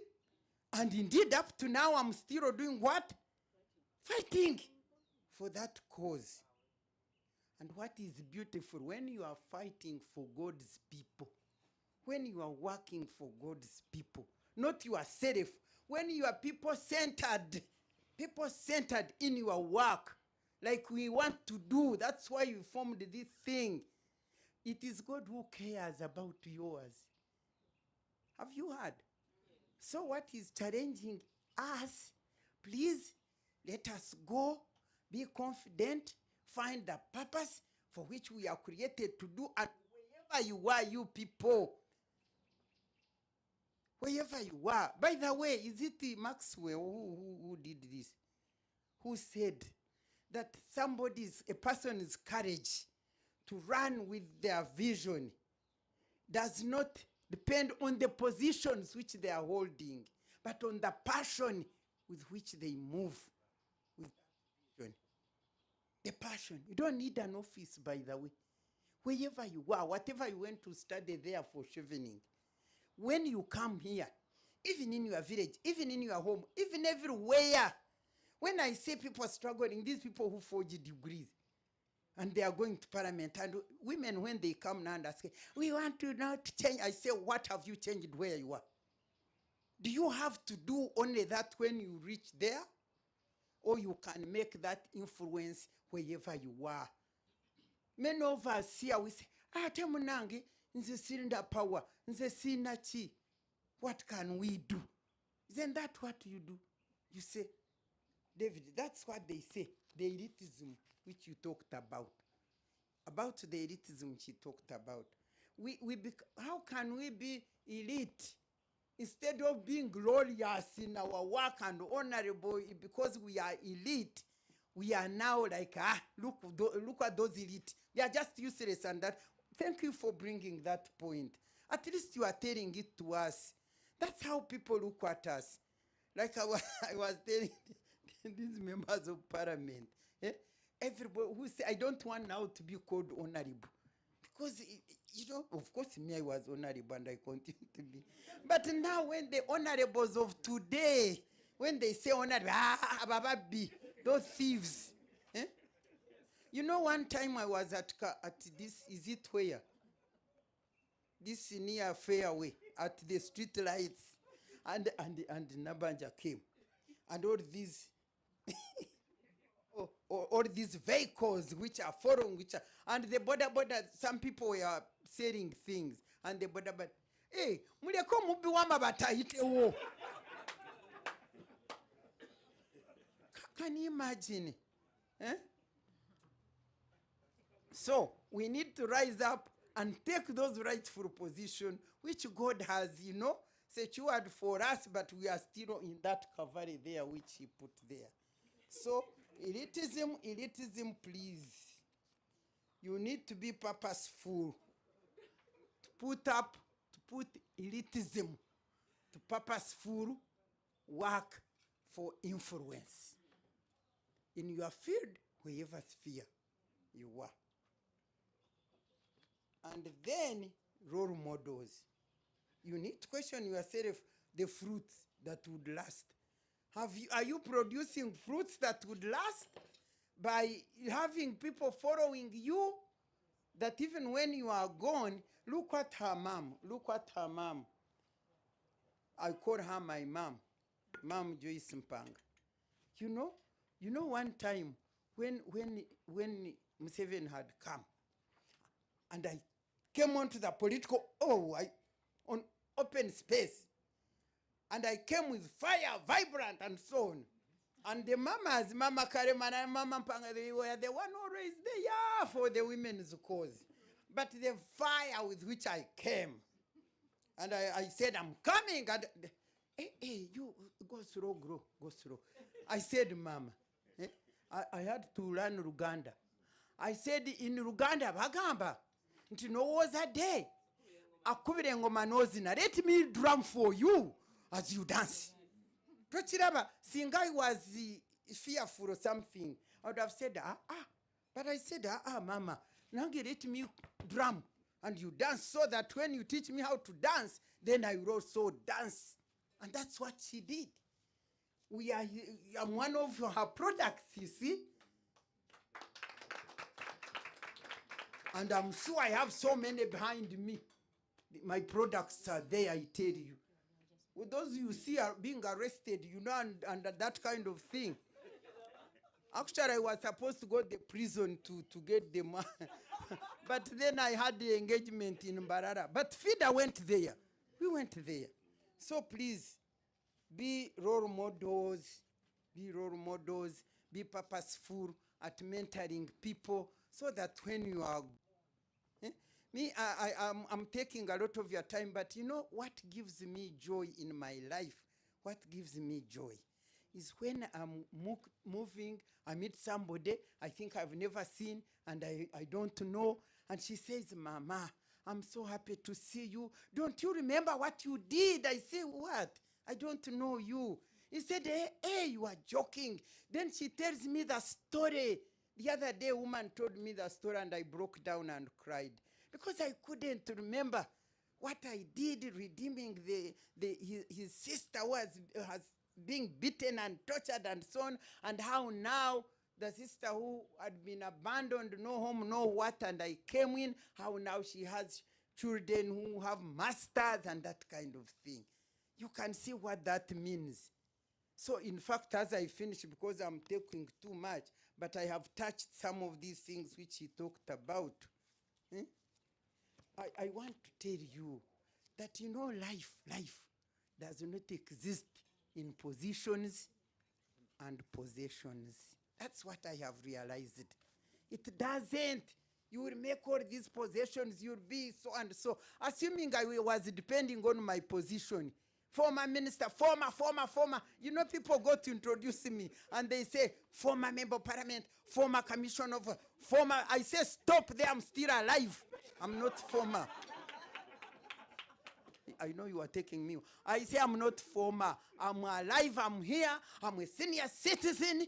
And indeed, up to now, I'm still doing what? Fighting for that cause. And what is beautiful, when you are fighting for God's people, when you are working for God's people, not yourself, when you are people-centered in your work, like we want to do, that's why you formed this thing. It is God who cares about yours. Have you heard? So what is challenging us, please let us go, be confident, find the purpose for which we are created to do, and wherever you are, you people, wherever you are. By the way, is it Maxwell who did this? Who said that a person's courage to run with their vision does not depend on the positions which they are holding, but on the passion with which they move with that vision. The passion. You don't need an office, by the way. Wherever you are, whatever you went to study there for Chevening, when you come here, even in your village, even in your home, even everywhere, when I see people struggling, these people who forge degrees, and they are going to parliament, and women, when they come now and ask, we want to not change, I say, what have you changed where you are? Do you have to do only that when you reach there? Or you can make that influence wherever you are? Many of us here, we say, Temunange, nze cylinder power, nze sina chi. What can we do? Isn't that what you do? You say, David, that's what they say, the elitism which you talked about the elitism she talked about. How can we be elite instead of being glorious in our work and honorable because we are elite? We are now like, look at those elite. They are just useless and that. Thank you for bringing that point. At least you are telling it to us. That's how people look at us. Like I was telling these members of parliament, everybody who say, I don't want now to be called honorable. Because, of course, me, I was honorable and I continue to be. But now when the honorables of today, when they say honorable, Baba B, those thieves. One time I was at this, is it where? This near Fairway, at the street lights, and Nabanja came. And all these all these vehicles which are foreign, and the border, some people were selling things, and the border, hey, muleko mubi wama batayite wo. Can you imagine? So we need to rise up and take those rightful positions which God has, secured for us, but we are still in that cavalry there which he put there. So elitism, please. You need to be purposeful. To put elitism to purposeful work for influence in your field, wherever sphere you are. And then role models. You need to question yourself the fruits that would last. Are you producing fruits that would last by having people following you? That even when you are gone, look at her mom. Look at her mom. I call her my mom, Mom Joyce Mpanga. You know one time when Museveni had come, and I came onto the political, on open space. And I came with fire, vibrant, and so on. And the mamas, Mama Karema and Mama Mpanga, they were the one always there for the women's cause. But the fire with which I came, and I said, I'm coming. And hey, you go slow, go slow. I said, Mama, I had to learn Luganda. I said, in Luganda, Bagamba, nti no was a day. Akubire ngoma nozina, let me drum for you as you dance. Tochiraba, Singai was fearful or something. I would have said, But I said, Mama, now let me drum and you dance so that when you teach me how to dance, then I will also dance. And that's what she did. I'm one of her products, you see. And I'm sure I have so many behind me. My products are there, I tell you. With those you see are being arrested, under that kind of thing. Actually, I was supposed to go to the prison to get them. But then I had the engagement in Mbarara. But FIDA went there. We went there. So please, be role models, be purposeful at mentoring people so that when you are I'm taking a lot of your time, but you know what gives me joy in my life? What gives me joy is when I'm moving, I meet somebody I think I've never seen and I don't know, and she says, Mama, I'm so happy to see you. Don't you remember what you did? I say, what? I don't know you. He said, hey, you are joking. Then she tells me the story. The other day, a woman told me the story and I broke down and cried. Because I couldn't remember what I did redeeming his sister has been beaten and tortured and so on, and how now the sister who had been abandoned, no home, no what, and I came in, how now she has children who have masters and that kind of thing. You can see what that means. So in fact, as I finish, because I'm taking too much, but I have touched some of these things which he talked about. I want to tell you that, you know, life does not exist in positions and possessions. That's what I have realized. It doesn't. You will make all these possessions, you'll be so and so. Assuming I was depending on my position. Former minister, former. You know, people go to introduce me and they say, former member of parliament, former commissioner of, former. I say, stop there, I'm still alive. I'm not former. I know you are taking me. I say I'm not former. I'm alive, I'm here, I'm a senior citizen,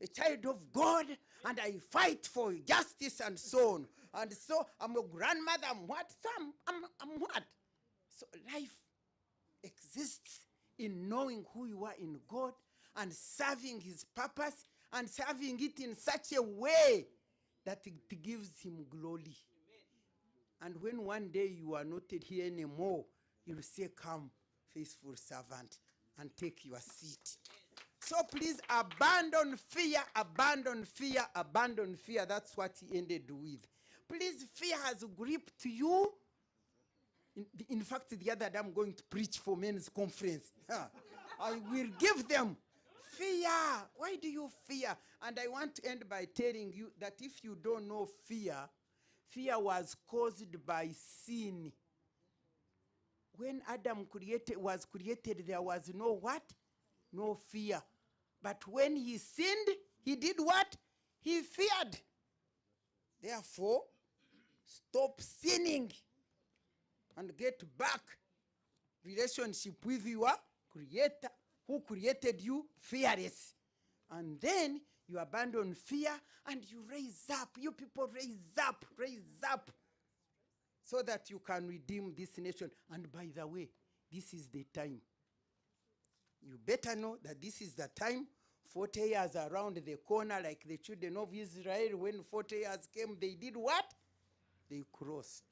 a child of God, and I fight for justice and so on. And so I'm a grandmother, I'm what? So I'm what? So life exists in knowing who you are in God and serving his purpose and serving it in such a way that it gives him glory. And when one day you are not here anymore, you'll say, come, faithful servant, and take your seat. So please abandon fear, abandon fear, abandon fear. That's what he ended with. Please, fear has gripped you. In fact, the other day I'm going to preach for men's conference. I will give them fear. Why do you fear? And I want to end by telling you that if you don't know fear, fear was caused by sin. When Adam was created, there was no what? No fear. But when he sinned, he did what? He feared. Therefore, stop sinning and get back relationship with your creator who created you fearless. And then you abandon fear and you raise up. You people raise up so that you can redeem this nation. And by the way, this is the time. You better know that this is the time. 40 years around the corner, like the children of Israel, when 40 years came, they did what? They crossed.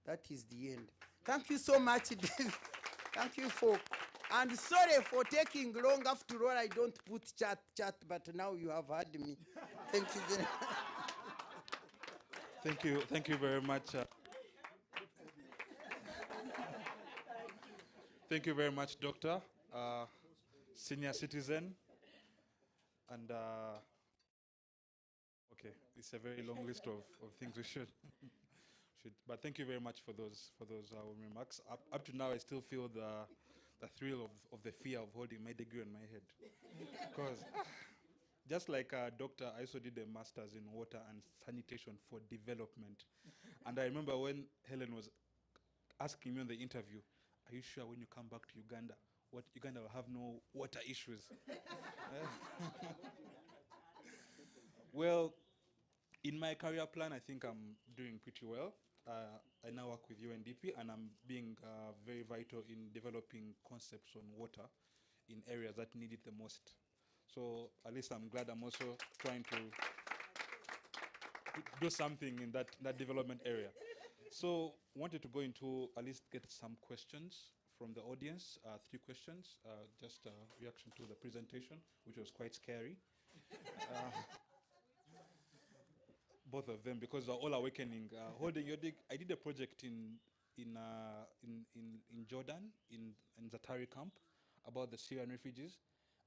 That is the end. Thank you so much, David. Thank you for, and sorry for taking long. After all, I don't put chat, but now you have had me. Thank you very much. Thank you very much. Thank you very much, Doctor, senior citizen, and okay, it's a very long list of things we should. But thank you very much for those remarks. Up to now, I still feel the thrill of the fear of holding my degree on my head, because just like a doctor, I also did a master's in water and sanitation for development, and I remember when Helen was asking me on the interview, "Are you sure when you come back to Uganda, Uganda will have no water issues?" Well, in my career plan, I think I'm doing pretty well. I now work with UNDP, and I'm being very vital in developing concepts on water in areas that need it the most. So at least I'm glad I'm also trying to do something in that development area. So wanted to go into at least get some questions from the audience, 3 questions, just a reaction to the presentation, which was quite scary. Both of them, because they're all awakening. Holding your dig, I did a project in Jordan, in Zatari camp, about the Syrian refugees.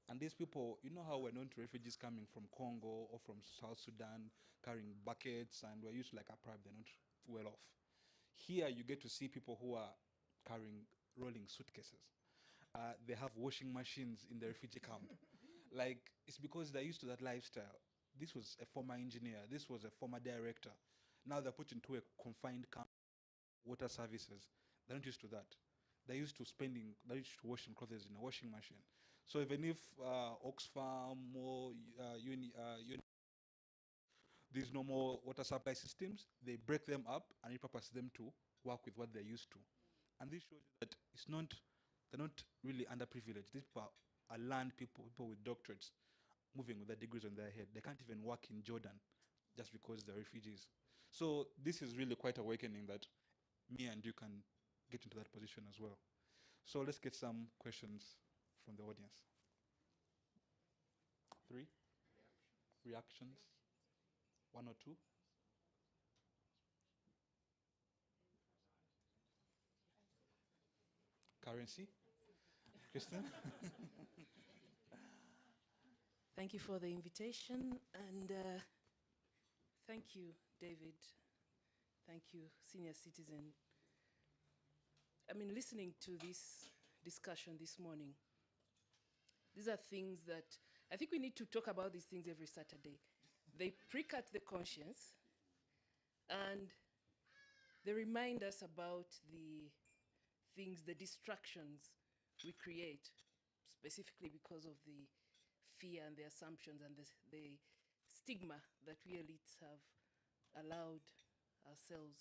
And these people, you know how we're known to refugees coming from Congo or from South Sudan, carrying buckets, and we're used to like a private, they're not well off. Here you get to see people who are carrying rolling suitcases. They have washing machines in the refugee camp. Like, it's because they're used to that lifestyle. This was a former engineer. This was a former director. Now they're put into a confined camp, water services. They're not used to that. They're used to washing clothes in a washing machine. So even if Oxfam or these normal water supply systems, they break them up and repurpose them to work with what they're used to. And this shows you that they're not really underprivileged. These people are learned people with doctorates, moving with their degrees on their head. They can't even work in Jordan just because they're refugees. So this is really quite awakening that me and you can get into that position as well. So let's get some questions from the audience. 3 reactions, 1 or 2. currency. Kristen? Thank you for the invitation, and thank you, David. Thank you, senior citizen. I mean, listening to this discussion this morning, these are things that I think we need to talk about these things every Saturday. They prick at the conscience, and they remind us about the things, the distractions we create, specifically because of the fear and the assumptions and the stigma that we elites have allowed ourselves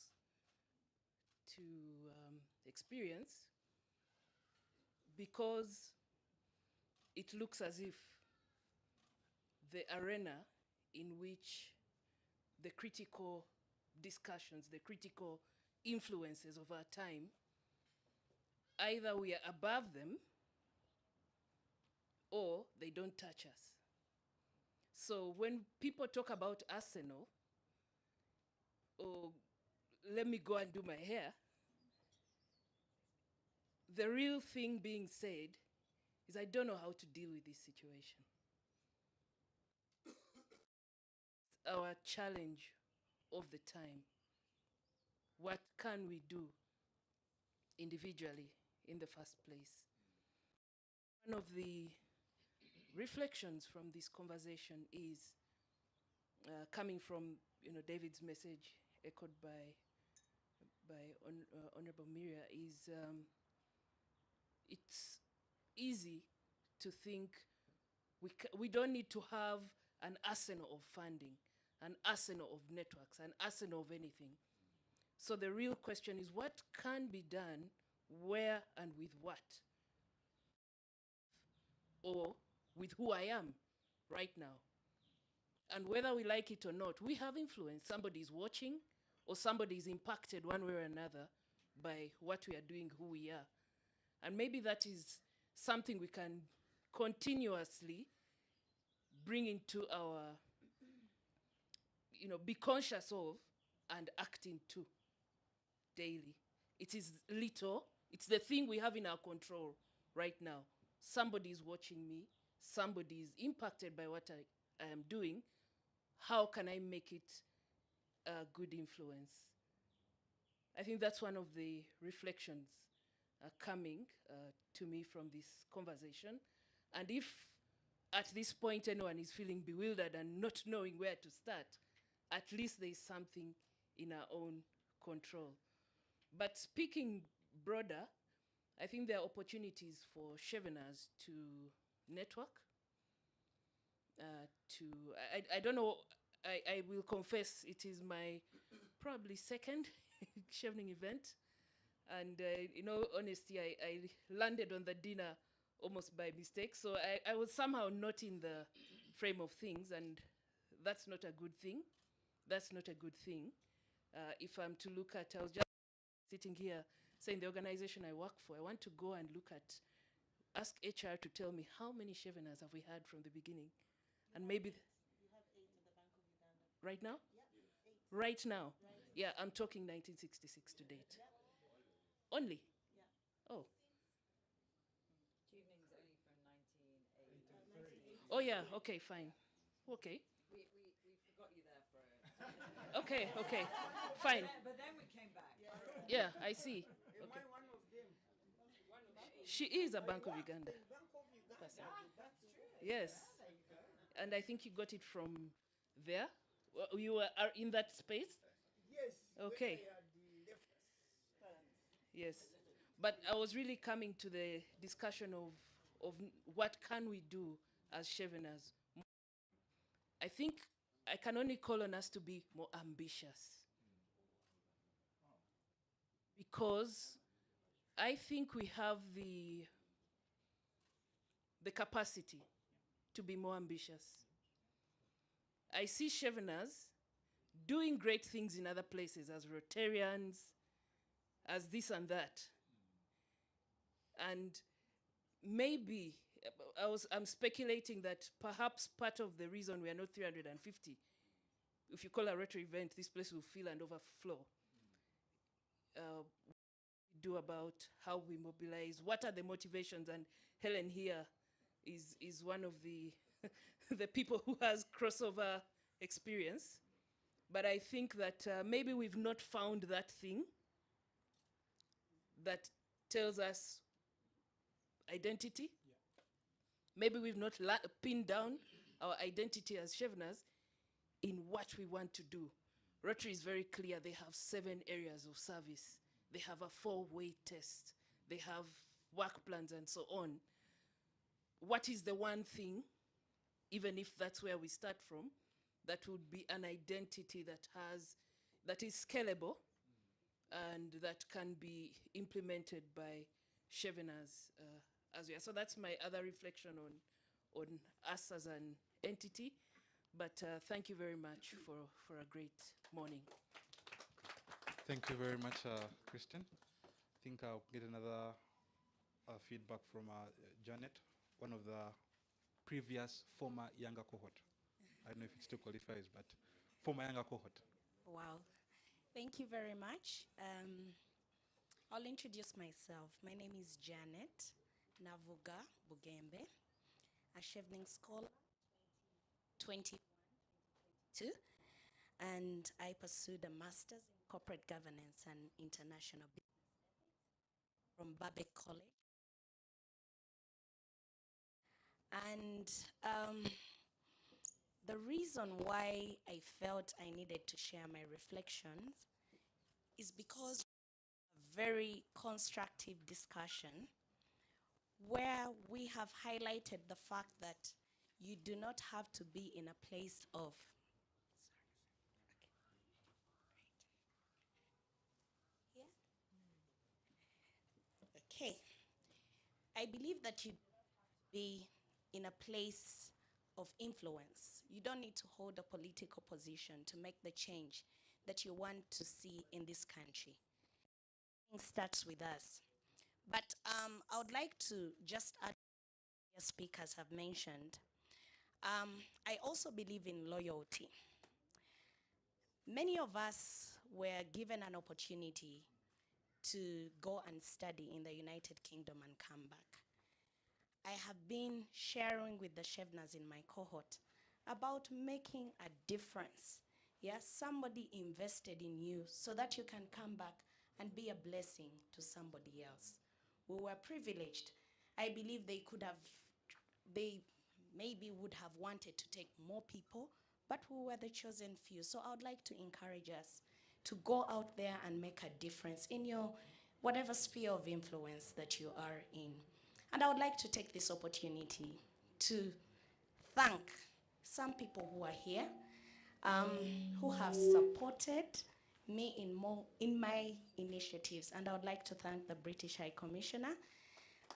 to experience, because it looks as if the arena in which the critical discussions, the critical influences of our time, either we are above them or they don't touch us. So when people talk about arsenal, or let me go and do my hair, the real thing being said is I don't know how to deal with this situation. Our challenge of the time. What can we do individually in the first place? One of the reflections from this conversation is coming from David's message, echoed by Honorable Miria, is it's easy to think we don't need to have an arsenal of funding, an arsenal of networks, an arsenal of anything. So the real question is, what can be done, where and with what? Or with who I am right now. And whether we like it or not, we have influence. Somebody's watching, or somebody is impacted one way or another by what we are doing, who we are. And maybe that is something we can continuously bring into our, be conscious of and act into daily. It is little, it's the thing we have in our control right now. Somebody is watching me, somebody is impacted by what I am doing. How can I make it a good influence? I think that's one of the reflections coming to me from this conversation. And if at this point anyone is feeling bewildered and not knowing where to start, at least there is something in our own control. But speaking broader, I think there are opportunities for Cheveners to network, I don't know, I will confess it is my probably second Chevening event. And in all honesty, I landed on the dinner almost by mistake. So I was somehow not in the frame of things, and that's not a good thing. That's not a good thing. If I'm to look at, I was just sitting here saying the organization I work for, I want to go and look at, ask HR to tell me how many Cheveners have we had from the beginning. And maybe You have 8 in the Bank of Uganda. right now? Yeah, 8. Right now? Right. Yeah, I'm talking 1966 to date. Yeah. Only? Yeah. Oh. Chevening's only from 1980. Oh yeah, okay, fine. Okay. We forgot you there for Okay, okay, fine. But then we came back. Yeah, I see. Okay. She is a Bank of Uganda person. Yes. And I think you got it from there? You were in that space? Yes. Okay. Yes. But I was really coming to the discussion of what can we do as Cheveners. I think I can only call on us to be more ambitious. Because I think we have the capacity to be more ambitious. I see Cheveners doing great things in other places as Rotarians, as this and that. And maybe, I'm speculating that perhaps part of the reason we are not 350, if you call a Rotary event, this place will fill and overflow. do about how we mobilize, what are the motivations, and Helen here is one of the the people who has crossover experience. But I think that maybe we've not found that thing that tells us identity. Maybe we've not pinned down our identity as Cheveners in what we want to do. Rotary is very clear. They have 7 areas of service. They have a 4-way test. They have work plans and so on. What is the one thing, even if that's where we start from, that would be an identity that is scalable and that can be implemented by Cheveners as well? So that's my other reflection on us as an entity. But thank you very much for a great morning. Thank you very much, Christian. I think I'll get another feedback from Janet, one of the previous former younger cohort. I don't know if it still qualifies, but former younger cohort. Wow. Thank you very much. I'll introduce myself. My name is Janet Navuga Bugembe, a Chevening scholar, 2022, and I pursued a master's in corporate governance and international business from Babek College. And the reason why I felt I needed to share my reflections is because a very constructive discussion where we have highlighted the fact that you do not have to be in a place of okay. I believe that you be in a place of influence. You don't need to hold a political position to make the change that you want to see in this country. It starts with us. But I would like to just add what speakers have mentioned. I also believe in loyalty. Many of us were given an opportunity to go and study in the United Kingdom and come back. I have been sharing with the Cheveners in my cohort about making a difference. Yes, somebody invested in you so that you can come back and be a blessing to somebody else. We were privileged. I believe they maybe would have wanted to take more people, but we were the chosen few. So I would like to encourage us to go out there and make a difference in your whatever sphere of influence that you are in. And I would like to take this opportunity to thank some people who are here, who have supported me in my initiatives. And I would like to thank the British High Commissioner.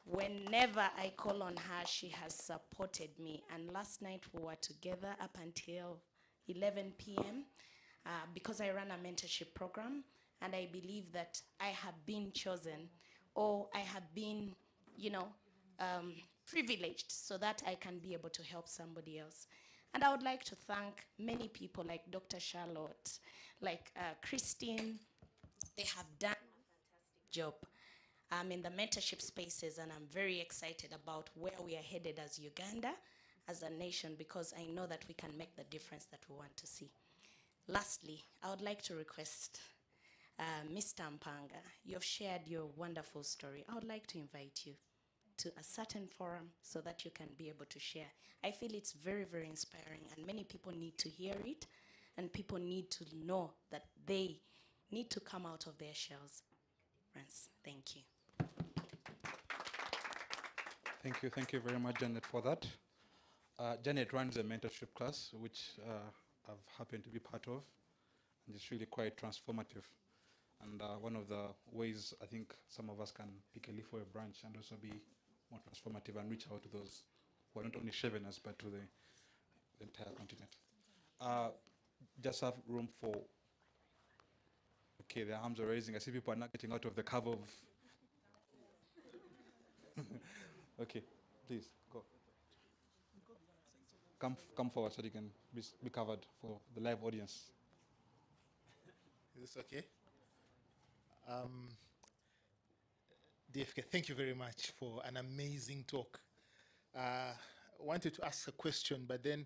Whenever I call on her, she has supported me. And last night we were together up until 11 p.m. Because I run a mentorship program, and I believe that I have been chosen, or I have been, privileged so that I can be able to help somebody else. And I would like to thank many people like Dr. Charlotte, like Christine. They have done a fantastic job in the mentorship spaces, and I'm very excited about where we are headed as Uganda, as a nation, because I know that we can make the difference that we want to see. Lastly, I would like to request Mr. Mpanga, you have shared your wonderful story. I would like to invite you to a certain forum so that you can be able to share. I feel it's very, very inspiring, and many people need to hear it, and people need to know that they need to come out of their shells. Friends, thank you. Thank you very much, Janet, for that. Janet runs a mentorship class, which I've happened to be part of, and it's really quite transformative. And one of the ways I think some of us can pick a leaf or a branch and also be more transformative and reach out to those who are not only Cheveners, but to the entire continent. Just have room for, okay, their arms are raising. I see people are not getting out of the cover of, okay, please, go. Come forward so you can be covered for the live audience. Is this okay? DFK, thank you very much for an amazing talk. Wanted to ask a question, but then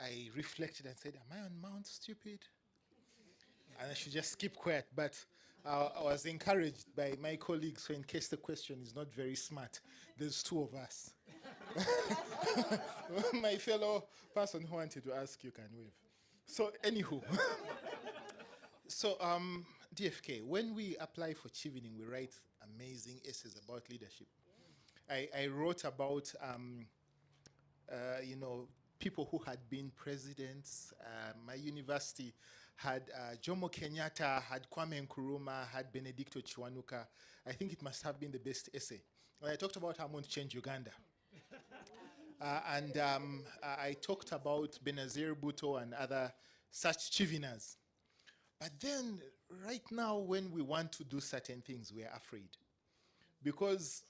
I reflected and said, am I on Mount Stupid? And I should just keep quiet. But I was encouraged by my colleagues, so in case the question is not very smart, there's two of us. My fellow person who wanted to ask, you can wave. So anywho, so DFK, when we apply for Chevening, we write amazing essays about leadership. I wrote about, you know, people who had been presidents. My university had Jomo Kenyatta, had Kwame Nkrumah, had Benedicto Chiwanuka. I think it must have been the best essay. And I talked about how I'm going to change Uganda. And I talked about Benazir Bhutto and other such Cheveners. But then, right now, when we want to do certain things, we are afraid. Because,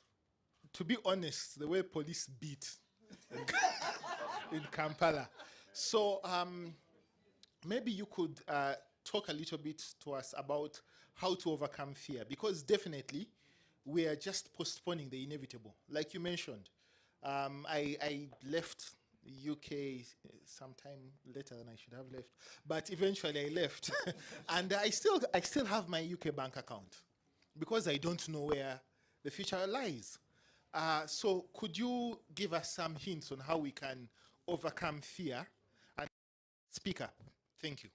to be honest, the way police beat in Kampala. So, maybe you could talk a little bit to us about how to overcome fear. Because definitely, we are just postponing the inevitable. Like you mentioned, I left UK sometime later than I should have left, but eventually I left. And I still have my UK bank account because I don't know where the future lies. So could you give us some hints on how we can overcome fear? And speak up. Thank you.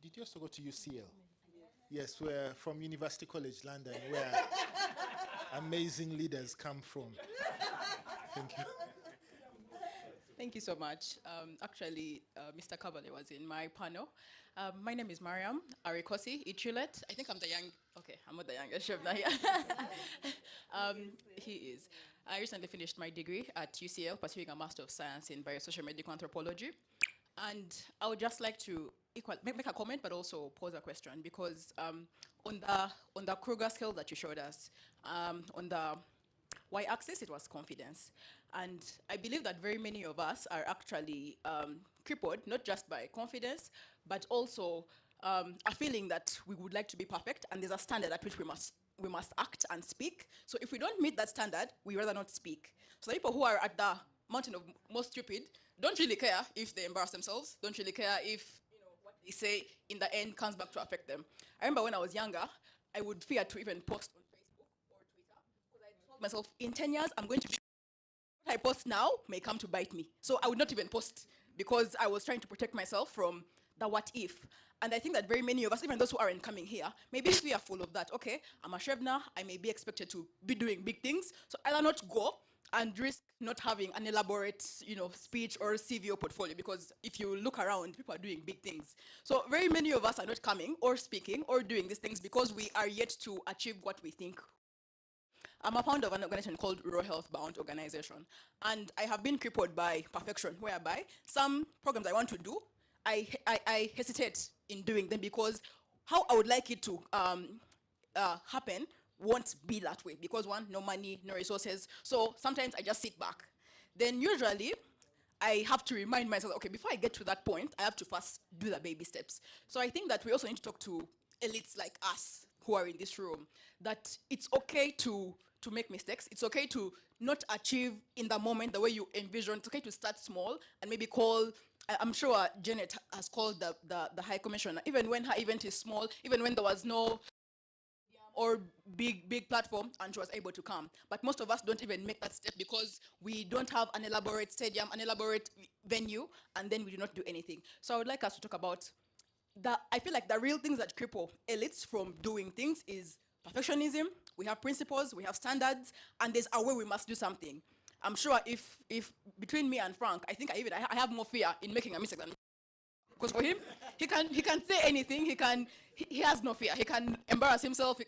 Did you also go to UCL? Yes, we're from University College London, where amazing leaders come from. Thank you. Thank you so much. Actually, Mr. Kabale was in my panel. My name is Mariam Arikosi Ichulet. I think I'm the young, okay, I'm not the youngest chef now here. He is. I recently finished my degree at UCL, pursuing a Master of Science in Biosocial Medical Anthropology. And I would just like to make a comment, but also pose a question, because on the Kruger scale that you showed us, on the y-axis, it was confidence. And I believe that very many of us are actually crippled, not just by confidence, but also a feeling that we would like to be perfect, and there's a standard at which we must act and speak. So if we don't meet that standard, we rather not speak. So the people who are at the mountain of most stupid don't really care if they embarrass themselves, don't really care if what they say in the end comes back to affect them. I remember when I was younger, I would fear to even post on Facebook or Twitter, because I told myself, in 10 years, I'm going to be, what I post now may come to bite me. So I would not even post, because I was trying to protect myself from the what if. And I think that very many of us, even those who aren't coming here, may be fearful of that. Okay, I'm a Shrebner, I may be expected to be doing big things, so either not go and risk not having an elaborate, speech or CV or portfolio, because if you look around, people are doing big things. So very many of us are not coming or speaking or doing these things because we are yet to achieve what we think. I'm a founder of an organization called Rural Health Bound Organization, and I have been crippled by perfection, whereby some programs I want to do, I hesitate in doing them because how I would like it to happen won't be that way, because one, no money, no resources. So sometimes I just sit back. Then usually I have to remind myself, okay, before I get to that point, I have to first do the baby steps. So I think that we also need to talk to elites like us who are in this room, that it's okay to make mistakes. It's okay to not achieve in the moment the way you envision. It's okay to start small and maybe call, I'm sure Janet has called the High Commissioner, even when her event is small, even when there was no or big platform, and she was able to come. But most of us don't even make that step because we don't have an elaborate stadium, an elaborate venue, and then we do not do anything. So I would like us to talk about I feel like the real things that cripple elites from doing things is perfectionism. We have principles, we have standards, and there's a way we must do something. I'm sure if between me and Frank, I think I have more fear in making a mistake than, because for him, he can say anything, he has no fear, he can embarrass himself,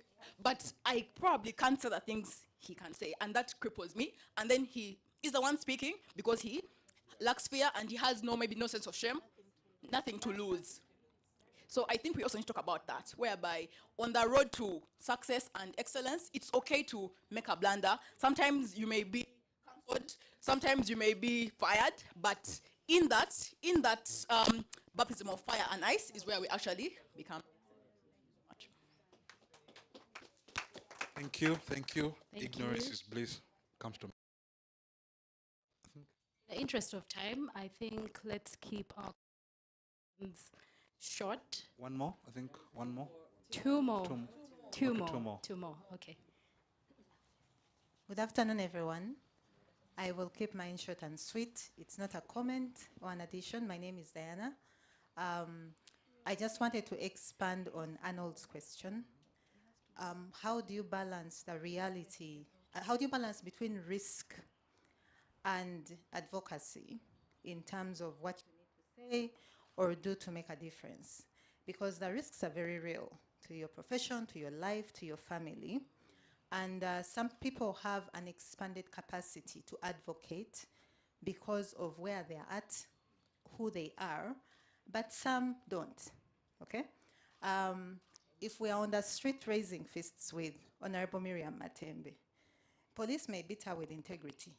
but I probably can't say the things he can say, and that cripples me. And then he is the one speaking because he lacks fear and he has maybe no sense of shame, nothing to lose. So I think we also need to talk about that, whereby on the road to success and excellence, it's okay to make a blunder. Sometimes you may be cancelled, sometimes you may be fired, but in that baptism of fire and ice is where we actually become. Thank you, thank you. Thank Ignorance you. is bliss. Comes to In the interest of time, I think let's keep our questions short. one more, I think one more. Two more. Two, Two okay, more. two more. Two more. Okay. Good afternoon, everyone. I will keep mine short and sweet. It's not a comment or an addition. My name is Diana. I just wanted to expand on Arnold's question. How do you balance the reality? How do you balance between risk and advocacy in terms of what you need to say or do to make a difference? Because the risks are very real to your profession, to your life, to your family. And some people have an expanded capacity to advocate because of where they're at, who they are, but some don't, okay? If we are on the street raising fists with Honorable Miriam Matembe, police may beat her with integrity.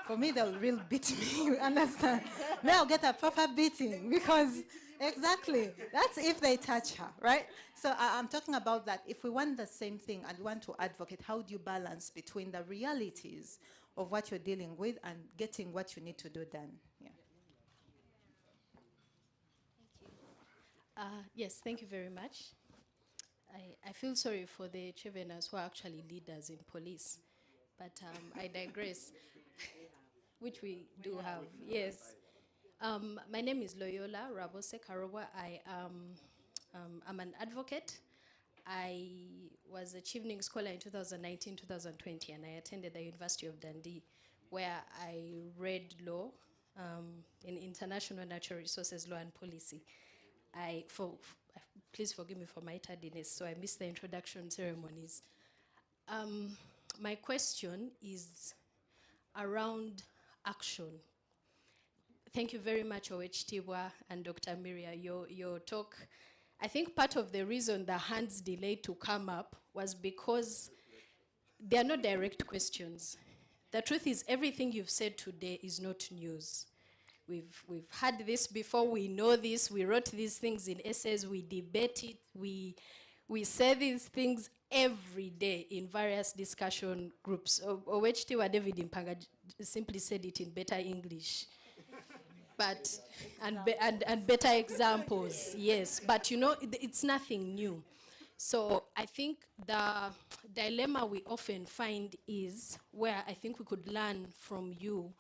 For me, they'll really beat me, you understand? Now I'll get a proper beating because, exactly, that's if they touch her, right? So I'm talking about that. If we want the same thing and want to advocate, how do you balance between the realities of what you're dealing with and getting what you need to do done? Yeah. Yes, thank you very much. I feel sorry for the Cheveners who are actually leaders in police, but I digress, which we do have, yes. My name is Loyola Rabose Karowa. I'm an advocate. I was a Chevening scholar in 2019-2020, and I attended the University of Dundee, where I read law in international natural resources law and policy. Please forgive me for my tardiness, so I missed the introduction ceremonies. My question is around action. Thank you very much, O.H. Tiwa and Dr. Miria. Your talk, I think part of the reason the hands delayed to come up was because there are no direct questions. The truth is, everything you've said today is not news. We've had this before, we know this, we wrote these things in essays, we debate it, we say these things every day in various discussion groups. O.H. Tiwa David Impanga simply said it in better English. But, and better examples, yes. But you know, it's nothing new. So I think the dilemma we often find is, where I think we could learn from you,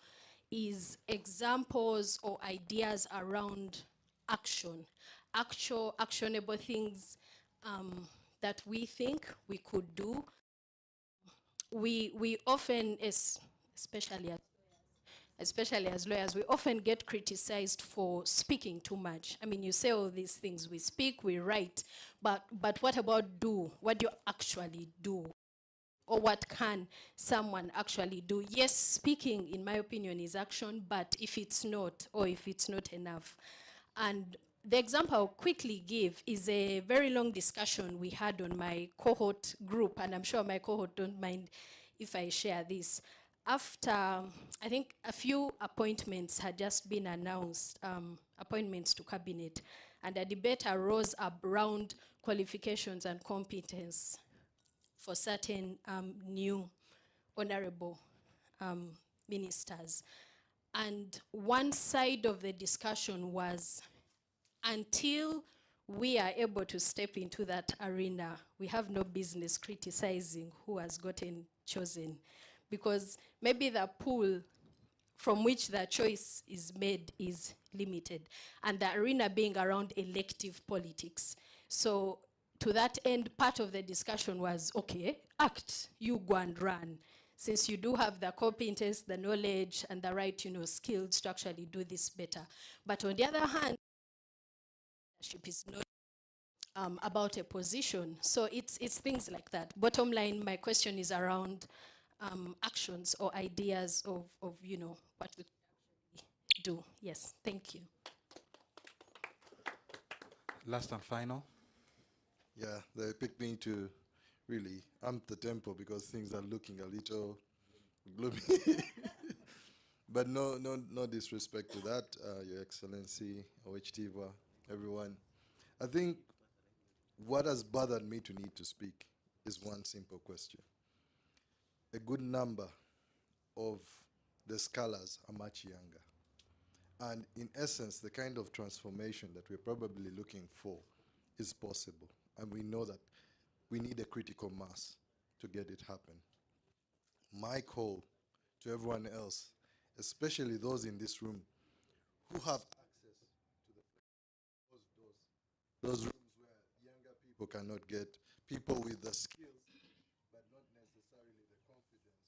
is examples or ideas around action, actual actionable things that we think we could do. We often, especially as lawyers, we often get criticized for speaking too much. I mean, you say all these things, we speak, we write, but what about do? What do you actually do? Or what can someone actually do? Yes, speaking, in my opinion, is action, but if it's not, or if it's not enough. And the example I'll quickly give is a very long discussion we had on my cohort group, and I'm sure my cohort don't mind if I share this. After, I think a few appointments had just been announced, appointments to cabinet, and a debate arose around qualifications and competence for certain new honorable ministers. And one side of the discussion was, until we are able to step into that arena, we have no business criticizing who has gotten chosen, because maybe the pool from which the choice is made is limited, and the arena being around elective politics. So to that end, part of the discussion was, okay, act, you go and run, since you do have the competence, the knowledge, and the right, skills to actually do this better. But on the other hand, leadership is not about a position. So it's things like that. Bottom line, my question is around actions or ideas of what we do. Yes, thank you. Last and final. Yeah, they picked me to really amp the tempo because things are looking a little gloomy. But no disrespect to that, Your Excellency, OHTIVA, everyone. I think what has bothered me to need to speak is one simple question. A good number of the scholars are much younger. And in essence, the kind of transformation that we're probably looking for is possible. And we know that we need a critical mass to get it happen. My call to everyone else, especially those in this room who have access to those rooms where younger people cannot get, people with the skills but not necessarily the confidence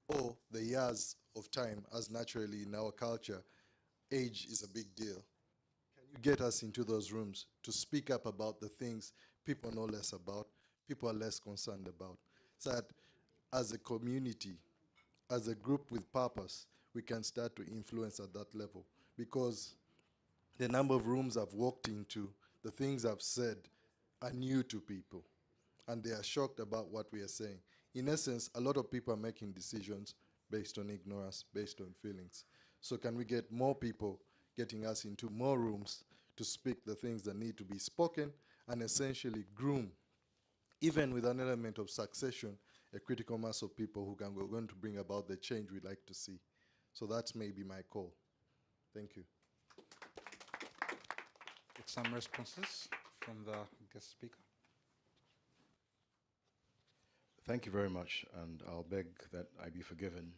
or the years of time, as naturally in our culture, age is a big deal. Can you get us into those rooms to speak up about the things people know less about, people are less concerned about, so that as a community, as a group with purpose, we can start to influence at that level? Because the number of rooms I've walked into, the things I've said are new to people, and they are shocked about what we are saying. In essence, a lot of people are making decisions based on ignorance, based on feelings. So can we get more people getting us into more rooms to speak the things that need to be spoken and essentially groom, even with an element of succession, a critical mass of people who can, we're going to bring about the change we'd like to see. So that's maybe my call. Thank you. Get some responses from the guest speaker. Thank you very much, and I'll beg that I be forgiven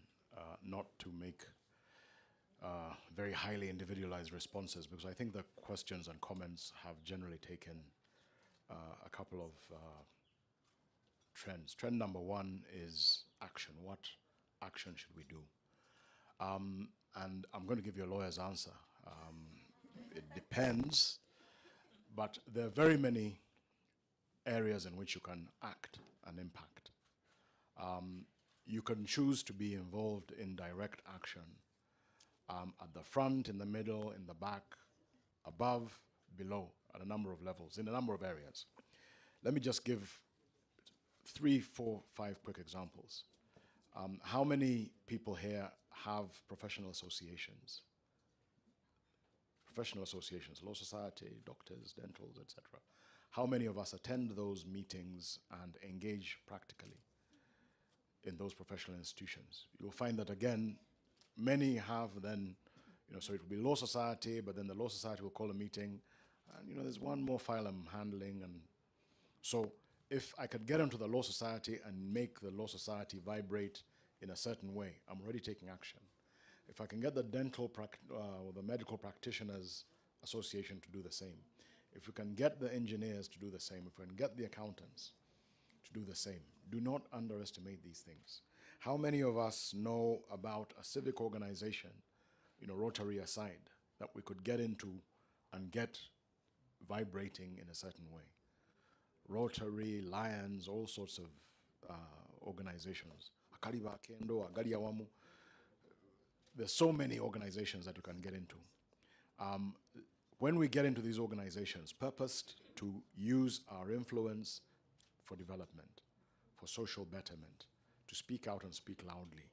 not to make very highly individualized responses, because I think the questions and comments have generally taken a couple of trends. Trend number one is action. What action should we do? And I'm going to give you a lawyer's answer. It depends, but there are very many areas in which you can act and impact. You can choose to be involved in direct action at the front, in the middle, in the back, above, below, at a number of levels, in a number of areas. Let me just give 3, 4, 5 quick examples. How many people here have professional associations? Professional associations, law society, doctors, dentals, etc. How many of us attend those meetings and engage practically in those professional institutions? You'll find that, again, many have then, so it will be law society, but then the law society will call a meeting, and there's one more file I'm handling. And so if I could get into the law society and make the law society vibrate in a certain way, I'm already taking action. If I can get the or the medical practitioners association to do the same, if we can get the engineers to do the same, if we can get the accountants to do the same, do not underestimate these things. How many of us know about a civic organization, Rotary aside, that we could get into and get vibrating in a certain way? Rotary, Lions, all sorts of organizations. Akariba Kendo, Agariawamu. There's so many organizations that you can get into. When we get into these organizations, purposed to use our influence for development, for social betterment, to speak out and speak loudly.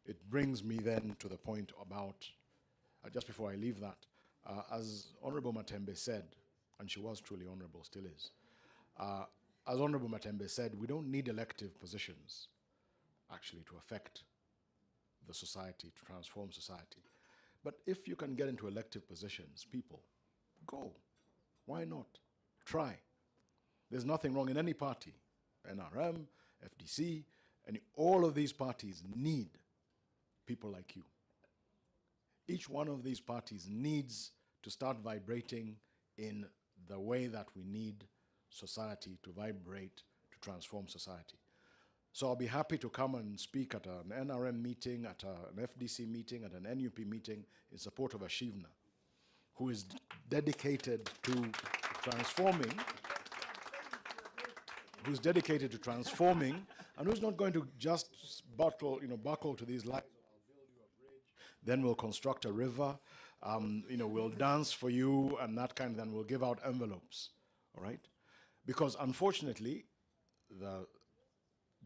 It brings me then to the point about, just before I leave that, as Honorable Matembe said, and she was truly honorable, still is, as Honorable Matembe said, we don't need elective positions, actually, to affect the society, to transform society. But if you can get into elective positions, people, go. Why not? Try. There's nothing wrong in any party, NRM, FDC, and all of these parties need people like you. Each one of these parties needs to start vibrating in the way that we need society to vibrate, to transform society. So I'll be happy to come and speak at an NRM meeting, at an FDC meeting, at an NUP meeting in support of a Chevening, who is dedicated to transforming, and who's not going to just buckle to these lies. Then we'll construct a river, we'll dance for you and that kind, then we'll give out envelopes, all right? Because unfortunately, the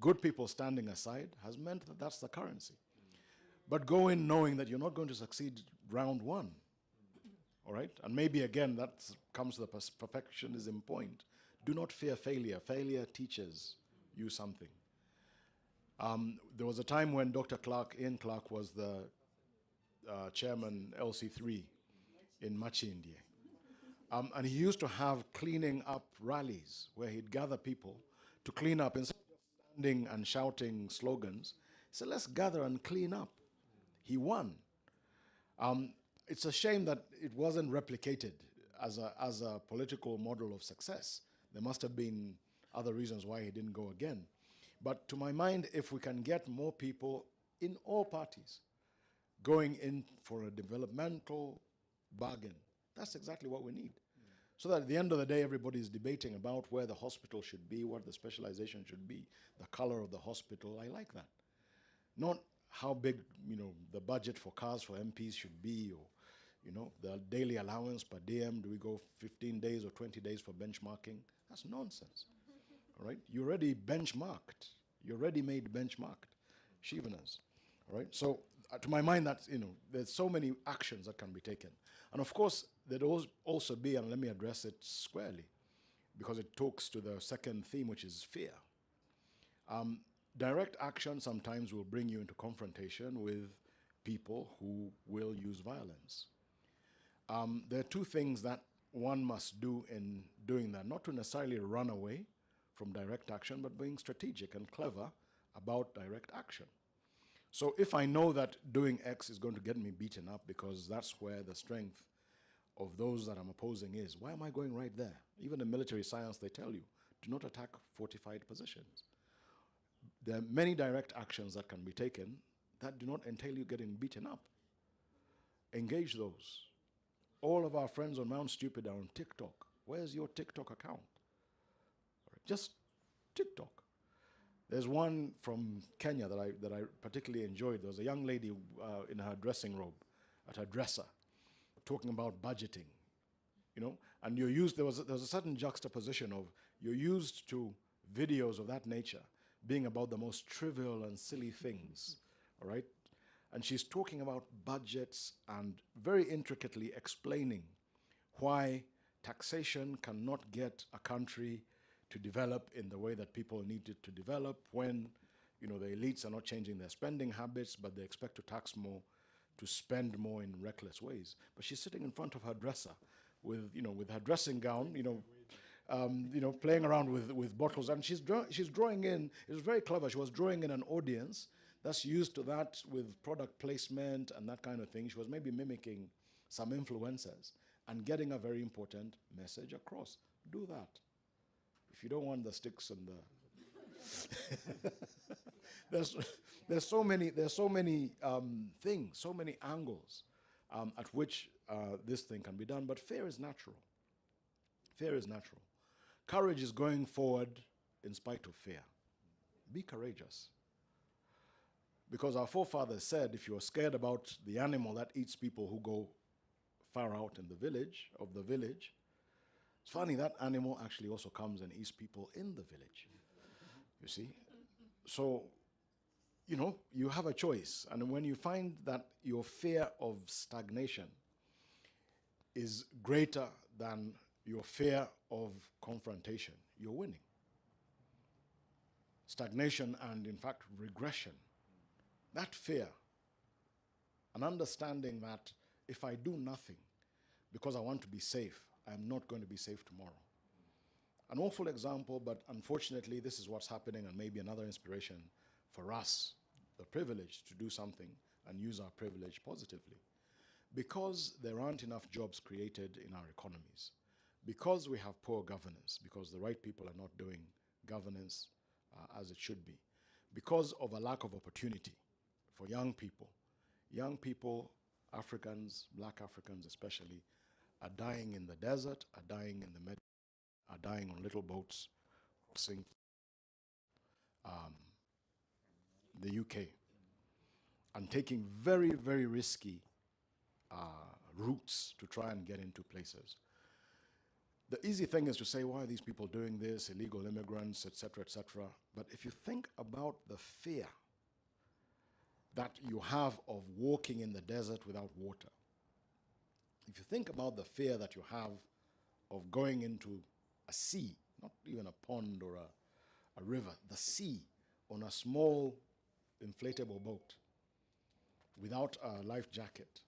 good people standing aside has meant that that's the currency. But go in knowing that you're not going to succeed round one. All right? And maybe again, that comes to the perfectionism point. Do not fear failure. Failure teaches you something. There was a time when Dr. Clark, Ian Clark, was the chairman LC3 in Machi, India. And he used to have cleaning up rallies where he'd gather people to clean up. Instead of standing and shouting slogans, he said, let's gather and clean up. He won. It's a shame that it wasn't replicated as a political model of success. There must have been other reasons why he didn't go again. But to my mind, if we can get more people in all parties going in for a developmental bargain, that's exactly what we need. So that at the end of the day, everybody's debating about where the hospital should be, what the specialization should be, the color of the hospital. I like that. Not how big, the budget for cars for MPs should be, or, the daily allowance per diem. Do we go 15 days or 20 days for benchmarking? That's nonsense. All right? You're already benchmarked. You're already-made benchmarked. Cheveners. All right? So to my mind, that's, there's so many actions that can be taken. And of course, there'd also be, and let me address it squarely, because it talks to the second theme, which is fear. Direct action sometimes will bring you into confrontation with people who will use violence. There are two things that one must do in doing that, not to necessarily run away from direct action, but being strategic and clever about direct action. So if I know that doing X is going to get me beaten up because that's where the strength of those that I'm opposing is, why am I going right there? Even in military science, they tell you, do not attack fortified positions. There are many direct actions that can be taken that do not entail you getting beaten up. Engage those. All of our friends on Mount Stupid are on TikTok. Where's your TikTok account? Just TikTok. There's one from Kenya that I particularly enjoyed. There was a young lady in her dressing robe at her dresser talking about budgeting, and there was a certain juxtaposition of you're used to videos of that nature being about the most trivial and silly things, all right? And she's talking about budgets and very intricately explaining why taxation cannot get a country to develop in the way that people need it to develop when, the elites are not changing their spending habits, but they expect to tax more, to spend more in reckless ways. But she's sitting in front of her dresser with her dressing gown, playing around with bottles, and she's drawing in. It was very clever. She was drawing in an audience that's used to that with product placement and that kind of thing. She was maybe mimicking some influencers and getting a very important message across. Do that. If you don't want the sticks and the there's so many things, so many angles at which this thing can be done. But fear is natural. Fear is natural. Courage is going forward in spite of fear. Be courageous. Because our forefathers said, if you're scared about the animal that eats people who go far out in the village, it's funny, that animal actually also comes and eats people in the village. You see? So, you have a choice. And when you find that your fear of stagnation is greater than your fear of confrontation, you're winning. Stagnation and, in fact, regression. That fear, an understanding that if I do nothing because I want to be safe, I'm not going to be safe tomorrow. An awful example, but unfortunately, this is what's happening, and maybe another inspiration for us, the privilege to do something and use our privilege positively. Because there aren't enough jobs created in our economies, because we have poor governance, because the right people are not doing governance as it should be, because of a lack of opportunity for young people, Africans, black Africans especially, are dying in the desert, are dying in the Mediterranean, are dying on little boats crossing the UK and taking very, very risky routes to try and get into places. The easy thing is to say, why are these people doing this, illegal immigrants, etc., etc. But if you think about the fear that you have of walking in the desert without water. If you think about the fear that you have of going into a sea, not even a pond or a river, the sea, on a small inflatable boat, without a life jacket,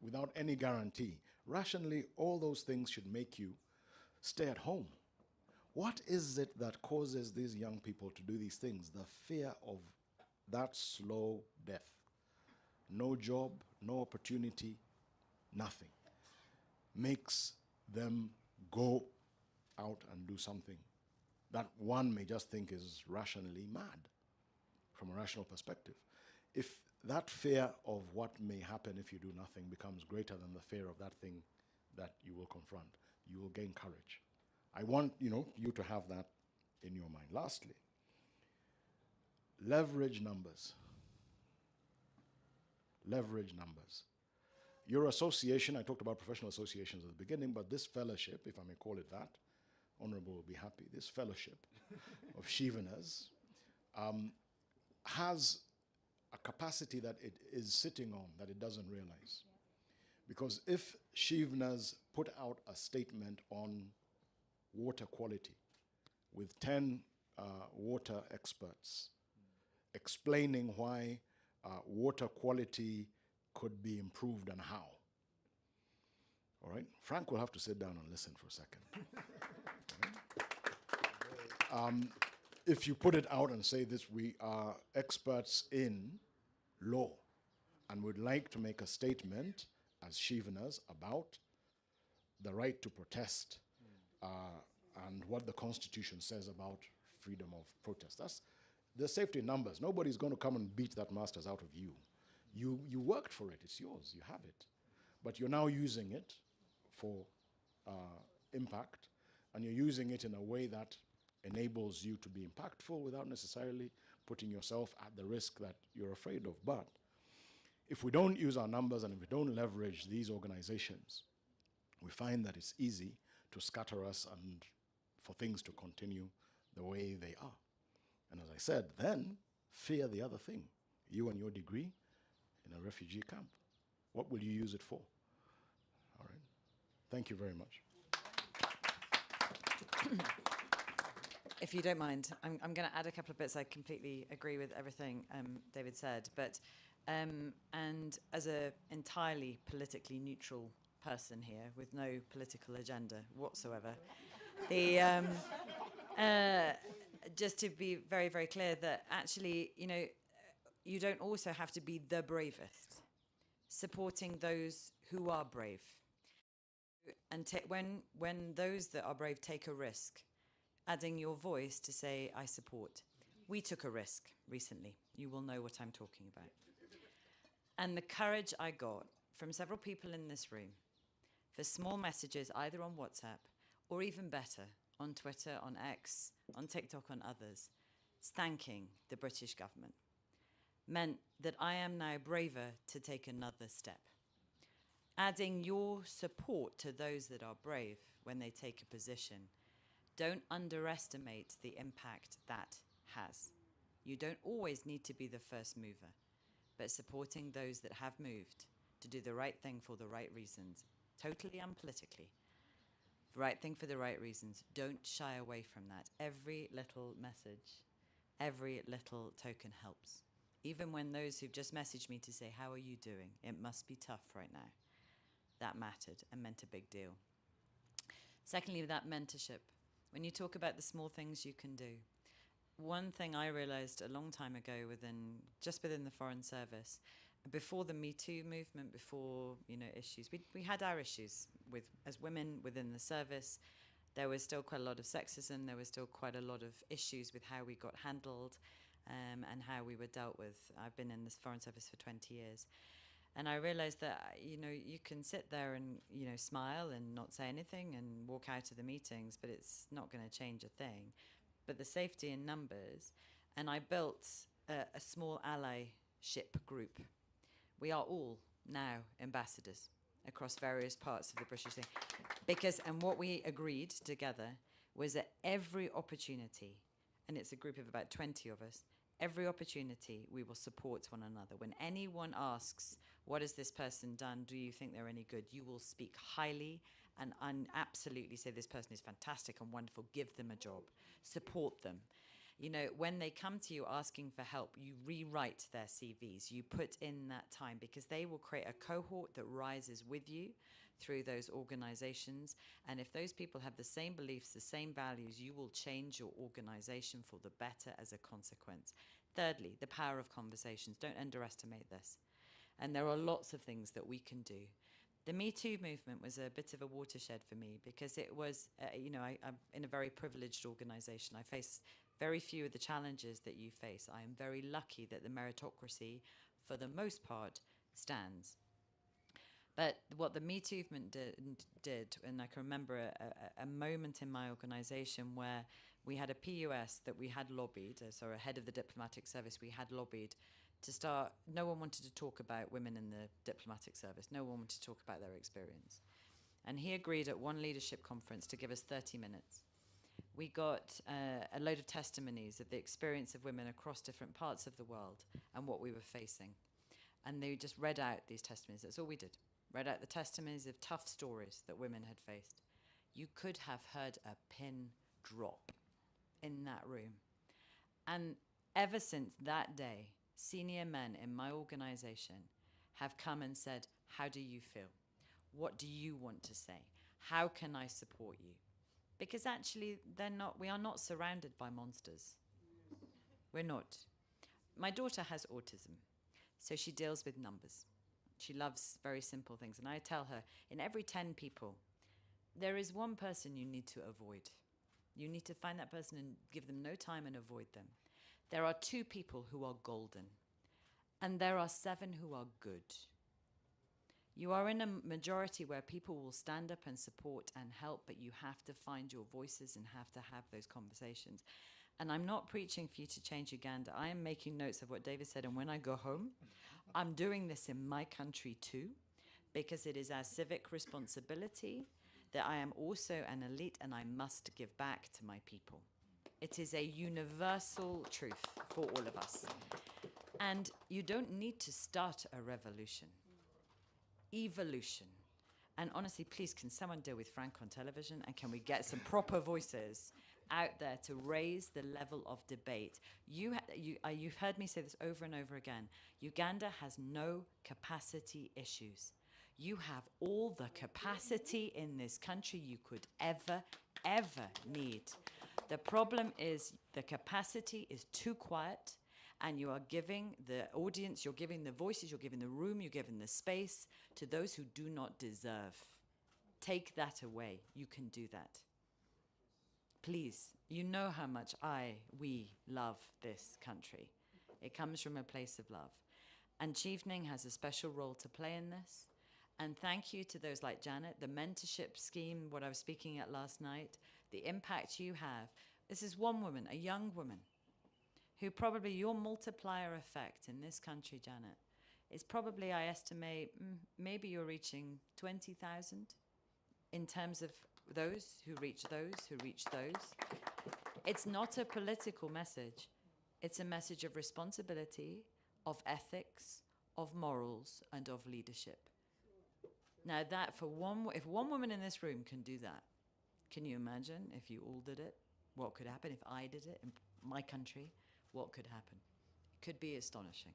without any guarantee, rationally, all those things should make you stay at home. What is it that causes these young people to do these things? The fear of that slow death. No job, no opportunity, nothing. Makes them go out and do something that one may just think is rationally mad from a rational perspective. If that fear of what may happen if you do nothing becomes greater than the fear of that thing that you will confront, you will gain courage. I want you to have that in your mind. Lastly, leverage numbers. Leverage numbers. Your association, I talked about professional associations at the beginning, but this fellowship, if I may call it that, Honorable will be happy, this fellowship of Cheveners has a capacity that it is sitting on that it doesn't realize. Because if Cheveners put out a statement on water quality with 10 water experts explaining why water quality could be improved and how. All right? Frank will have to sit down and listen for a second. If you put it out and say this, we are experts in law and would like to make a statement as Cheveners about the right to protest and what the Constitution says about freedom of protest. That's the safety in numbers. Nobody's going to come and beat that masters out of you. You worked for it. It's yours. You have it. But you're now using it for impact, and you're using it in a way that enables you to be impactful without necessarily putting yourself at the risk that you're afraid of. But if we don't use our numbers and if we don't leverage these organizations, we find that it's easy to scatter us and for things to continue the way they are. And as I said, then fear the other thing. You and your degree in a refugee camp. What will you use it for? All right. Thank you very much. If you don't mind, I'm going to add a couple of bits. I completely agree with everything David said, but and as an entirely politically neutral person here with no political agenda whatsoever, the just to be very, very clear that actually, you don't also have to be the bravest. Supporting those who are brave, and when those that are brave take a risk, adding your voice to say, I support. We took a risk recently. You will know what I'm talking about. And the courage I got from several people in this room for small messages, either on WhatsApp or even better, on Twitter, on X, on TikTok, on others, thanking the British government, meant that I am now braver to take another step. Adding your support to those that are brave when they take a position. Don't underestimate the impact that has. You don't always need to be the first mover, but supporting those that have moved to do the right thing for the right reasons, totally unpolitically. The right thing for the right reasons. Don't shy away from that. Every little message, every little token helps. Even when those who've just messaged me to say, how are you doing? It must be tough right now. That mattered and meant a big deal. Secondly, that mentorship. When you talk about the small things you can do, one thing I realized a long time ago just within the Foreign Service, before the Me Too movement, before issues, we had our issues as women within the service. There was still quite a lot of sexism. There was still quite a lot of issues with how we got handled and how we were dealt with. I've been in this Foreign Service for 20 years. And I realized that, you can sit there and, smile and not say anything and walk out of the meetings, but it's not going to change a thing. But the safety in numbers, and I built a small allyship group. We are all now ambassadors across various parts of the British thing. And what we agreed together was that every opportunity, and it's a group of about 20 of us, Every opportunity, we will support one another. When anyone asks, what has this person done? Do you think they're any good? You will speak highly and absolutely say this person is fantastic and wonderful. Give them a job. Support them. You know, when they come to you asking for help, you rewrite their CVs. You put in that time because they will create a cohort that rises with you through those organizations. And if those people have the same beliefs, the same values, you will change your organization for the better as a consequence. Thirdly, the power of conversations. Don't underestimate this. And there are lots of things that we can do. The Me Too movement was a bit of a watershed for me because it was, you know, I'm in a very privileged organization. I face very few of the challenges that you face. I am very lucky that the meritocracy, for the most part, stands. But what the Me Too movement did, and I can remember a moment in my organization where we had a PUS that we had lobbied, so a head of the diplomatic service we had lobbied to start. No one wanted to talk about women in the diplomatic service. No one wanted to talk about their experience. And he agreed at one leadership conference to give us 30 minutes. We got a load of testimonies of the experience of women across different parts of the world and what we were facing. And they just read out these testimonies. That's all we did. Read out the testimonies of tough stories that women had faced. You could have heard a pin drop in that room. And ever since that day, senior men in my organization have come and said, how do you feel? What do you want to say? How can I support you? Because actually, we are not surrounded by monsters. We're not. My daughter has autism, so she deals with numbers. She loves very simple things. And I tell her, in every 10 people, there is one person you need to avoid. You need to find that person and give them no time and avoid them. There are 2 people who are golden, and there are 7 who are good. You are in a majority where people will stand up and support and help, but you have to find your voices and have to have those conversations. And I'm not preaching for you to change Uganda. I am making notes of what David said, and when I go home, I'm doing this in my country too, because it is our civic responsibility that I am also an elite and I must give back to my people. It is a universal truth for all of us. And you don't need to start a revolution. Evolution. And honestly, please, can someone deal with Frank on television? And can we get some proper voices out there to raise the level of debate? You've heard me say this over and over again. Uganda has no capacity issues. You have all the capacity in this country you could ever need. The problem is the capacity is too quiet, and you are giving the audience, you're giving the voices, you're giving the room, you're giving the space to those who do not deserve. Take that away. You can do that. Please, you know how much we love this country. It comes from a place of love. And Chevening has a special role to play in this. And thank you to those like Janet, the mentorship scheme, what I was speaking at last night, the impact you have. This is one woman, a young woman, who probably your multiplier effect in this country, Janet, is probably, I estimate, maybe you're reaching 20,000 in terms of those who reach those who reach those. It's not a political message. It's a message of responsibility, of ethics, of morals, and of leadership. Now that if one woman in this room can do that, can you imagine if you all did it? What could happen if I did it in my country? What could happen? It could be astonishing.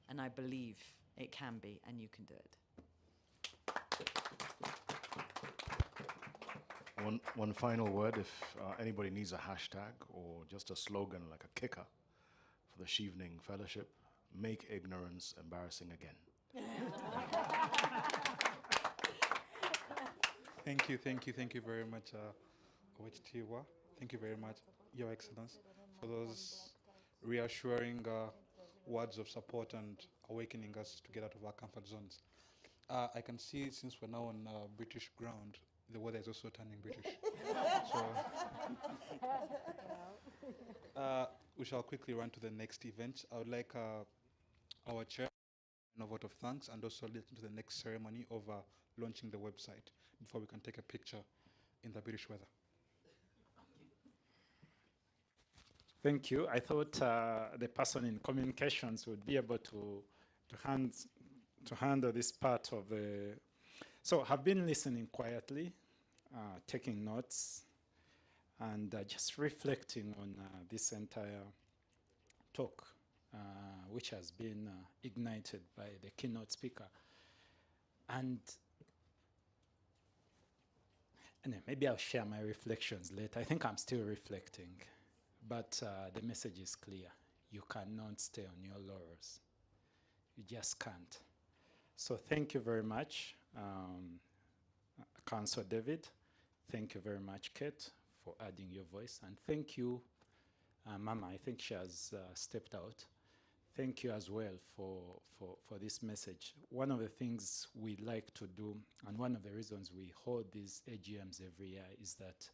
And I believe it can be, and you can do it. One final word, if anybody needs a hashtag or just a slogan like a kicker for the Chevening Fellowship, make ignorance embarrassing again. Thank you very much, Owechitiwa. Thank you very much, Your Excellency, for those reassuring words of support and awakening us to get out of our comfort zones. I can see, since we're now on British ground, the weather is also turning British. So we shall quickly run to the next event. I would like our chair a vote of thanks and also listen to the next ceremony of launching the website before we can take a picture in the British weather. Thank you. I thought the person in communications would be able to handle this part of the. So I've been listening quietly, taking notes, and just reflecting on this entire talk, which has been ignited by the keynote speaker. And maybe I'll share my reflections later. I think I'm still reflecting, but the message is clear. You cannot stay on your laurels. You just can't. So thank you very much, Councillor David. Thank you very much, Kate, for adding your voice. And thank you, Mama. I think she has stepped out. Thank you as well for this message. One of the things we like to do, and one of the reasons we hold these AGMs every year, is that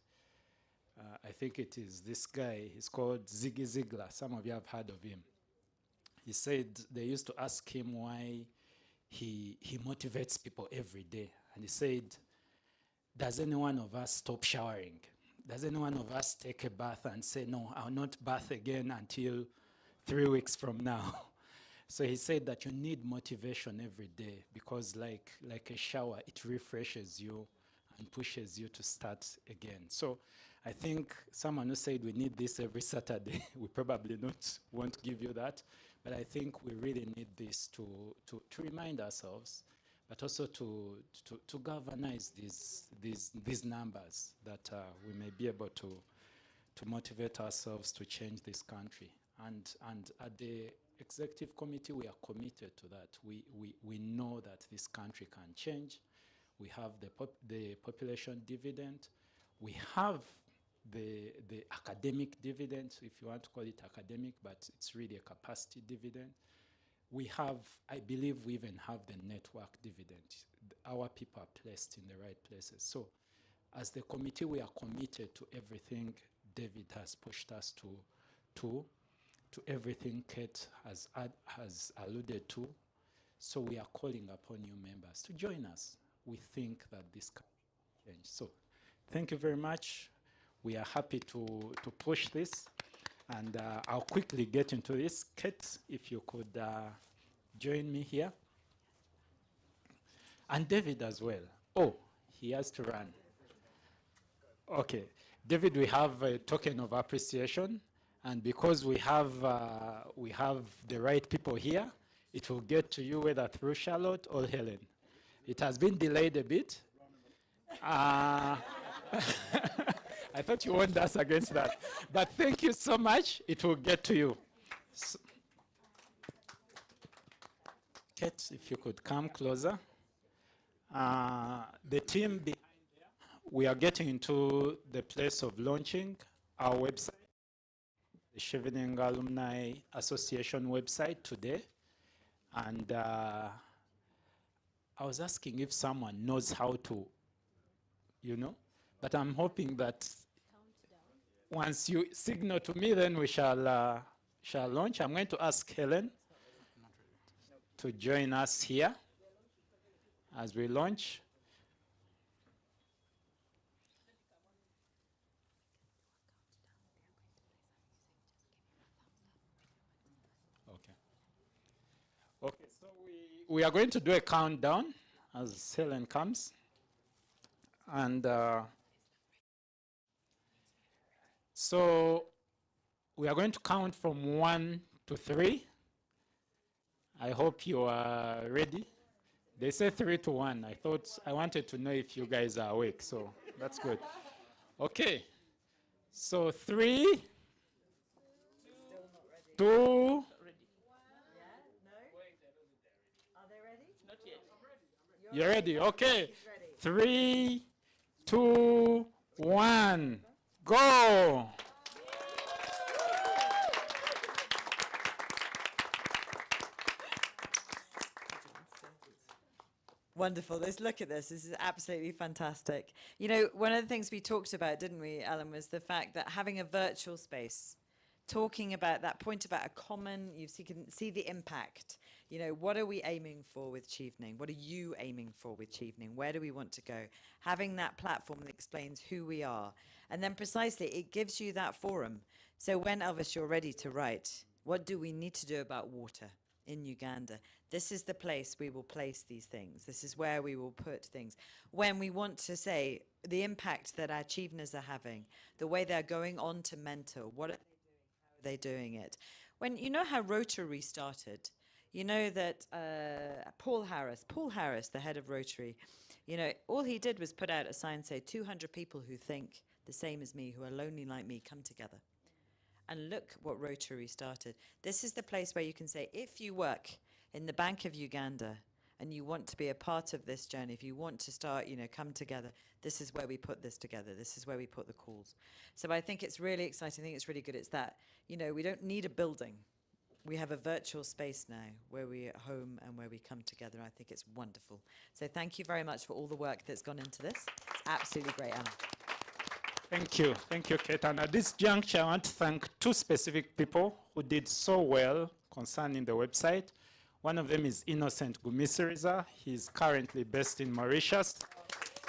I think it is this guy, he's called Ziggy Ziglar. Some of you have heard of him. He said they used to ask him why he motivates people every day. And he said, does any one of us stop showering? Does any one of us take a bath and say, no, I'll not bath again until 3 weeks from now? So he said that you need motivation every day because like a shower, it refreshes you and pushes you to start again. So I think someone who said we need this every Saturday, we probably won't give you that, but I think we really need this to remind ourselves, but also to galvanize these numbers that we may be able to motivate ourselves to change this country. And at the executive committee, we are committed to that. We know that this country can change. We have the population dividend. We have the academic dividend, if you want to call it academic, but it's really a capacity dividend. We have, I believe we even have the network dividend. Our people are placed in the right places. So as the committee, we are committed to everything David has pushed us to everything Kate has alluded to. So we are calling upon you members to join us. We think that this can change. So thank you very much. We are happy to push this. And I'll quickly get into this. Kate, if you could join me here. And David as well. Oh, he has to run. Okay. David, we have a token of appreciation. And because we have the right people here, it will get to you whether through Charlotte or Helen. It has been delayed a bit. I thought you warned us against that. But thank you so much. It will get to you. So, Kate, if you could come closer. The team behind there, we are getting into the place of launching our website, the Chevening Alumni Association website today. And I was asking if someone knows how to, but I'm hoping that once you signal to me, then we shall launch. I'm going to ask Helen to join us here as we launch. Okay, so we are going to do a countdown as Helen comes. And so we are going to count from 1 to 3. I hope you are ready. They say 3 to 1. I wanted to know if you guys are awake, so that's good. Okay, so 3, 2, you're ready? Okay. 3, 2, 1, go! Wonderful. Look at this. This is absolutely fantastic. You know, one of the things we talked about, didn't we, Alan, was the fact that having a virtual space, talking about that point about a common, you can see the impact. You know, what are we aiming for with Chevening? What are you aiming for with Chevening? Where do we want to go? Having that platform that explains who we are. And then precisely, it gives you that forum So when, Elvis, you're ready to write, what do we need to do about water in Uganda? This is the place we will place these things. This is where we will put things. When we want to say the impact that our Cheveners are having, the way they're going on to mentor, what are they doing it? When you know how Rotary started, you know that Paul Harris, the head of Rotary, you know, all he did was put out a sign say 200 people who think the same as me, who are lonely like me, come together. And look what Rotary started. This is the place where you can say, if you work in the Bank of Uganda and you want to be a part of this journey, if you want to start, you know, come together, this is where we put this together. This is where we put the calls. So I think it's really exciting. I think it's really good. It's that, you know, we don't need a building. We have a virtual space now where we're at home and where we come together. I think it's wonderful. So thank you very much for all the work that's gone into this. It's absolutely great, Anna. Thank you, Kate. And at this juncture, I want to thank two specific people who did so well concerning the website. One of them is Innocent Gumisiriza. He's currently based in Mauritius.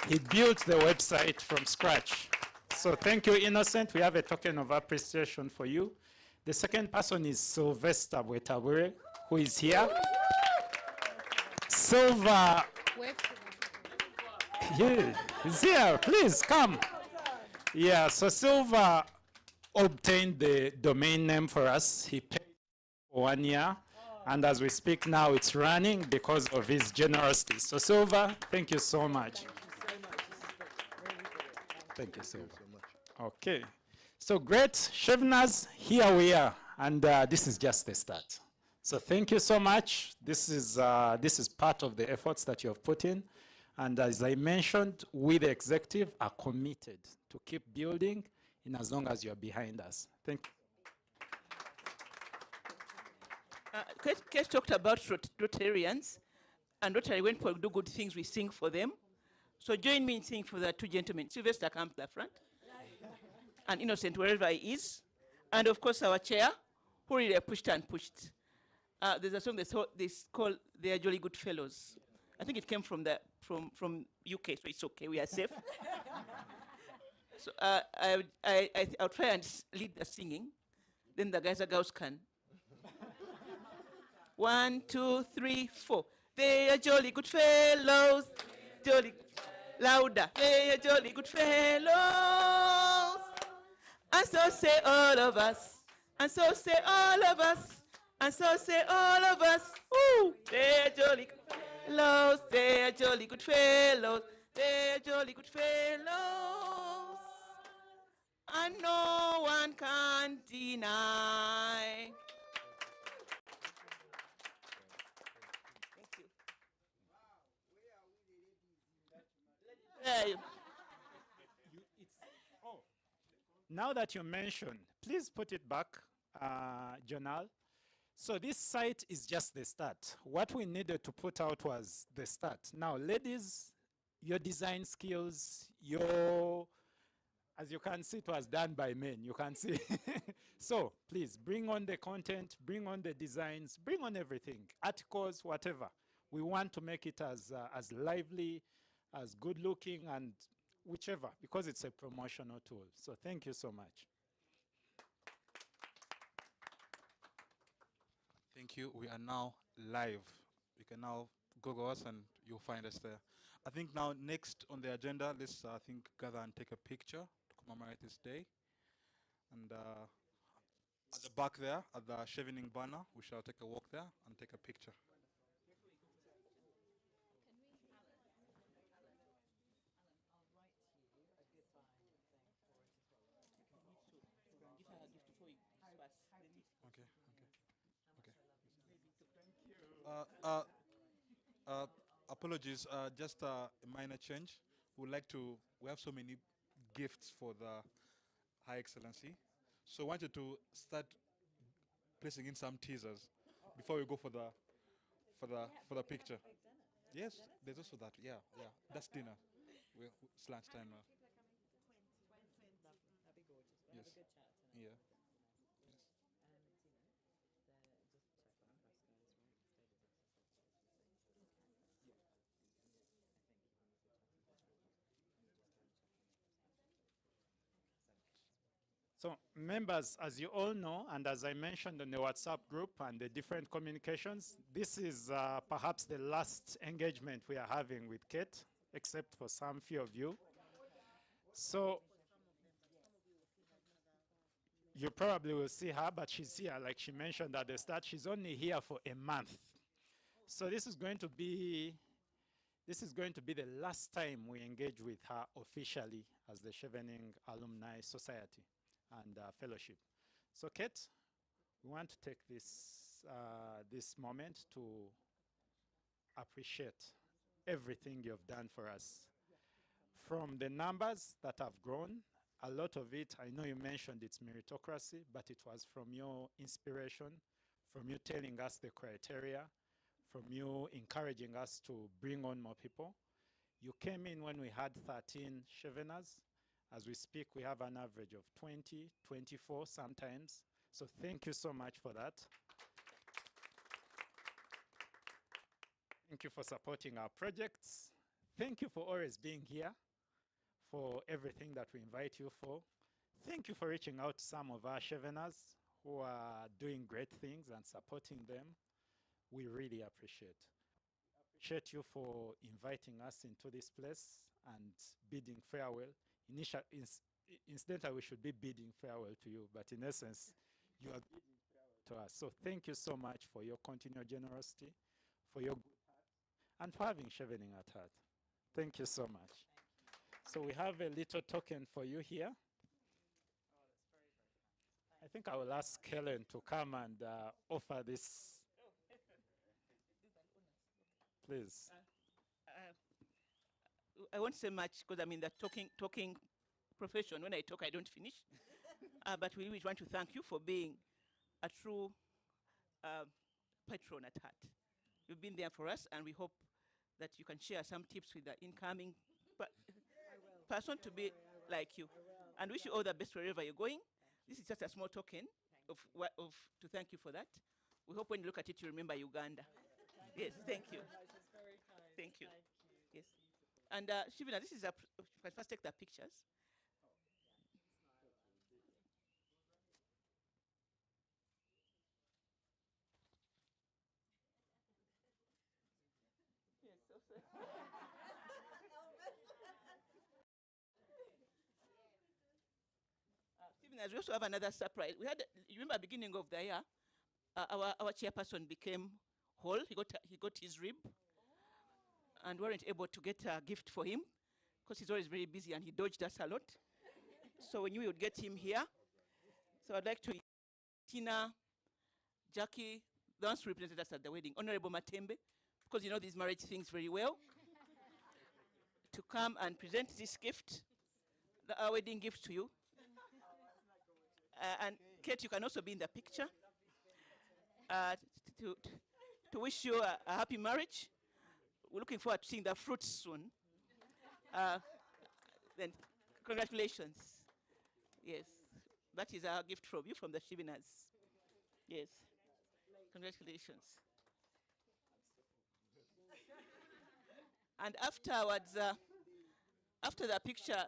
He built the website from scratch. So thank you, Innocent. We have a token of appreciation for you. The second person is Sylvester Bwetabure, who is here. Silva, he's here. Please come. Yeah, so Silva obtained the domain name for us. He paid for 1 year, and as we speak now, it's running because of his generosity. So Silva, thank you so much. Thank you, Silva. Okay, so great, Cheveners, here we are, and this is just the start. So thank you so much. This is part of the efforts that you have put in. And as I mentioned, we, the executive, are committed to keep building in as long as you're behind us. Thank you. Kate talked about Rotarians, and Rotary, when people do good things, we sing for them. So join me in singing for the two gentlemen. Sylvester, come to the front. And Innocent, wherever he is. And of course, our chair, who really pushed and pushed. There's a song that's called They Are Jolly Good Fellows. I think it came from UK, so it's okay, we are safe. So I'll try and lead the singing. Then the guys and girls can. 1, 2, 3, 4. They are jolly good fellows. Jolly, louder. They are jolly good fellows. And so say all of us. And so say all of us. And so say all of us. Ooh, they are jolly good fellows. They are jolly good fellows. They are jolly good fellows. And no one can deny. Now that you mentioned, please put it back, Jonal. So this site is just the start. What we needed to put out was the start. Now, ladies, your design skills, as you can see, it was done by men, you can see. So please bring on the content, bring on the designs, bring on everything, articles, whatever. We want to make it as lively, as good looking, and whichever, because it's a promotional tool. So thank you so much. Thank you. We are now live. You can now Google us and you'll find us there. I think now next on the agenda, let's gather and take a picture to commemorate this day. And at the back there, at the Chevening banner, we shall take a walk there and take a picture. Apologies, just a minor change. We have so many gifts for the High Excellency. So I wanted to start placing in some teasers before we go for the picture. Yes, there's also that. Yeah, that's dinner. It's lunchtime now. Yes. Yeah. So members, as you all know, and as I mentioned in the WhatsApp group and the different communications, this is perhaps the last engagement we are having with Kate, except for some few of you. So you probably will see her, but she's here, like she mentioned at the start, she's only here for a month. So this is going to be the last time we engage with her officially as the Chevening Alumni Society and Fellowship. So Kate, we want to take this moment to appreciate everything you've done for us. From the numbers that have grown, a lot of it, I know you mentioned it's meritocracy, but it was from your inspiration, from you telling us the criteria, from you encouraging us to bring on more people. You came in when we had 13 Cheveners. As we speak, we have an average of 20, 24 sometimes. So thank you so much for that. Thank you for supporting our projects. Thank you for always being here, for everything that we invite you for. Thank you for reaching out to some of our Cheveners who are doing great things and supporting them. We really appreciate. Appreciate you for inviting us into this place and bidding farewell. Incidentally, we should be bidding farewell to you, but in essence, you are bidding farewell to us. So thank you so much for your continued generosity, for your good heart, and for having Chevening at heart. Thank you so much. So we have a little token for you here. I think I will ask Helen to come and offer this. Please. I won't say much because I'm in the talking profession. When I talk, I don't finish. But we want to thank you for being a true patron at heart. You've been there for us, and we hope that you can share some tips with the incoming person to be like you. And wish you all the best wherever you're going. This is just a small token to thank you for that. We hope when you look at it, you remember Uganda. Yes, thank you. Thank you. Yes. And Shivina, this is if I first take the pictures. Yes, Shivina, we also have another surprise. We had, you remember, beginning of the year, our chairperson became whole. He got his rib, and we weren't able to get a gift for him because he's always very busy and he dodged us a lot. So we knew we would get him here. So I'd like to Tina, Jackie, the ones who represented us at the wedding, Honorable Matembe, because you know these marriage things very well, to come and present this gift, our wedding gift to you. And Kate, you can also be in the picture to wish you a happy marriage. We're looking forward to seeing the fruits soon. Then congratulations. Yes, that is our gift from you, from the Shivinas. Yes, congratulations. And afterwards, after the picture,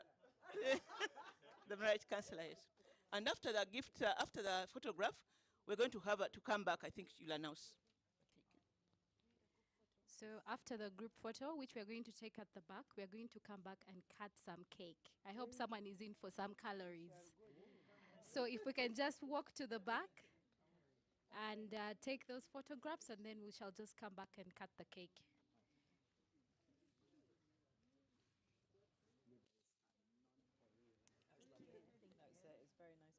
the marriage counselor is. And after the gift, after the photograph, we're going to have to come back. I think you'll announce. So after the group photo, which we're going to take at the back, we're going to come back and cut some cake. I hope someone is in for some calories. So if we can just walk to the back and take those photographs, and then we shall just come back and cut the cake. It's very nice meeting. So thank you.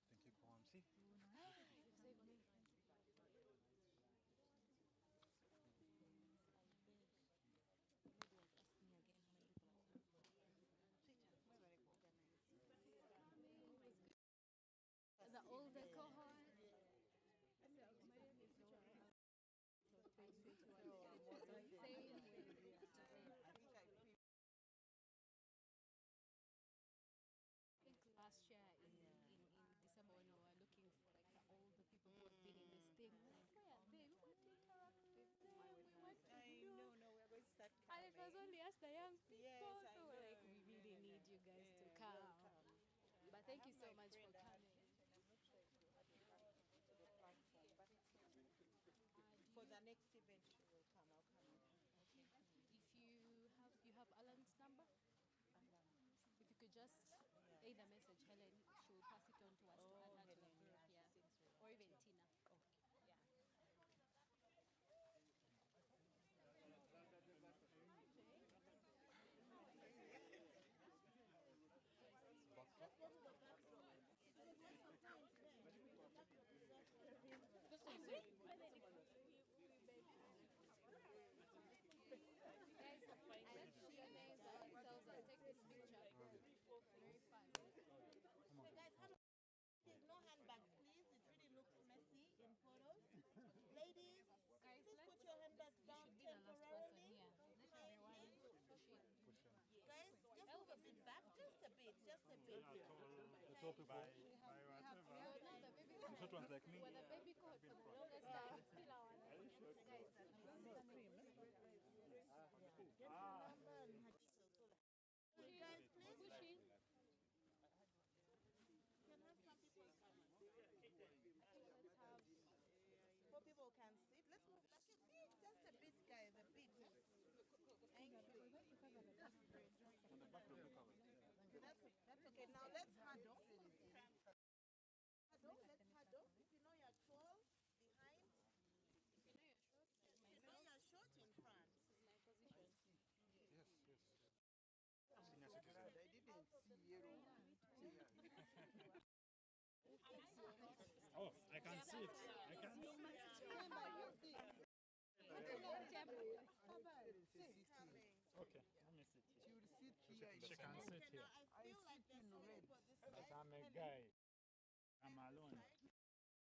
Thank you, Kwamsi. The older cohort. Last year in December when we were looking for like the older people who have been in this thing, we were like, where are they? We want to interact with them. We want to do. No, we're going to start And it was only us, the young people. Yes, so we're like, we really need you guys to come. Thank you so much for coming. For the next event, she will come. I'll come. If you have Alan's number, if you could just either message Helen, she'll pass it on to us to add her to the group, or even Tina. Yeah. Guys, let's put your names ourselves and take this picture. Very fun. So guys, there's no handbags, please. It really looks messy in photos. Ladies, Guys, please let's put your handbags you down should be the last person temporarily. here. Let everyone push in. Guys, just move a bit back, just a bit, just a bit. The tall people. No, the baby The short ones like me. Well, the baby coat for the longest time, it's still our guys. Guys, please. Push in. Can have some people come. Let's have more people can sit. Let's move back a bit, just a bit, guys, a bit. Thank you. That's okay. Now let's huddle. Let's huddle. If you know you're tall, behind. If you know you're short, in front. This is my position. Yes, yes. Senior citizen. I didn't see yellow. Oh, I can see it. I can see it. Okay, let me sit here. She will sit here. She can sit here. I sit in red. But I'm a guy. I'm alone.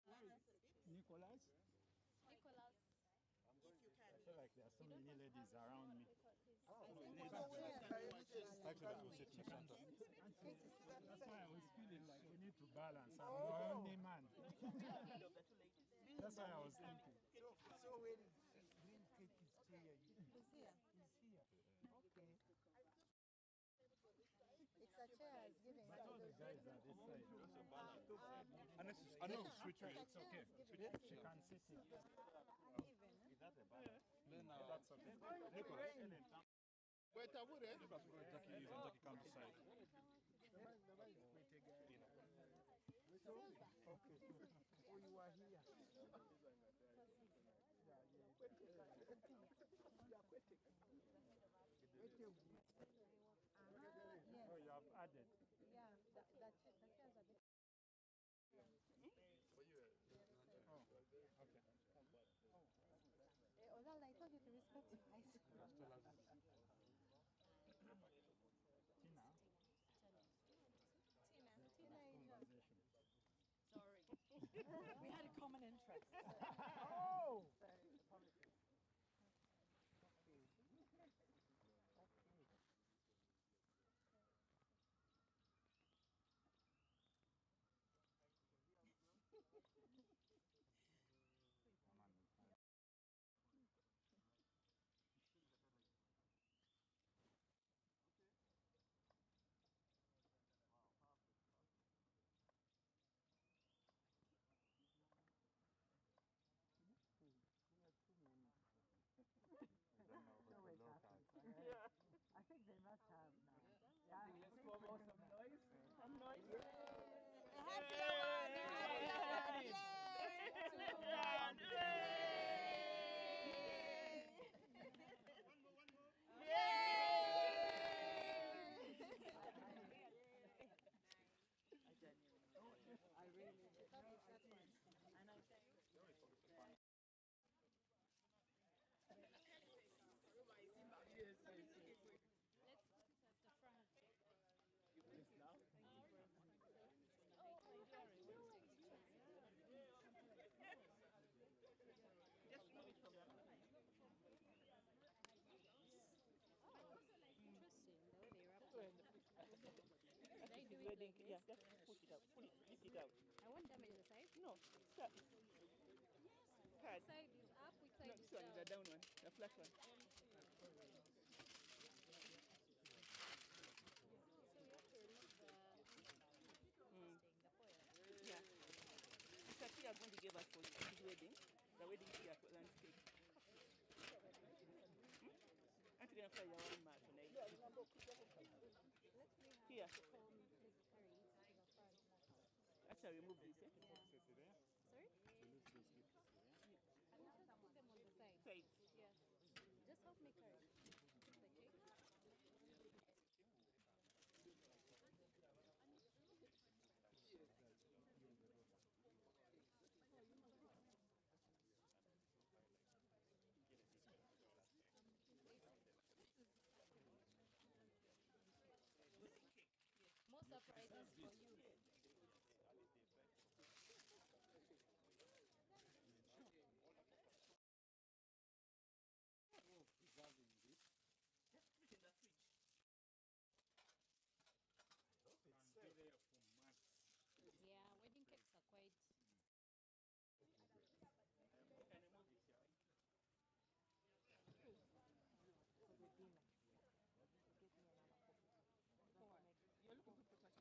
Nicholas? Nicholas. If you can. I feel like there are so many ladies around me. Actually, we'll sit in the center. That's why I was feeling like we need to balance. I'm the only man. That's why I was thinking. So where is green cake is chair? He's here. He's here. Okay. It's a chair is giving. But all the guys are this side. Unless you switch with it. It's okay. She can sit here. Is that a balance? Then That's okay. Nicholas. Nicholas brought Jackie and Jackie come this side. Okay. Oh, you are here. Oh, you have added. Yeah, the chairs are bit. Oh, okay. Although I told you to respect your eyes. Tina? Tina is Conversation. sorry. We had a common interest. Oh! Yeah, I think they must have now. Yeah, let's go make some noise. Some noise. Happy one! Happy one! I really And I said, yes, yes, yes. Let's put it at the front. Yes, now? Just move it from the Interesting, the way they wrap Go it. ahead. They do it Wedding, like yeah, this. just push it out, pull it, lift it out. I won't damage the side. No, start. Card. Which side is up, which No, side this is one is the down one, the flat one. So we have to remove the husband he gave us for his wedding, the wedding here landscape. Auntie gonna fly your one mat on it. Here. Actually, remove this. Eh? Sorry? I want to put them on the side. Sides. Yes. Just help me carry. Keep the cake. More surprises for you. Just put it in the fridge. Yeah, wedding cakes are quite. Can remove this here. For the dinner. Get me another copy. You're looking for paper towel.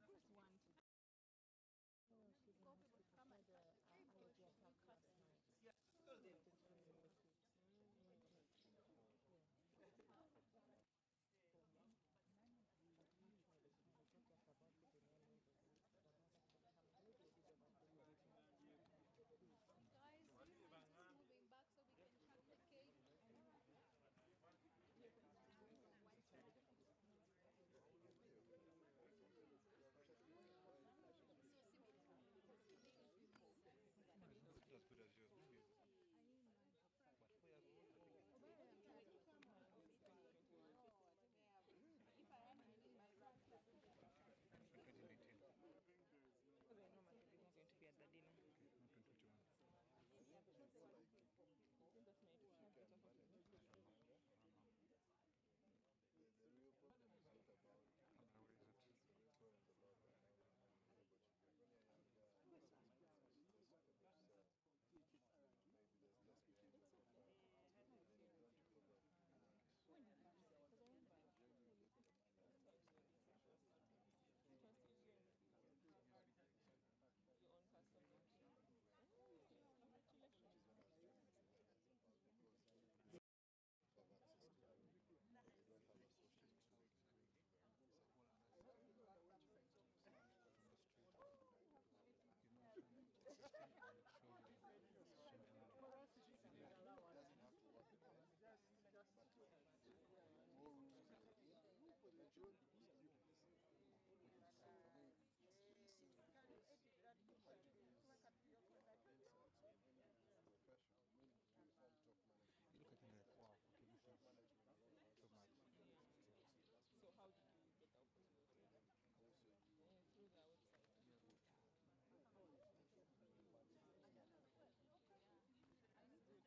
Just one. No, she's in hospital. She had an allergy attack last night. Yeah, go there. Guys, do you mind just moving back so we can cut the cake? Not as good as yours. Maybe. But 4 years old, I think. If I am in my run, 2019. because I know my baby is not going to be at the dinner. Not 2021. Isn't that made? It's not better for you. The real problem is not about How is it? restoring the love and but when you're younger, there's less kind of self. Maybe there's less behind your profile. And then you don't cover unique. When did you say? Because I remember. When you look at the money aspect, Your own custom. Congratulations. Have access to you, but they don't have a social network to bring to them. It's like, You know, the system will show you it doesn't have to work there, but more rules are in, eventually people stick to the same. So for me, it's to be seen because high degrees insights of profession, from top management, you look at me like, wow, okay, this top is management, a lot of us too much. So how did you get the opportunity? and then also you Through the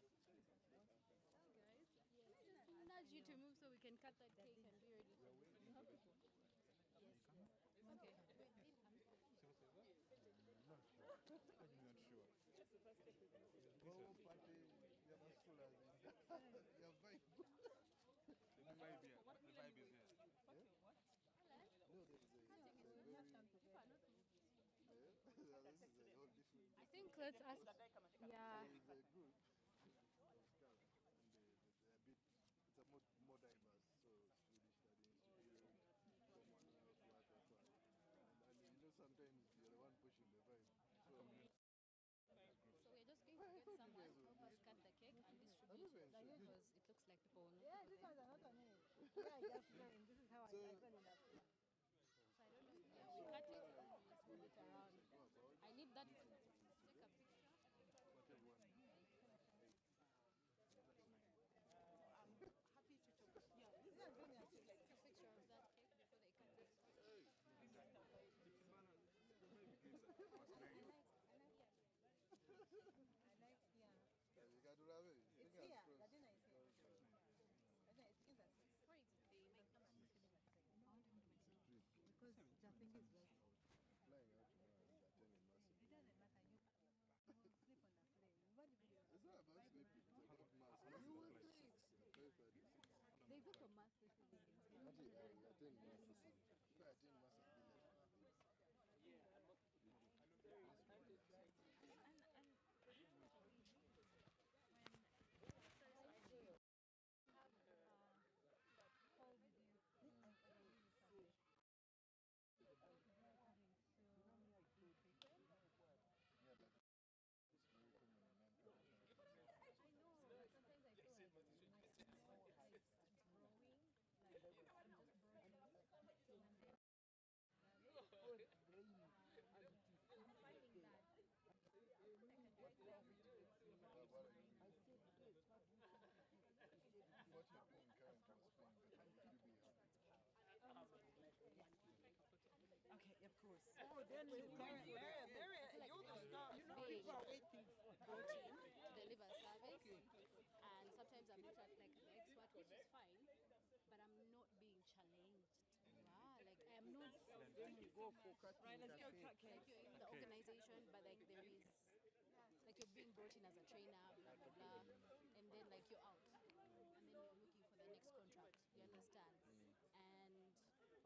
website. Guys, just nudge you to move so we can cut that cake and be ready to move. You have to go. Yes. Okay. Not sure. What do you mean not sure? That's the first step, isn't it? Well, party, you have a school as you have vibe. The vibe here. The vibe is here. What? No, there's a very, this is a whole different. I think let's ask. Yeah. There is a group of scouts, and they're a bit, it's a more diverse, so Swedish Study Institute, someone else, what. And you know, sometimes you're the one pushing the vibe. So we're just going to get someone to help us cut the cake and distribute it because it looks like people will not. Yeah, these ones are not on it. Yeah, I just joined. This is how I fell in love. So I don't know. Yeah, we cut it and we move it around. I need that to take a picture. Happy to talk. Yeah, this is very nice. Take a picture of that cake before they cut it. I like, yeah. It's here. The dinner is here. It begins at 6. Because the thing is like, Flying out tomorrow and attending mass. it doesn't matter. You will sleep on the plane. What do you It's not about sleeping, it's about mass. You will sleep. 5:30. There's also mass this evening. Actually, I attend mass. If I attend mass, I'll be late. what happened currently was playing better. Would you be happy? Okay, of course. Oh, then you come here. You're the star. You know, people are waiting for routine to deliver service, and sometimes I'm not at like an expert, which is fine, but I'm not being challenged. Like I'm not. Then you go for Right, cutting let's the go cake. like you're in the organization, but like there is, like you're being brought in as a trainer, blah blah blah, and then like you're out, and then you're looking for the next contract. You understand? And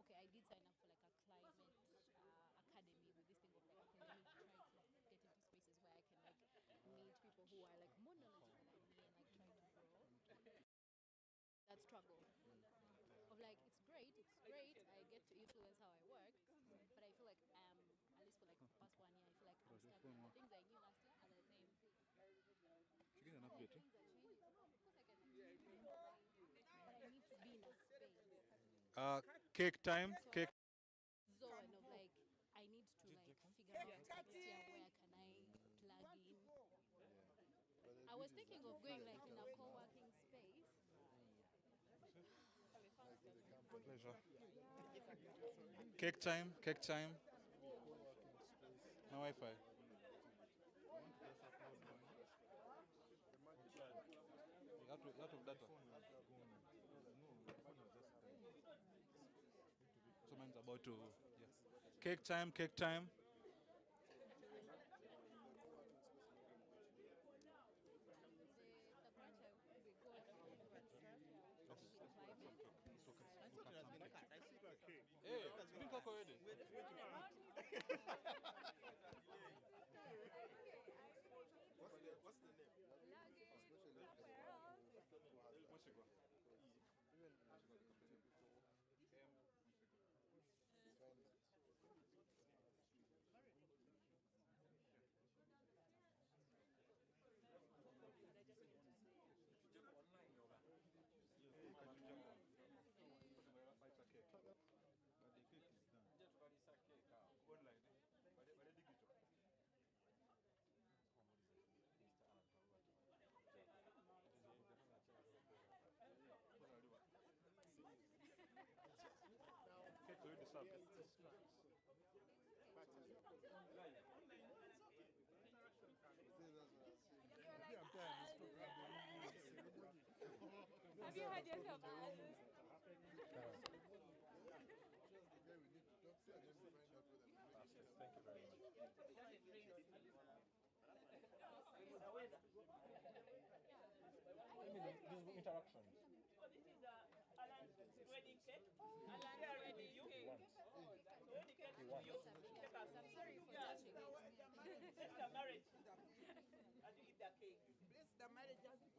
okay, I did sign up for like a climate academy with this thing of like, okay, let me try to get into spaces where I can like meet people who are like more knowledgeable than me and like try to grow. That struggle of like it's great, I get to influence how I work, but I feel like at least for like the past 1 year, I feel like I'm stuck with the things I knew last year are the same thing. Chicken and update. Things are changing. Of course I can change my mind, but I need to be in a space. Cake time. Cake. Zone of like I need to like figure out next year where can I plug in. I was thinking of going like in a co-working space. Pleasure. Cake time. Cake time. No Wi-Fi. You have to data. Someone's about to. Yeah. Cake time. Cake time. The branch we go in climate. Hey, drink already. What's the name? Cake already served. Have you had yourself Thank you very much. Interaction. This is Alan's wedding cake. Alan's wedding cake. Wedding cake. I'm sorry for touching it. Bless the marriage. And you eat the cake. Bless the marriage as you